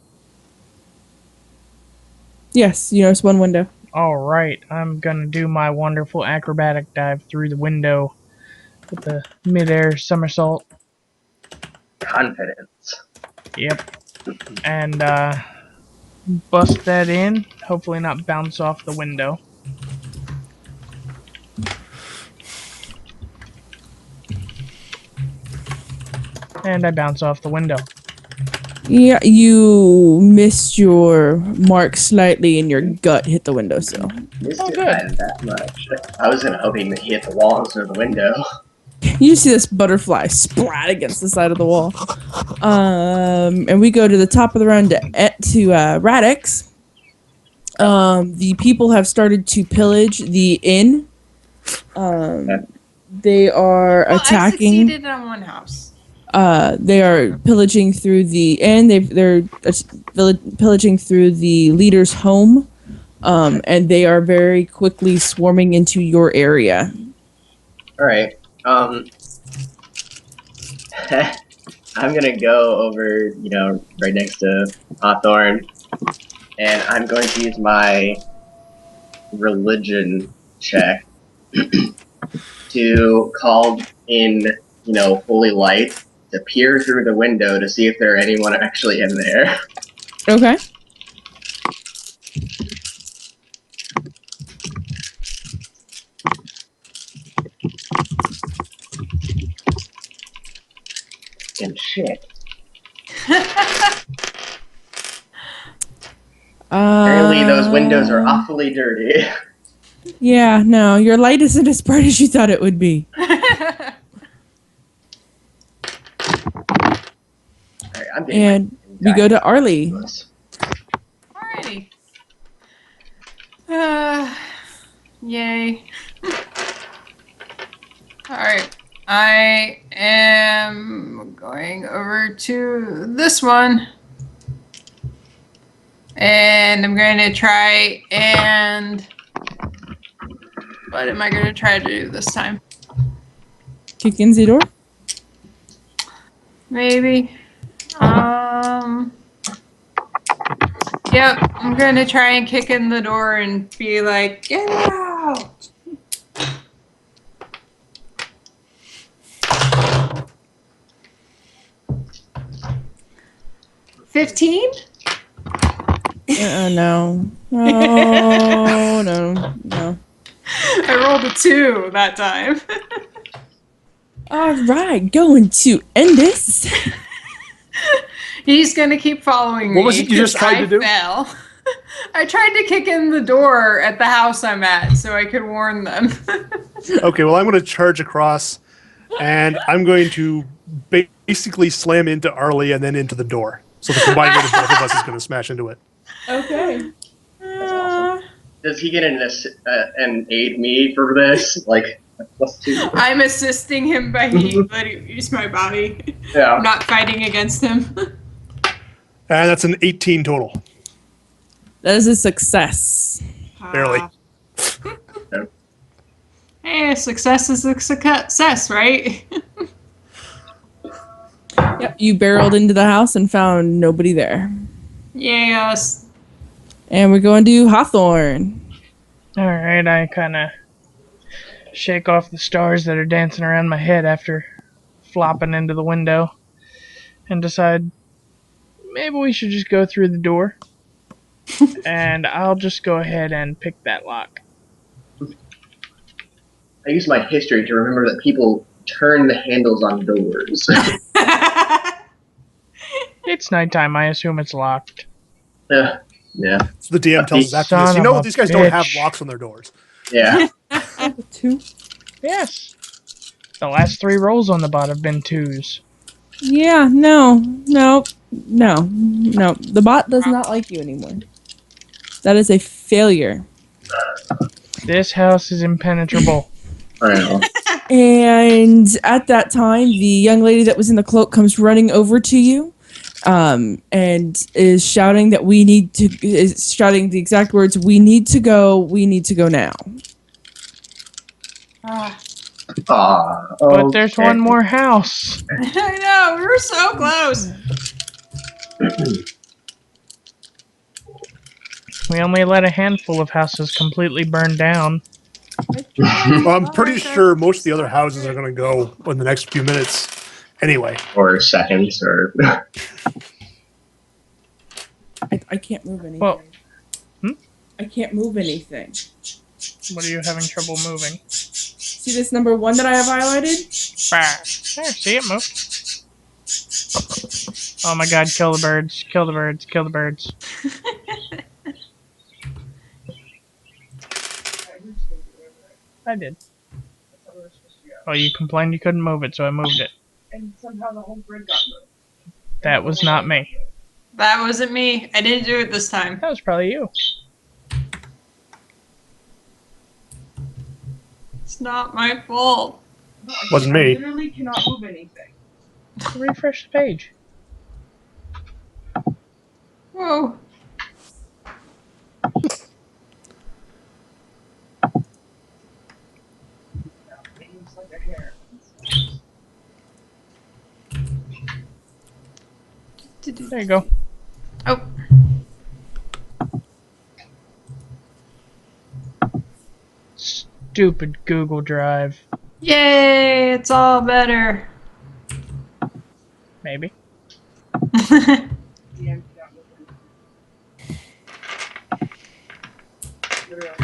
Yes, you notice one window. Alright, I'm gonna do my wonderful acrobatic dive through the window with the mid-air somersault. Confidence. Yep. And, bust that in. Hopefully not bounce off the window. And I bounce off the window. Yeah, you missed your mark slightly, and your gut hit the windowsill. Missed Oh, it good. by that much. I was hoping that he hit the wall instead of the window. You see this butterfly splat against the side of the wall. And we go to the top of the round to Radix. The people have started to pillage the inn. They are Well, I attacking. succeeded on one house. They are pillaging through the inn. They're pillaging through the leader's home. And they are very quickly swarming into your area. All right. I'm gonna go over, right next to Hawthorne, and I'm going to use my religion check to call in, holy light to peer through the window to see if there are anyone actually in there. Okay. And shit. Apparently those windows are awfully dirty. Yeah, no, your light isn't as bright as you thought it would be. Alright, I'm getting And we go to Arlie. Alrighty. Yay. Alright. I am going over to this one. And I'm going to try and... What am I going to try to do this time? Kick in the door. Maybe. Yep, I'm going to try and kick in the door and be like, get out! 15? No. No, no. I rolled a 2 that time. All right, going to end this. He's gonna keep following me. What was it you just tried to do? I fell. I tried to kick in the door at the house I'm at so I could warn them. Okay, well, I'm going to charge across, and I'm going to basically slam into Arlie and then into the door. So the combined weight of both of us is going to smash into it. Okay. That's awesome. Does he get an aid me for this? Like, +2? I'm assisting him by letting use my body. Yeah. I'm not fighting against him. And that's an 18 total. That is a success. Barely. Hey, success is a success, right? Yep, you barreled into the house and found nobody there. Yes. And we're going to Hawthorne. Alright, I kind of shake off the stars that are dancing around my head after flopping into the window and decide maybe we should just go through the door. And I'll just go ahead and pick that lock. I use my history to remember that people turn the handles on doors. It's nighttime, I assume it's locked. Yeah. So the DM tells us after this, Son you know of a these guys don't have bitch. locks on their doors. Yeah. 2. Yes. The last 3 rolls on the bot have been 2s. Yeah, no. The bot does not like you anymore. That is a failure. This house is impenetrable. Alright. And at that time, the young lady that was in the cloak comes running over to you, and is shouting that is shouting the exact words, "We need to go now." But there's one more house. I know, we were so close. We only let a handful of houses completely burn down. Well, I'm pretty sure most of the other houses are going to go in the next few minutes anyway. Or seconds, or... I can't move anything. Well, I can't move anything. What are you having trouble moving? See this number 1 that I have highlighted? There, see it move. Oh my god, kill the birds, kill the birds, kill the birds. I did. Oh, you complained you couldn't move it, so I moved it. And somehow the whole grid got moved. That was not me. That wasn't me. I didn't do it this time. That was probably you. It's not my fault. Wasn't I me. literally cannot move anything. Refresh the page. Whoa. It looks like a hair. There you go. Oh. Stupid Google Drive. Yay, it's all better. Maybe. Yeah, cannot move anything. Literally, I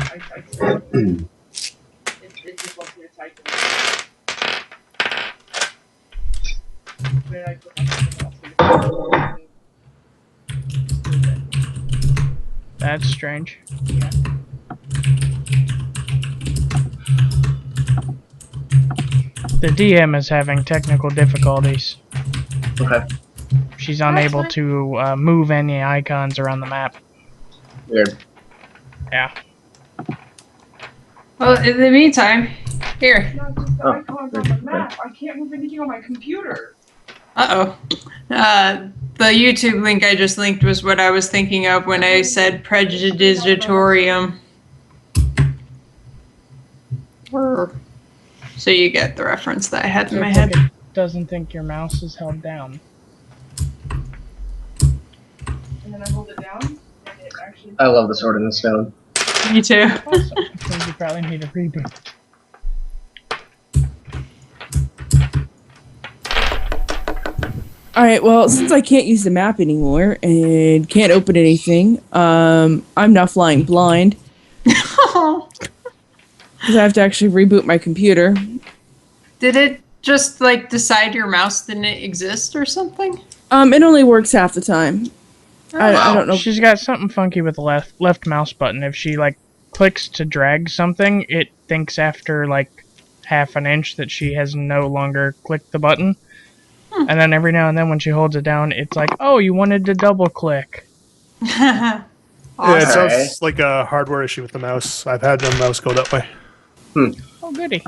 it just wants me to type it. Then I put my That's strange. The DM is having technical difficulties. Okay. She's unable to move any icons around the map. Weird. Yeah. Well, in the meantime, here. Not just the icons on the map. I can't move anything on my computer. Uh-oh. The YouTube link I just linked was what I was thinking of when I said prejudicitorium. So you get the reference that I had in my head. It doesn't think your mouse is held down. And then I hold it down, and it actually... I love the Sword in the Stone. Me too. Awesome. Which means you probably need a reboot. Alright, well, since I can't use the map anymore and can't open anything, I'm now flying blind. Because I have to actually reboot my computer. Did it just, like, decide your mouse didn't exist or something? It only works half the time. I don't know. She's got something funky with the left mouse button. If she like clicks to drag something, it thinks after like half an inch that she has no longer clicked the button. And then every now and then when she holds it down, it's like, oh, you wanted to double click. Yeah, it Awesome. sounds like a hardware issue with the mouse. I've had the mouse go that way. Oh, goody.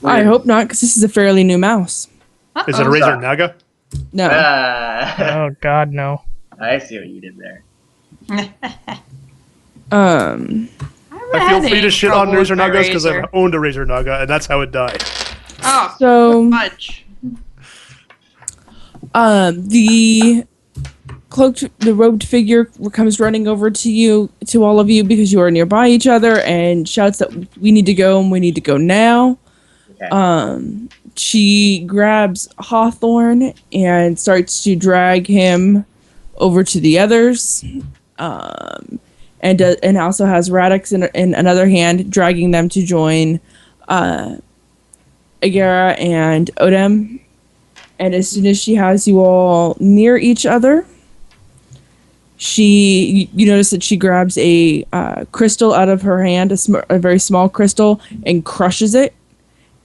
I hope not, because this is a fairly new mouse. Is it a Razer Naga? No. Oh, God, no. I see what you did there. I feel free to shit on Razer Nagas because I've owned a Razer Naga, and that's how it died. Oh, So, fudge. the robed figure comes running over to all of you because you are nearby each other and shouts that we need to go and we need to go now. Okay. She grabs Hawthorne and starts to drag him over to the others. And also has Radix in another hand, dragging them to join Agara and Odem. And as soon as she has you all near each other, you notice that she grabs a crystal out of her hand, a very small crystal, and crushes it.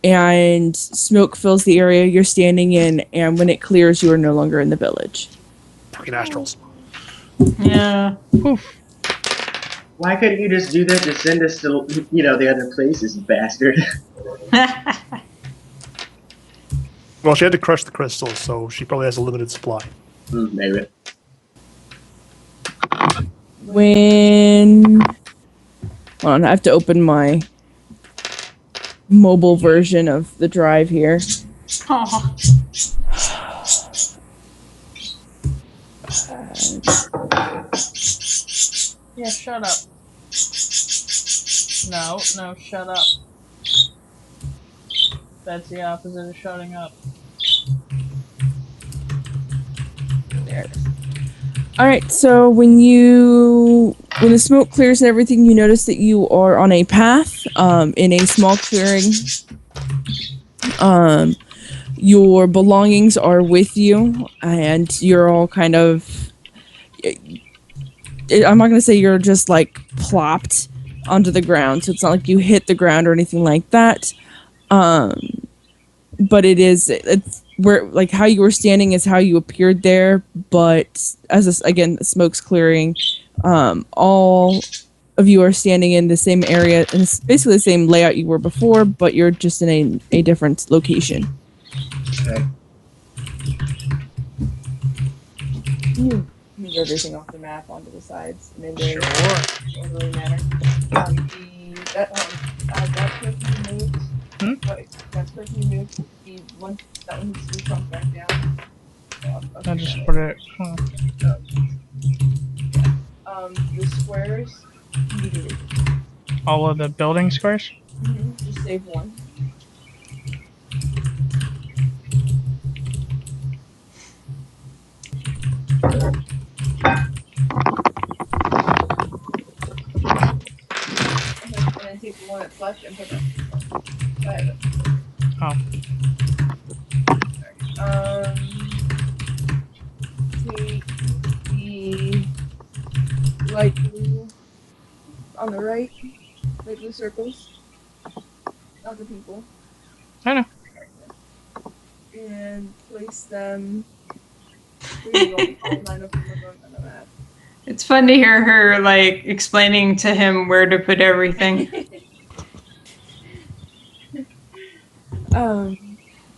And smoke fills the area you're standing in, and when it clears, you are no longer in the village. Fucking astrals. Yeah. Oof. Why couldn't you just do that to send us to, the other places, bastard? Well, she had to crush the crystals, so she probably has a limited supply. Maybe. Hold on, I have to open my mobile version of the drive here. Aw. Yeah, shut up. No, shut up. That's the opposite of shutting up. There it is. Alright, so when the smoke clears and everything, you notice that you are on a path, in a small clearing. Your belongings are with you, and you're all kind of... I'm not going to say you're just, like, plopped onto the ground, so it's not like you hit the ground or anything like that. But it's where, like, how you were standing is how you appeared there, but again, the smoke's clearing. All of you are standing in the same area, and it's basically the same layout you were before, but you're just in a different location. Okay. Move everything off the map onto the sides, and then Sure. doesn't really matter. That person moves. That person moves. That one needs to be shrunk back down. I just put it. The squares. You do it. All of the building squares? Just save one. And then take the one that's left and put it beside it. Oh. Take the light blue on the right, light blue circles, not the people, I know. and place them. There you go, all 9 of them are on the map. It's fun to hear her, like, explaining to him where to put everything.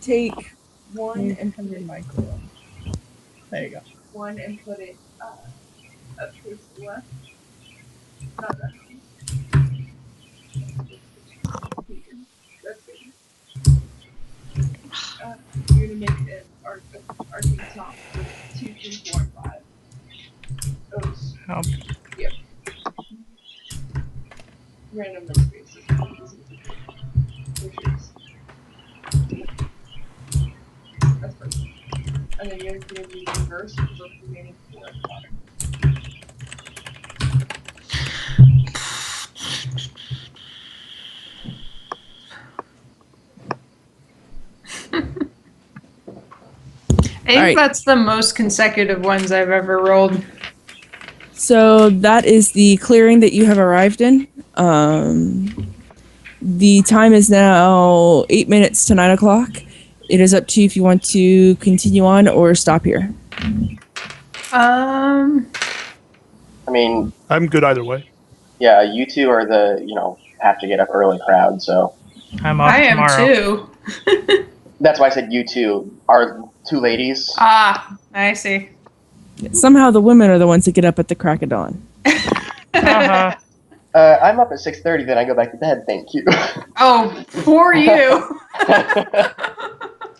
Take one and put it in micro. There you go. One and put it up towards the left. Not that one. That's good. You're gonna make an arcing top with 2, 3, 4, and 5. Those. Oh. Yep. Random number spaces. That's perfect. And then you're going to do reverse for the remaining 4 at the bottom. I think Alright. that's the most consecutive ones I've ever rolled. So that is the clearing that you have arrived in. The time is now 8 minutes to 9 o'clock. It is up to you if you want to continue on or stop here. I mean, I'm good either way. yeah, you two are the, have to get up early crowd, so. I'm off I am tomorrow. too. That's why I said you two are 2 ladies. Ah, I see. Somehow the women are the ones that get up at the crack of dawn. Uh-huh. I'm up at 6:30, then I go back to bed, thank you. Oh, poor you.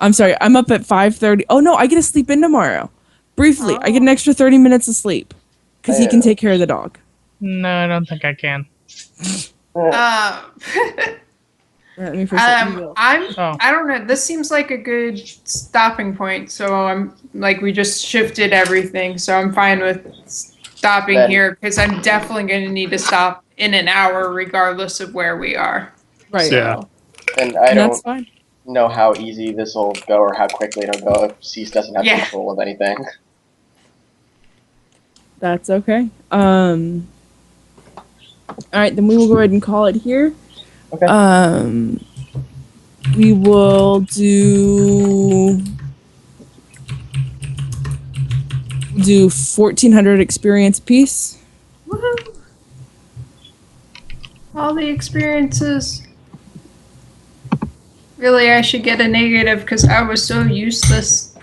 I'm sorry, I'm up at 5:30. Oh no, I get to sleep in tomorrow. Briefly, I get an extra 30 minutes of sleep. Because he can take care of the dog. No, I don't think I can. Let me first let you go. I don't know. This seems like a good stopping point. So I'm like, we just shifted everything. So I'm fine with stopping Then- here because I'm definitely going to need to stop in an hour regardless of where we are. Right. Yeah. And I And that's don't fine. know how easy this will go or how quickly it'll go if Cease doesn't have Yeah. control of anything. That's okay. All right, then we will go ahead and call it here. Okay. We will do 1,400 experience piece. Woohoo! All the experiences. Really, I should get a negative because I was so useless.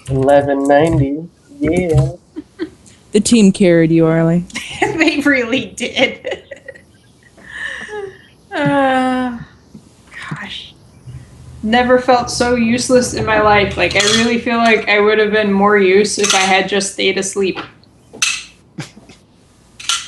1190. Yeah. The team carried you, Arlie. They really did. Gosh. Never felt so useless in my life. Like, I really feel like I would have been more use if I had just stayed asleep.